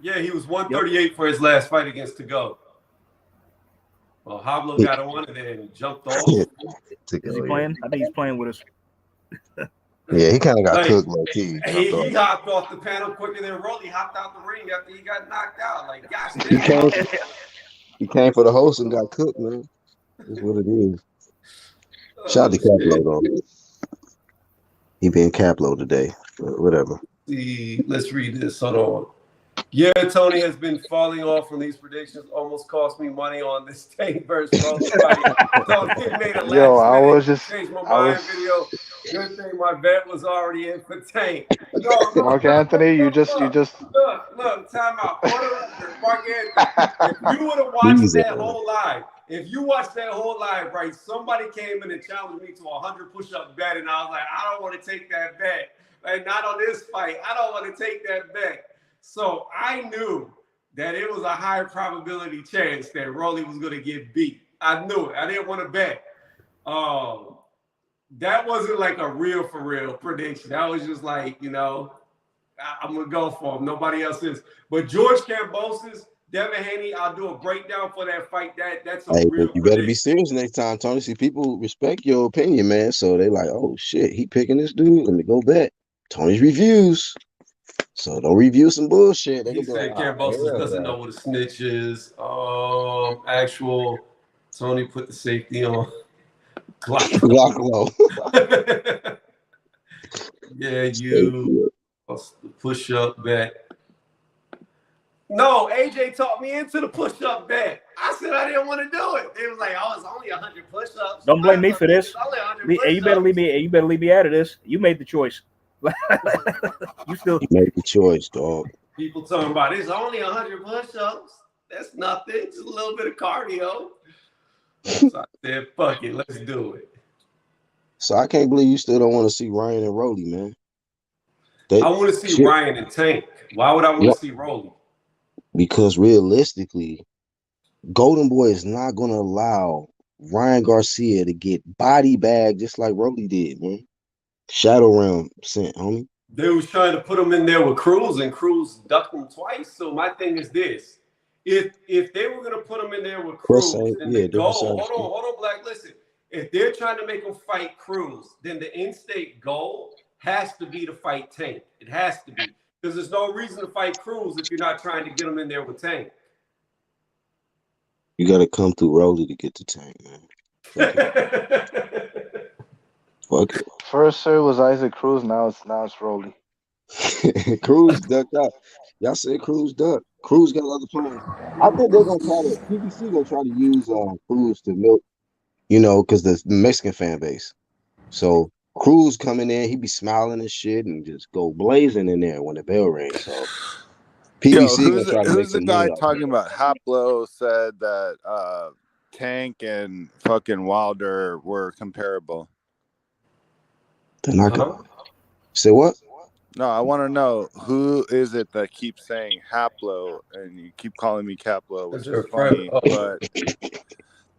Yeah, he was 138 for his last fight against Togo. Well, Pablo got on and then jumped off. Is he playing? I think he's playing with us. Yeah, he kind of got cooked low key. He hopped off the panel quicker than Rolly hopped out the ring after he got knocked out. Like, gosh damn. He came for the host and got cooked, man. That's what it is. Shout out to Caplo though. He being Caplo today. Whatever. Let's read this. Hold on. Yeah, Tony has been falling off from these predictions. Almost cost me money on this Tank versus Rolly fight. Tony made a change my mind video. Good thing my bet was already in for Tank. No, Mark Anthony, you just look, time out. For the record, Mark Anthony, if you would have watched that whole live, right, somebody came in and challenged me to a 100 push-up bet, and I was like, I don't want to take that bet. Like, not on this fight. I don't want to take that bet. So I knew that it was a high probability chance that Rolly was going to get beat. I knew it. I didn't want to bet. That wasn't like a real for real prediction. That was just like, I'm going to go for him. Nobody else is. But George Kambosos, Devin Haney, I'll do a breakdown for that fight. That's a real prediction. You better be serious next time, Tony. See, people respect your opinion, man. So they like, oh, shit, he picking this dude. Let me go bet. Tony's reviews. So don't review some bullshit. He said Kambosos doesn't know what a snitch is. Actual Tony put the safety on. Glock. Yeah, you push up bet. No, AJ talked me into the push up bet. I said I didn't want to do it. It was like, it's only 100 push ups. Don't blame me for this. Hey, you better leave me out of this. You made the choice. You made the choice, dog. People talking about it's only 100 push-ups. That's nothing. Just a little bit of cardio. So I said, fuck it, let's do it. So I can't believe you still don't want to see Ryan and Rolly, man. I want to see Ryan and Tank. Why would I want to see Rolly? Because realistically, Golden Boy is not going to allow Ryan Garcia to get body bagged just like Rolly did, man. Shadow Realm sent, homie. They was trying to put him in there with Cruz, and Cruz ducked him twice. So my thing is this: if they were gonna put him in there with Cruz, then the goal. Hold on, Black. Listen, if they're trying to make him fight Cruz, then the in-state goal has to be to fight Tank. It has to be, because there's no reason to fight Cruz if you're not trying to get him in there with Tank. You got to come through Rolly to get to Tank, man. Fuck it. First, sir, was Isaac Cruz. Now it's Rolly. Cruz ducked out. Y'all said Cruz ducked. Cruz got other plans. I think they're gonna try to PBC gonna try to use Cruz to milk, because the Mexican fan base. So Cruz coming in, he be smiling and shit and just go blazing in there when the bell rings. So PBC gonna try to make some money. Who's the guy talking about? Haplo said that Tank and fucking Wilder were comparable. They're not gonna say what? No, I want to know who is it that keeps saying Haplo and you keep calling me Caplo, which is funny, but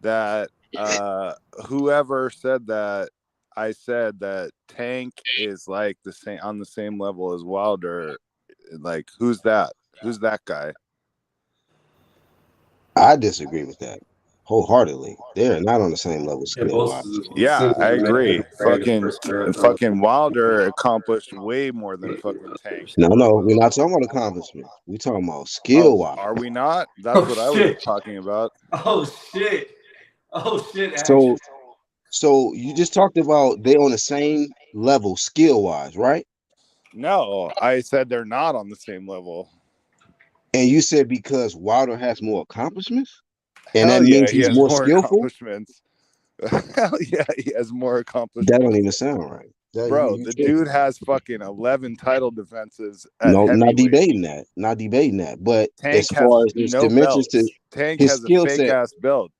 that whoever said that, I said that Tank is like on the same level as Wilder. Like, who's that? Who's that guy? I disagree with that wholeheartedly. They're not on the same level skill-wise. Yeah, I agree. Fucking Wilder accomplished way more than fucking Tank. No, we're not talking about accomplishments. We're talking about skill-wise. Are we not? That's what I was talking about. Oh shit! So you just talked about they on the same level skill-wise, right? No, I said they're not on the same level. And you said because Wilder has more accomplishments? And that means he's more skillful? Hell yeah, he has more accomplishments. That don't even sound right. Bro, the dude has fucking 11 title defenses. No, not debating that. But Tank as far as his dimensions to Tank his has skill a fake ass belt.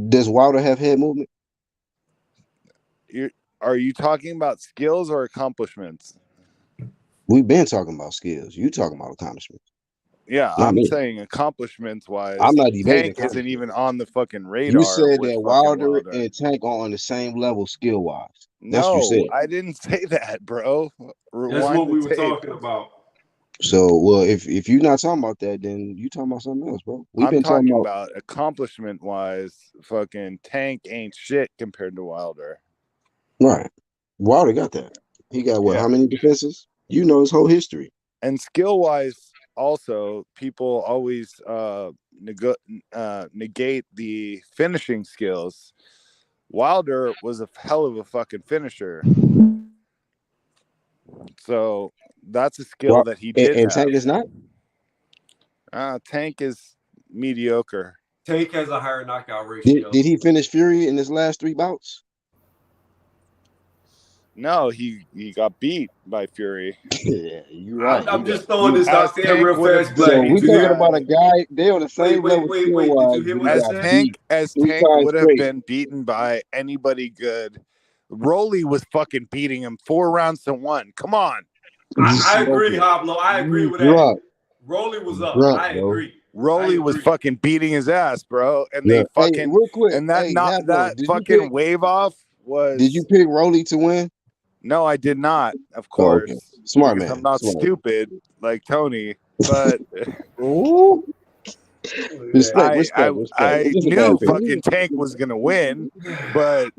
Does Wilder have head movement? Are you talking about skills or accomplishments? We've been talking about skills. You talking about accomplishments. Yeah, I'm saying accomplishments wise. I'm not debating. Tank isn't even on the fucking radar. You said that Wilder and Tank are on the same level skill wise. That's what you said. I didn't say that, bro. That's what we were talking about. So, well, if you're not talking about that, then you talking about something else, bro. I'm talking about accomplishment wise. Fucking Tank ain't shit compared to Wilder. Right. Wilder got that. He got what? Yeah. How many defenses? You know his whole history. And skill wise, also, people always negate the finishing skills. Wilder was a hell of a fucking finisher. So that's a skill that he did and have. Tank is not? Tank is mediocre. Tank has a higher knockout ratio. Did he finish Fury in his last 3 bouts? No, he got beat by Fury. Yeah, you're right. I'm just throwing this out there Tank real fast. So we talking about a guy, they on the same level skill-wise. Did you hear what I said? As Tank would have been beaten by anybody good. Rolly was fucking beating him 4 rounds to 1. Come on. I agree, Hablo. I agree with that. Rolly was up. I agree. Rolly was fucking beating his ass, bro. And they fucking real quick, and that fucking wave off was. Did you pick Rolly to win? No, I did not. Of course, okay. Smart man. I'm not stupid like Tony, but I knew fucking Tank was gonna win, but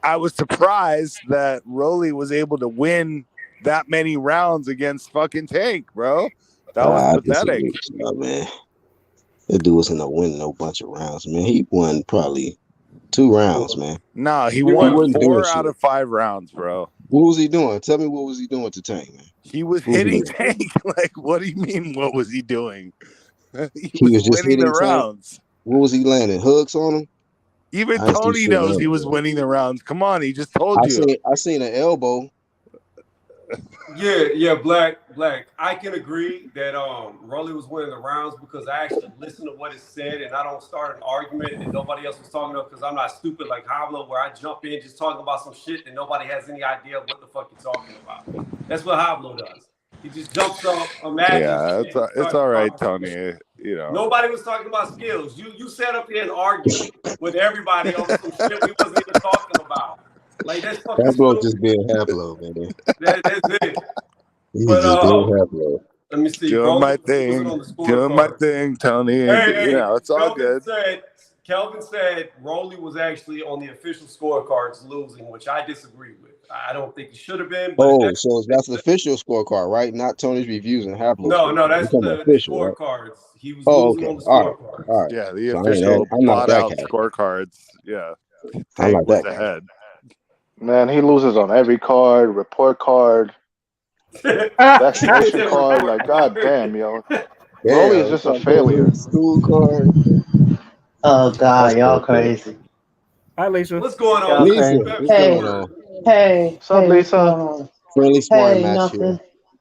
I was surprised that Rolly was able to win that many rounds against fucking Tank, bro. That was pathetic. Man. That dude wasn't gonna win no bunch of rounds, man. He won probably 2 rounds, man. No, he won 4 out of 5 rounds, bro. What was he doing? Tell me what was he doing to Tank, man? He was hitting Tank. Like, what do you mean? What was he doing? He was just winning the rounds. What was he landing? Hooks on him? Even Tony knows he was winning the rounds. Come on, he just told you. I seen an elbow. Yeah, Black. I can agree that Rolly was winning the rounds because I actually listened to what it said and I don't start an argument that nobody else was talking about because I'm not stupid like Hablo where I jump in just talking about some shit that nobody has any idea of what the fuck you're talking about. That's what Hablo does. He just jumps up, imagines. Yeah, it's all right, Tony. You know, nobody was talking about skills. You sat up here and argued with everybody on some shit we wasn't even talking about. Like that's fucking Hablo just being Hablo, man. That's it. He's just being Hablo. Let me see. Doing my thing, Tony. Hey, it's all good. Kelvin said Rolly was actually on the official scorecards losing, which I disagree with. I don't think he should have been. But so that's the official scorecard, right? Not Tony's reviews and Hablo. No, that's the official scorecards. Right? He was losing on the scorecards. All right. Yeah, the official plot out scorecards. Yeah. Tank was ahead. Man, he loses on every card, report card, vaccination card. Like, goddamn, yo. Rolly is just a failure. School card. Oh, God, y'all crazy. Hi, Lisa. What's going on, Lisa? Hey. What's up, Lisa? Friendly sparring match nothing. here.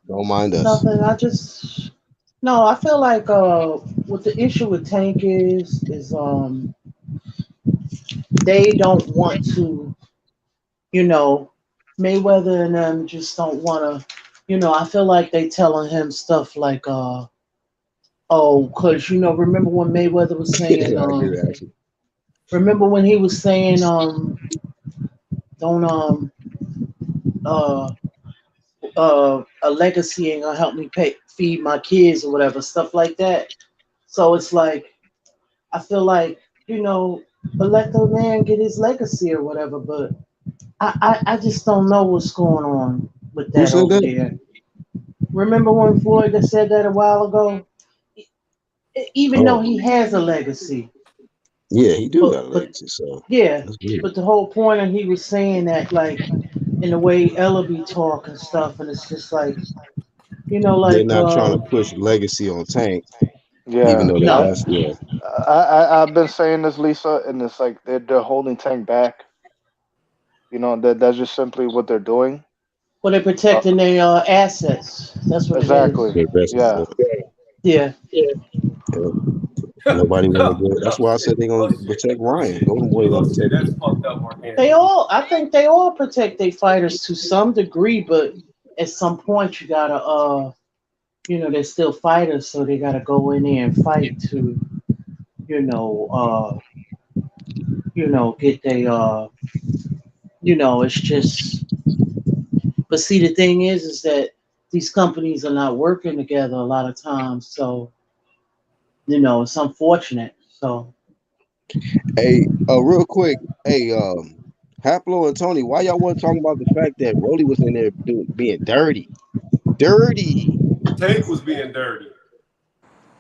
Don't mind us. Nothing. I feel like what the issue with Tank is they don't want to, Mayweather and them just don't want to, I feel like they telling him stuff like, because, remember when Mayweather was saying, remember when he was saying, a legacy ain't gonna help me feed my kids or whatever, stuff like that. So it's like, I feel like, but let the man get his legacy or whatever, but I just don't know what's going on with that over there. Remember when Floyd said that a while ago? Even though he has a legacy. Yeah, he do got a legacy, so. Yeah, but the whole point of he was saying that, like, in the way Ella be talk and stuff, and it's just like, like. They're not trying to push legacy on Tank. Yeah. Even though that's, I've been saying this, Lisa, and it's like they're holding Tank back. That's just simply what they're doing. Well, they're protecting their assets. That's what exactly. It is. Yeah. Nobody want to do it. That's why I said they're gonna protect Ryan. Golden Boy gonna protect him. I think they all protect their fighters to some degree, but at some point you gotta they're still fighters, so they gotta go in there and fight to get their it's just. But see, the thing is that these companies are not working together a lot of times, so it's unfortunate. So, hey, real quick, Haplo and Tony, why y'all want to talk about the fact that Rolly was in there being dirty? Tank was being dirty.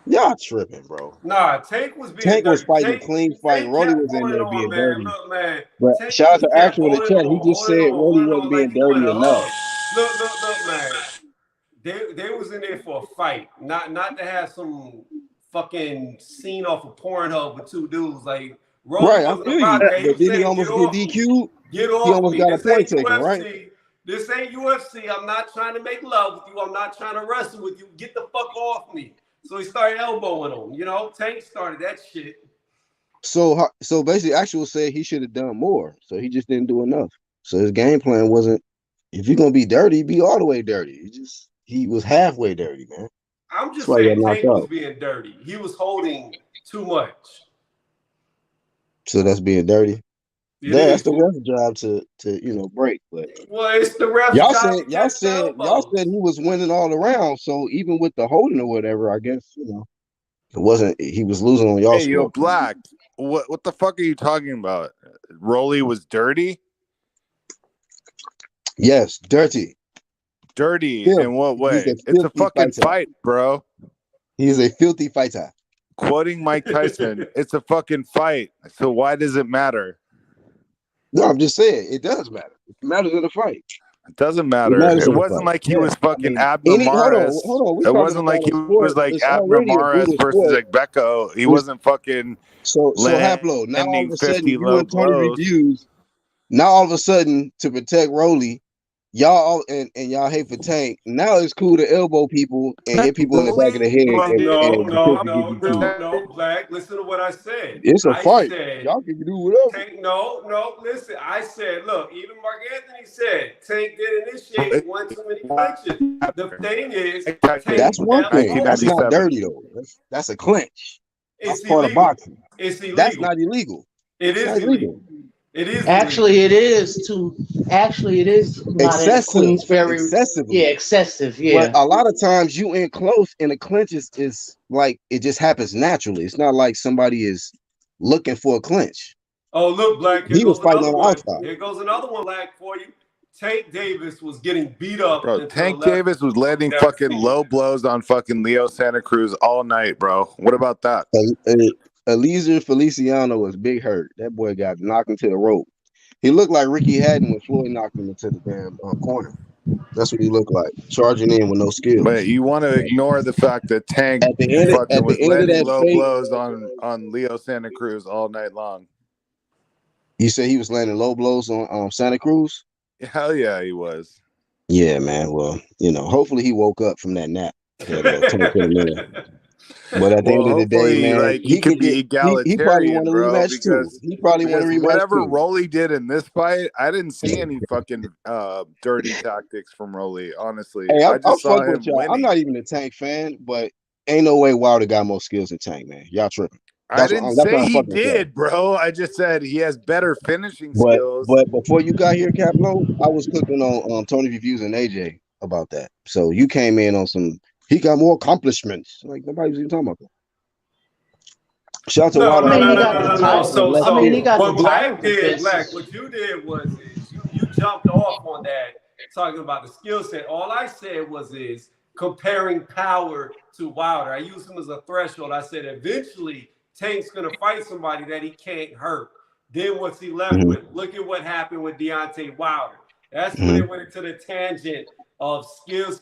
Y'all tripping, bro. Nah, Tank was being Tank dirty. was fighting a clean fight. Tank Rolly kept was in holding there on, being man. dirty. Look, man. But Tank shout out just to kept Actual in the holding chat. He on, just holding said on, Rolly holding on wasn't being like he wanted dirty a enough. hug. Look, man. They was in there for a fight, not to have some fucking scene off of Pornhub with two dudes. Like Rolly Right, I wasn't feel about you. that. He But was did he saying, "Get almost get off me, DQ'd? get He off almost me." got a This point ain't taken, right? UFC. This ain't UFC. I'm not trying to make love with you. I'm not trying to wrestle with you. Get the fuck off me. So he started elbowing him. You know, Tank started that shit. So basically, Actual said he should have done more. So he just didn't do enough. So his game plan wasn't, if you're gonna be dirty, be all the way dirty. He was halfway dirty, man. I'm just That's why he got saying knocked Tank was out. being dirty. He was holding too much. So that's being dirty. That's the ref's job to break. But well, it's the ref's y'all job said to y'all catch the said elbows. he was winning all around. So even with the holding or whatever, I guess it wasn't. He was losing on y'all Hey, yo, score. Black. What the fuck are you talking about? Rolly was dirty? Yes, dirty. Dirty Filth. in what way? He's a It's a filthy fucking fighter. fight, bro. He's a filthy fighter. Quoting Mike Tyson, it's a fucking fight. So why does it matter? No, I'm just saying it does matter. It matters in a fight. It doesn't matter. It wasn't like he was fucking Abner Maris. Hold on. It wasn't like he was like Abner Maris versus like Becco. He wasn't fucking so Haplo. Now all of a sudden 50 you low and Tony blows. Reviews. Now all of a sudden to protect Rolly, y'all and y'all hate for Tank. Now it's cool to elbow people and hit people in the back of the head. No, Black. Listen to what I said. It's a fight. Said, y'all can do whatever. Tank, no. Listen, I said, look. Even Mark Anthony said Tank did initiate one too many clinches. The thing is, that's one thing. That's not dirty though. That's a clinch. That's part of boxing. It's illegal. That's not illegal. It is illegal. It is actually illegal. It is not excessive. Excessively. Yeah, excessive. Yeah. But a lot of times you in close and the clinch is like it just happens naturally. It's not like somebody is looking for a clinch. Oh, look, Black. He was fighting on the outside. Here goes another one, Black, for you. Tank Davis was getting beat up. Bro, Tank Davis was landing fucking low blows on fucking Leo Santa Cruz all night, bro. What about that? Eliezer Feliciano was big hurt. That boy got knocked into the rope. He looked like Ricky Hatton when Floyd knocked him into the damn corner. That's what he looked like, charging in with no skills. But you want to ignore the fact that Tank was landing low blows on Leo Santa Cruz all night long. You said he was landing low blows on Santa Cruz? Hell yeah, he was. Yeah, man. Well, hopefully he woke up from that nap. But at the end of the day, man, like, he could be egalitarian, he probably want a rematch too. He probably want a rematch whatever too. Rolly did in this fight, I didn't see any fucking dirty tactics from Rolly. Honestly, hey, I just saw him winning. I'm not even a Tank fan, but ain't no way Wilder got more skills than Tank, man. Y'all tripping. I didn't say he did, bro. I just said he has better finishing skills. But before you got here, Caplo, I was cooking on Tony Reviews and AJ about that. So you came in on some. He got more accomplishments. Like nobody was even talking about that. Shout out to Wilder. He got what Black did. Black, what you did was you jumped off on that talking about the skill set. All I said was comparing power to Wilder. I used him as a threshold. I said eventually Tank's gonna fight somebody that he can't hurt. Then what's he left with? Look at what happened with Deontay Wilder. That's when it went into the tangent of skills,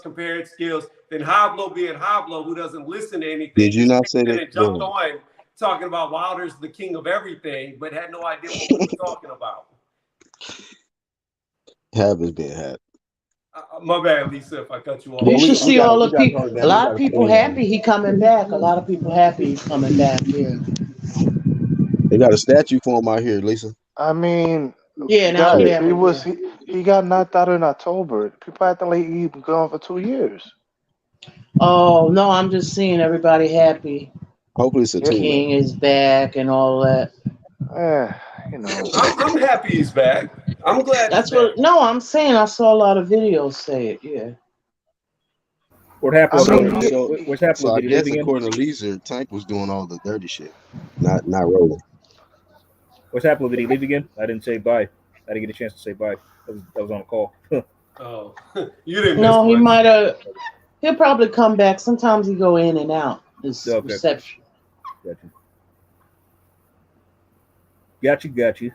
compared skills. Then Hoblo being Hoblo, who doesn't listen to anything. Did you not say that? And jumped on talking about Wilder's the king of everything, but had no idea what we were talking about. Have is being had. My bad, Lisa, if I cut you off. You should see all the people. A lot of people happy he coming back. A lot of people happy he's coming back here. They got a statue for him out here, Lisa. I mean, yeah, now he got knocked out in October. People acting like he's been gone for 2 years. Oh no, I'm just seeing everybody happy. Hopefully, it's a King is back and all that. I'm happy he's back. I'm glad. That's what. No, I'm saying I saw a lot of videos say it. Yeah. What happened? What's happening? So I guess according to Lisa, Tank was doing all the dirty shit, not rolling. What's happening? Did he leave again? I didn't say bye. I didn't get a chance to say bye. I was on a call. Oh, you didn't. No, he might have. He'll probably come back. Sometimes he go in and out. His reception. Got you.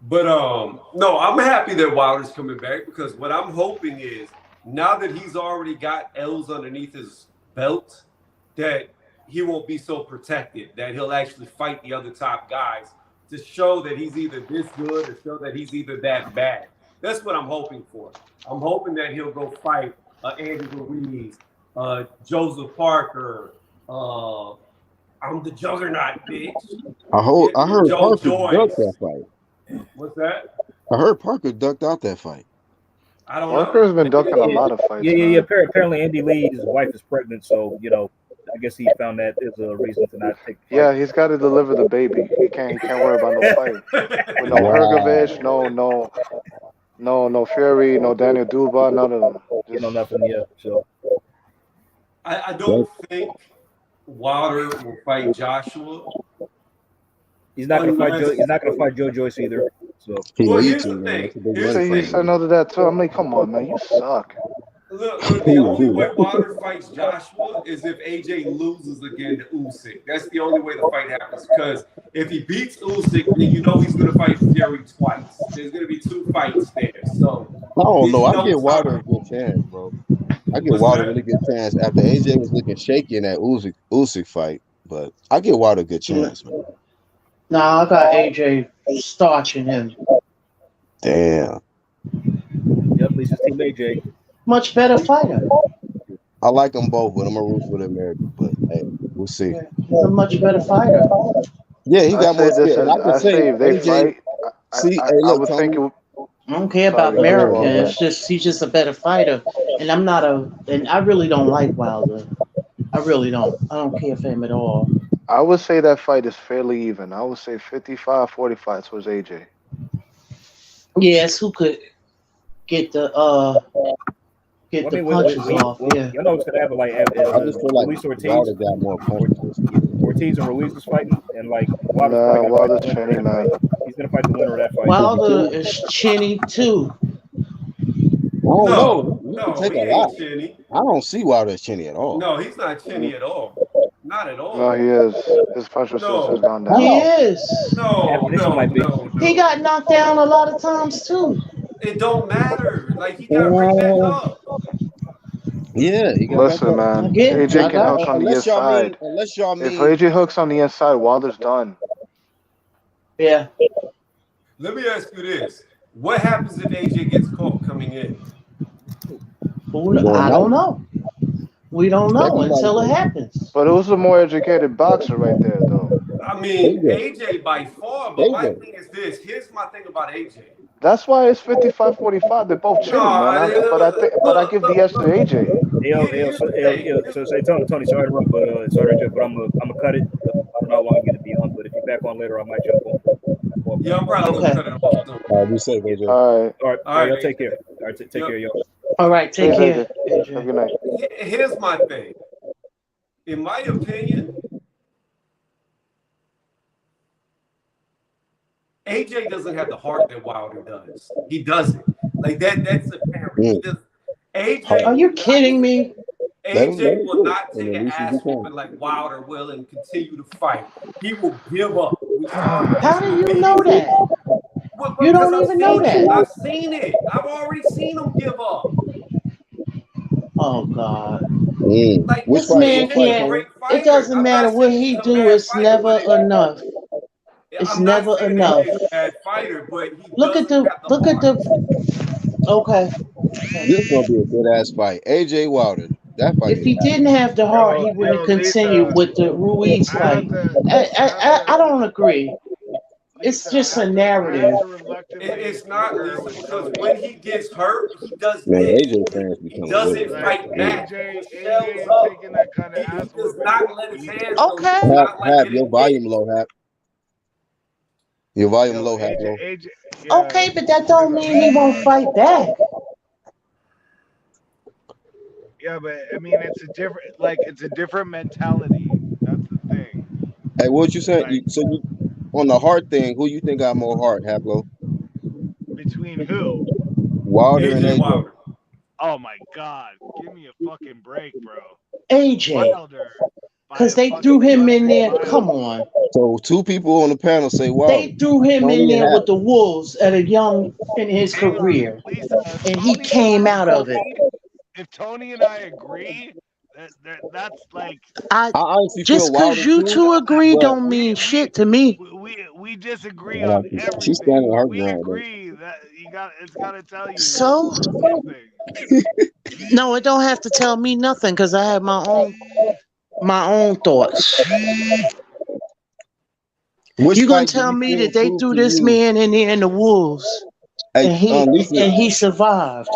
But no, I'm happy that Wilder's coming back because what I'm hoping is now that he's already got L's underneath his belt, that he won't be so protected, that he'll actually fight the other top guys to show that he's either this good or show that he's either that bad. That's what I'm hoping for. I'm hoping that he'll go fight Andy Ruiz, Joseph Parker. I'm the Juggernaut, bitch. I heard Joe Parker ducked that fight. What's that? I heard Parker ducked out that fight. I don't know. Parker's been ducking a lot of fights. Yeah. Apparently, Andy Lee's wife is pregnant, so I guess he found that as a reason to not take. Yeah, he's got to deliver the baby. He can't worry about no fight. With no Hergovich, no Fury, no Daniel Dubois, none of them. Nothing. Yeah. So I don't think Wilder will fight Joshua. He's not going to fight Joe. He's not going to fight Joe Joyce either. So here's the thing. He said no to that too. I'm like, come on, man, you suck. Look, the only way Wilder fights Joshua is if AJ loses again to Usyk. That's the only way the fight happens. Because if he beats Usyk, then he's going to fight Fury twice. There's going to be 2 fights there. So I don't know. I give Wilder a good chance, bro. I give Wilder a really good chance after AJ was looking shaky in that Usyk fight. But I give Wilder a good chance, man. Nah, I got AJ starching him. Damn. Yep, Lisa's team AJ. Much better fighter. I like them both, but I'm a root for the American. But hey, we'll see. He's a much better fighter. Yeah, he got more skill. I say if they fight, I would think it would. I don't care about American. It's just he's just a better fighter, and I really don't like Wilder. I really don't. I don't care for him at all. I would say that fight is fairly even. I would say 55-45 towards AJ. Yes, who could get the punches off? Yeah. You know what's gonna happen? Like, I just feel like Luis Wilder got more punches. Ortiz and Ruiz was fighting, and like Wilder's chinny now. He's gonna fight the winner of that fight. Wilder is chinny too. No, take he a lot. ain't chinny. I don't see Wilder as chinny at all. No, he's not chinny at all. Not at all. No, he is. His punch resistance has gone down. He is. No. He got knocked down a lot of times too. It don't matter. Like, he got right back up. Yeah, he got Listen, man. AJ can hook on the inside. If AJ hooks on the inside, Wilder's done. Yeah. Let me ask you this. What happens if AJ gets caught coming in? I don't know. We don't know until it happens. But it was a more educated boxer right there, though. I mean, AJ by far, but my thing is this. Here's my thing about AJ. That's why it's 55-45. They're both chilling, man. But I give the edge to AJ. So say Tony, sorry to interrupt, but I'm gonna cut it. I don't know how long you're gonna be on, but if you're back on later, I might jump on. Yeah, I'm probably gonna cut it off. All right, be safe, AJ. All right, y'all take care. All right, take care, y'all. All right, take care. Have a good night. Here's my thing. In my opinion, AJ doesn't have the heart that Wilder does. He doesn't. Like that's apparent. He doesn't. AJ, are you kidding me? AJ will not take an ass whooping like Wilder will and continue to fight. He will give up. How do you know that? You don't even know that. I've seen it. I've already seen him give up. Oh God! Like, this man can't. It doesn't matter what he do. It's never enough. It's never enough. Bad fighter, but look at the. Okay. This is gonna be a good ass fight. AJ Wilder. That fight. If he didn't have the heart, he would have continued with the Ruiz fight. I don't agree. It's just a narrative. It's not, Lisa, because when he gets hurt, he does AJ fans he doesn't fight back. He does not let his hands go. Hap, your volume low, Hap. Your volume low, Hap. Okay, but that don't mean he won't fight back. Yeah, but I mean, it's a different mentality. That's the thing. Hey, what you saying? On the heart thing, who you think got more heart, Haplo? Between who? Wilder and AJ. Oh my God! Give me a fucking break, bro. AJ, Wilder. because they threw him in there. Come on. So two people on the panel say Wilder. They threw him in Tony and there with Hap. the Wolves at a young in his Hang on, career, Lisa. and he came out of it. If Tony and I agree, that's like I I honestly just feel because Wilder you too, two agree but don't mean shit to me. we disagree on she's standing everything. her We ground. agree that it's got to tell you So something. no, it don't have to tell me nothing because I have my own thoughts. Which You gonna fight do tell you me feel that they proved threw to this you? man in there in the wolves Hey, and Lisa, he survived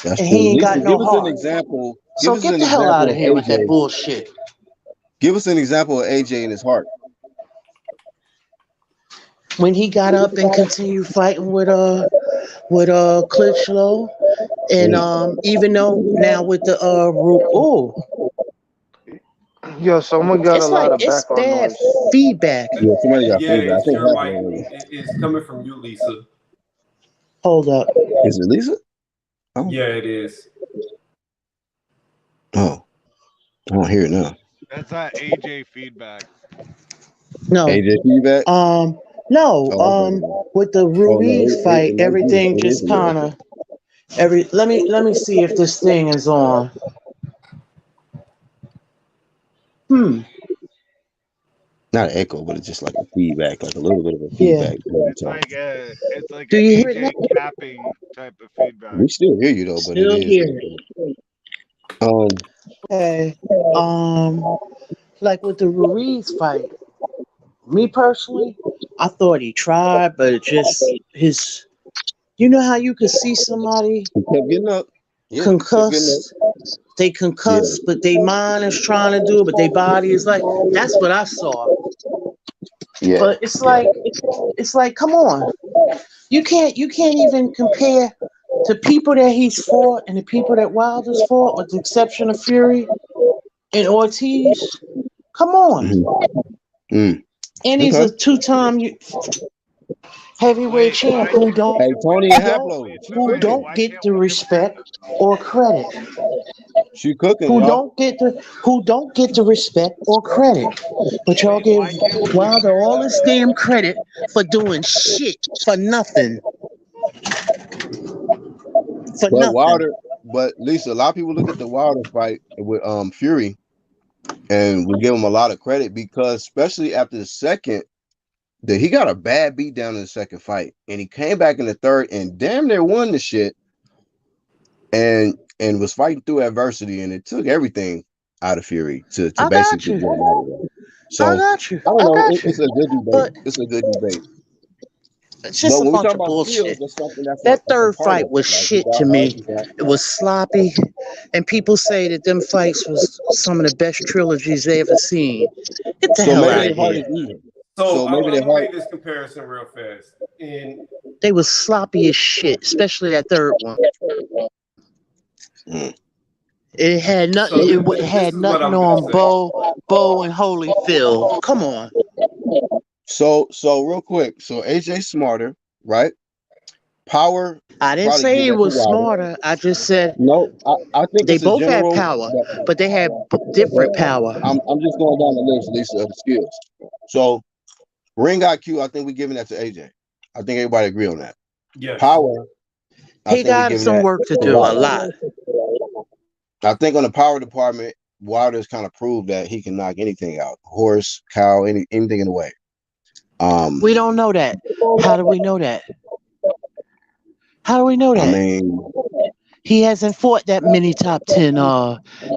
that's and true. he ain't Lisa, got no give us an heart. example. Give So us get an the hell out example of of here with that AJ. bullshit. Give us an example of AJ and his heart. When he got up and continued fighting with Klitschko, and even though now with the Yo, someone got a lot of it's background bad noise. feedback. Yeah, somebody got Yeah, feedback. I it's think your Hap mic. already. It's coming from you, Lisa. Hold up. Is it Lisa? Oh. Yeah, it is. Oh, I don't hear it now. That's not AJ feedback. No. AJ feedback? No. Oh, okay. With the Ruiz fight, It might be. everything It is just a little kind of let me see if this thing is on. Not an echo, but it's just like a feedback, like a little bit of a Yeah. feedback. It's like Do an you hear it now? AJ capping type of feedback. We still hear you though, but it Still is. here. Okay. Like with the Ruiz fight, me personally, I thought he tried, but it just his. You know how you could see somebody He kept getting up. Yeah, he kept getting up. concussed. They concussed, but their mind is trying to do it, but their body is like. That's what I saw. Yeah. But it's like, come on. You can't even compare the people that he's fought and the people that Wilder's fought, with the exception of Fury and Ortiz. Come on. And he's a two-time heavyweight champ who don't get the respect or credit. She cooking, Who y'all. don't get the respect or credit. But y'all give Wilder all this damn credit for doing shit for nothing. But Lisa, a lot of people look at the Wilder fight with Fury and we give him a lot of credit because especially after the second, that he got a bad beat down in the second fight and he came back in the third and damn near won the shit and was fighting through adversity, and it took everything out of Fury to basically get him out of there. So I got you. I don't know. It's a good debate. But it's a good debate. It's just a bunch of bullshit. That third fight was shit to me. It was sloppy, and people say that them fights was some of the best trilogies they ever seen. Get the hell out of here. So I'm gonna make this comparison real fast. And they was sloppy as shit, especially that third one. It had nothing. It had nothing on Bo and Holyfield. Come on. So real quick. So AJ smarter, right? Power. I didn't say it was smarter. I just said no. I think they both had power, but they had different power. I'm just going down the list, Lisa, of the skills. So ring IQ, I think we're giving that to AJ. I think everybody agree on that. Yeah. Power. He got some work to do. A lot. I think on the power department, Wilder's kind of proved that he can knock anything out. Horse, cow, anything in the way. We don't know that. How do we know that? How do we know that? I mean, he hasn't fought that many top 10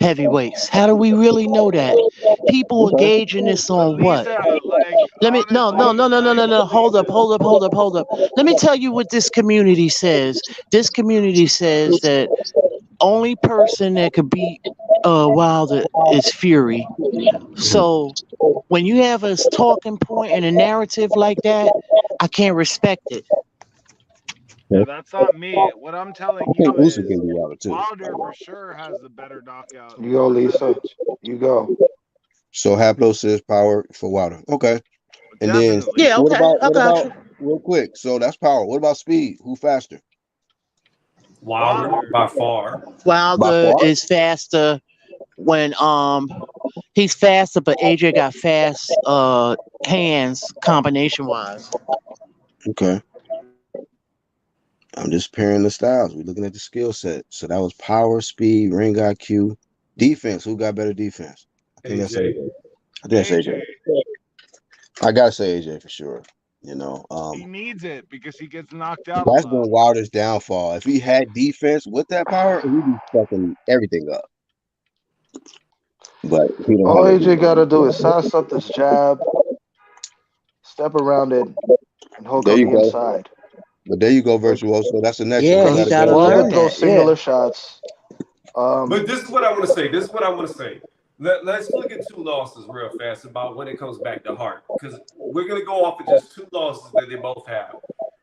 heavyweights. How do we really know that? People engage in this on what? Let me no. Hold up. Let me tell you what this community says. This community says that only person that could beat Wilder is Fury. So when you have a talking point and a narrative like that, I can't respect it. Yeah, that's not me. What I'm telling you is Wilder for sure has the better knockout. You go, Lisa. You go. So Haplo says power for Wilder. Okay. And Definitely. then what about real quick? So that's power. What about speed? Who faster? Wilder by far. Wilder is faster when he's faster, but AJ got fast hands combination wise. Okay. I'm just pairing the styles. We're looking at the skill set. So that was power, speed, ring IQ, defense. Who got better defense? I think that's AJ. I think that's AJ. I gotta say AJ for sure. You know, he needs it because he gets knocked out. That's been Wilder's downfall. If he had defense with that power, he'd be fucking everything up. But he don't all AJ got to do is sauce up this jab, step around it, and hook on the inside. But there you go, Virtuoso. That's the next one. Yeah, he got to learn throw singular shots. But this is what I want to say. Let's look at two losses real fast about when it comes back to heart, because we're going to go off of just two losses that they both have.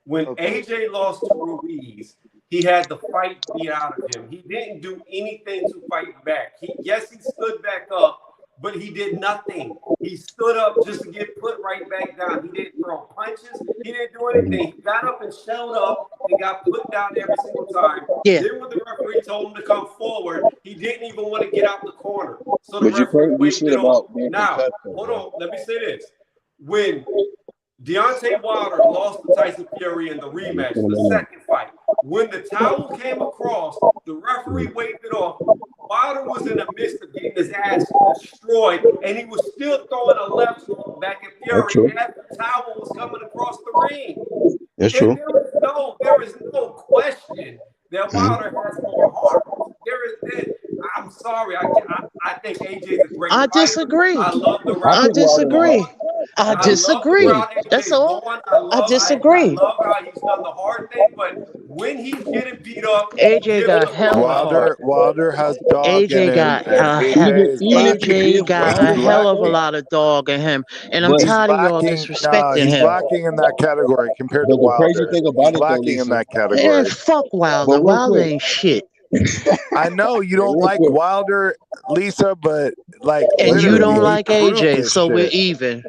When AJ lost to Ruiz, he had the fight beat out of him. He didn't do anything to fight back. He stood back up, but he did nothing. He stood up just to get put right back down. He didn't throw punches. He didn't do anything. He got up and showed up and got put down every single time. Yeah. Then when the referee told him to come forward, he didn't even want to get out the corner. So the referee waved it off. Now, hold on. Let me say this. When Deontay Wilder lost to Tyson Fury in the rematch, the second fight, when the towel came across, the referee waved it off. Wilder was in the midst of getting his ass destroyed, and he was still throwing a left hook back at Fury as the towel was coming across the ring. That's true. There is no question that Wilder has more heart. I'm sorry. I think AJ is a great fighter. Disagree. I love the I disagree. I disagree. That's all. I disagree. I love how he's done the hard thing, but when he's getting beat up, AJ got hell of a Wilder has dog in him. AJ got a hell of a lot of dog in him, and I'm tired of y'all disrespecting him. He's lacking in that category compared to Wilder. The crazy thing about he's lacking in that category. Man, fuck Wilder. Wilder ain't shit. I know you don't like Wilder, Lisa, but like, and you don't like AJ, so we're even.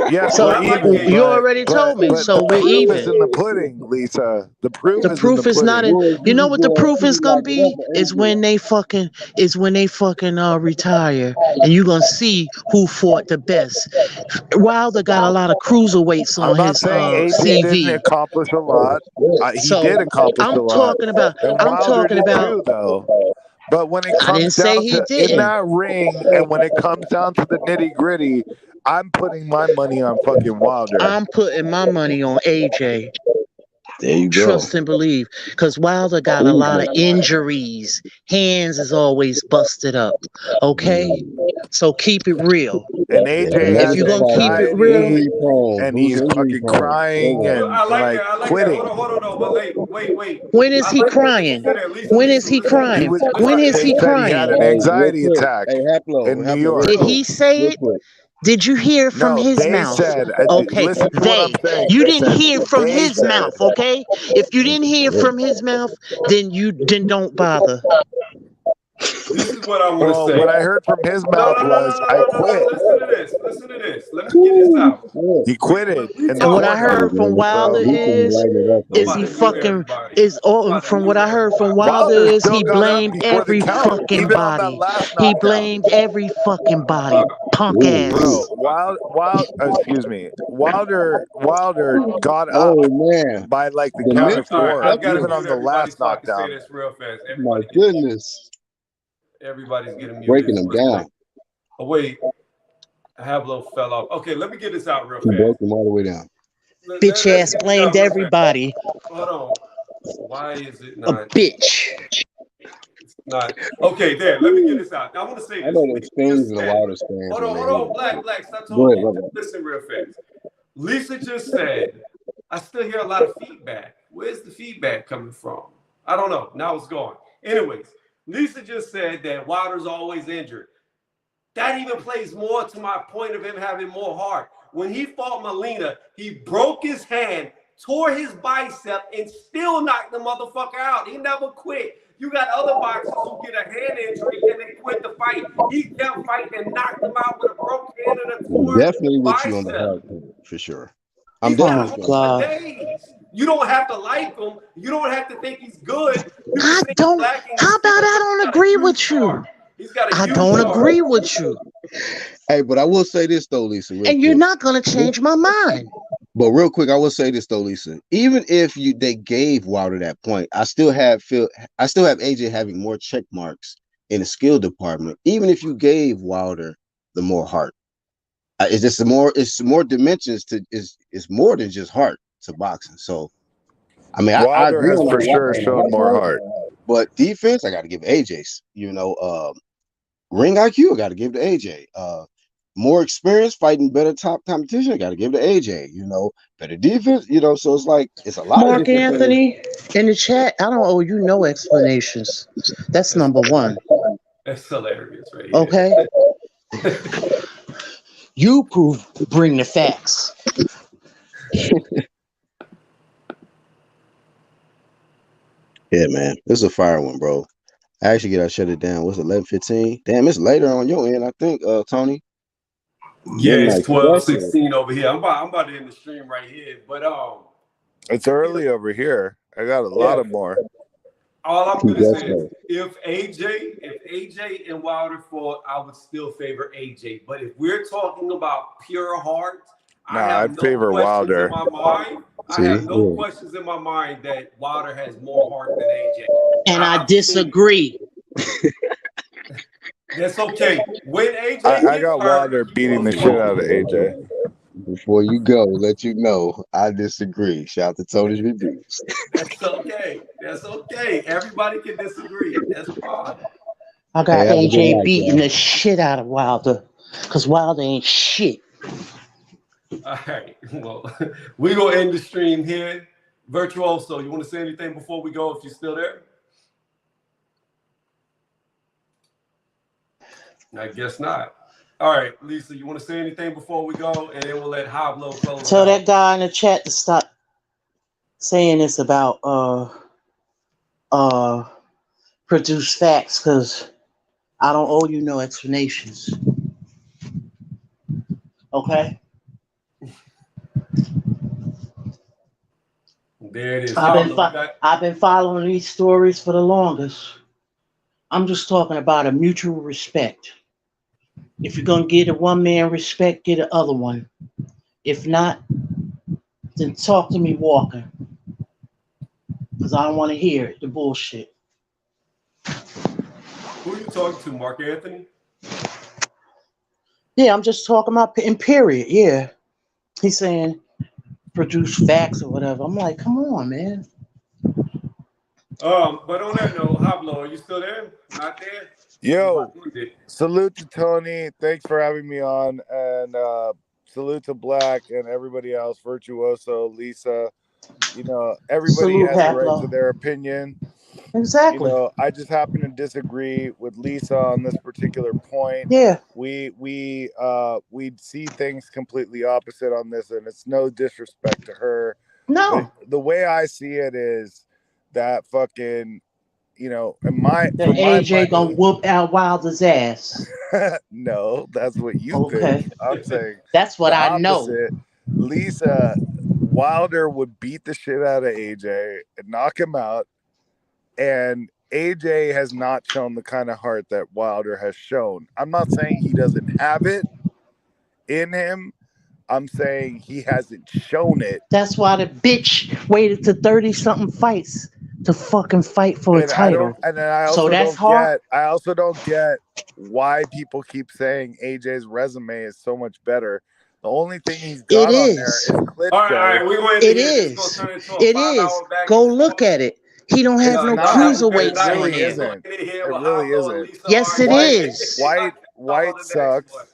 Yeah, so you already told me, so we're even. Is in the pudding, Lisa. The proof is not in. You know what the proof is gonna be? Is when they fucking retire, and you're gonna see who fought the best. Wilder got a lot of cruiserweights on his CV. Didn't accomplish a lot. He did accomplish a lot. I'm talking about. Too, though. But when it comes down to in that ring, and when it comes down to the nitty gritty, I'm putting my money on fucking Wilder. I'm putting my money on AJ. There you go. Trust and believe, because Wilder got a lot of injuries. Hands is always busted up. Okay, so keep it real. And AJ, if you're gonna keep it real, and he's fucking crying and like quitting. Hold on, wait. When is he crying? When is he crying? When is he crying? He had an anxiety attack in New York. Did he say it? Did you hear from his mouth? Okay, you didn't hear from his mouth. Okay, if you didn't hear from his mouth, then don't bother. This is what I want to say. What I heard from his mouth was, "I quit." Listen to this. Let me get this out. He quitted. And what I heard from Wilder from what I heard from Wilder is he blamed every fucking body. He blamed every fucking body. Punk ass. Wilder got up by like the count of four, even on the last knockdown. Say this real fast. My goodness. Everybody's getting muted. Breaking them down. Oh, wait. Havlo fell off. Okay, let me get this out real fast. He broke them all the way down. Bitch ass blamed everybody. Hold on. Why is it not? A bitch. It's not. Okay, there. Let me get this out. I want to say this. I know there's things in the Wilder stands. Hold on. Black. Stop talking. Listen real fast. Lisa just said, I still hear a lot of feedback. Where's the feedback coming from? I don't know. Now it's gone. Anyways. Lisa just said that Wilder's always injured. That even plays more to my point of him having more heart. When he fought Molina, he broke his hand, tore his bicep, and still knocked the motherfucker out. He never quit. You got other boxers who get a hand injury and they quit the fight. He kept fighting and knocked them out with a broken hand and a torn definitely with bicep. you on the heart, for sure. I'm definitely You don't have to like him. You don't have to think he's good. I don't. How about I don't agree with you? I don't agree with you. Hey, but I will say this though, Lisa. And you're not gonna change my mind. But real quick, I will say this though, Lisa. Even if they gave Wilder that point, I still have AJ having more check marks in the skill department. Even if you gave Wilder the more heart, it's more dimensions to it's more than just heart to boxing. So, I mean, I Wilder agree has on for sure shown more heart, but defense, I got to give AJ's. Ring IQ, I got to give to AJ. More experience fighting better top competition, I got to give to AJ. Better defense. So it's like it's a lot. Mark Anthony in the chat. I don't owe you no explanations. That's number one. That's hilarious, right here. Okay. You bring the facts. Yeah, man, this is a fire one, bro. I actually gotta shut it down. What's 11:15? Damn, it's later on your end, I think, Tony. Yeah, it's 12:16 over here. I'm about to end the stream right here, but it's early over here. I got a lot of more. All I'm gonna say is, if AJ and Wilder fought, I would still favor AJ. But if we're talking about pure heart, I'd favor Wilder. I have no questions in my mind that Wilder has more heart than AJ. And I disagree. That's okay. When AJ I got Wilder beating the shit out of AJ. Before you go, let you know I disagree. Shout out to Tony's Reviews. That's okay. That's okay. Everybody can disagree. That's fine. I got AJ beating the shit out of Wilder because Wilder ain't shit. All right. Well, we're going to end the stream here. Virtuoso, you want to say anything before we go if you're still there? I guess not. All right, Lisa, you want to say anything before we go? And then we'll let Hablo close. Tell that guy in the chat to stop saying this about produce facts because I don't owe you no explanations. Okay? There it is. I've been following these stories for the longest. I'm just talking about a mutual respect. If you're going to get a one man respect, get the other one. If not, then talk to me walking. Because I don't want to hear it, the bullshit. Who are you talking to, Mark Anthony? Yeah, I'm just talking about in period, yeah. He's saying produce facts or whatever. I'm like, come on, man. But on that note, Hablo, are you still there? Not there? Yo, salute to Tony. Thanks for having me on. And salute to Black and everybody else, Virtuoso, Lisa. Everybody has a right to their opinion. Exactly. I just happen to disagree with Lisa on this particular point. Yeah. We see things completely opposite on this, and it's no disrespect to her. No. But the way I see it is that fucking, AJ gonna whoop out Wilder's ass. No, that's what you think. I'm saying that's what I know. Lisa, Wilder would beat the shit out of AJ and knock him out, and AJ has not shown the kind of heart that Wilder has shown. I'm not saying he doesn't have it in him. I'm saying he hasn't shown it. That's why the bitch waited to 30-something fights to fucking fight for a title. I also don't get why people keep saying AJ's resume is so much better. The only thing he's got on there is Klitschko. All right, we went it is. It is. Go look at it. He don't have no cruiserweights on it. It really isn't. Yes, it is. White sucks.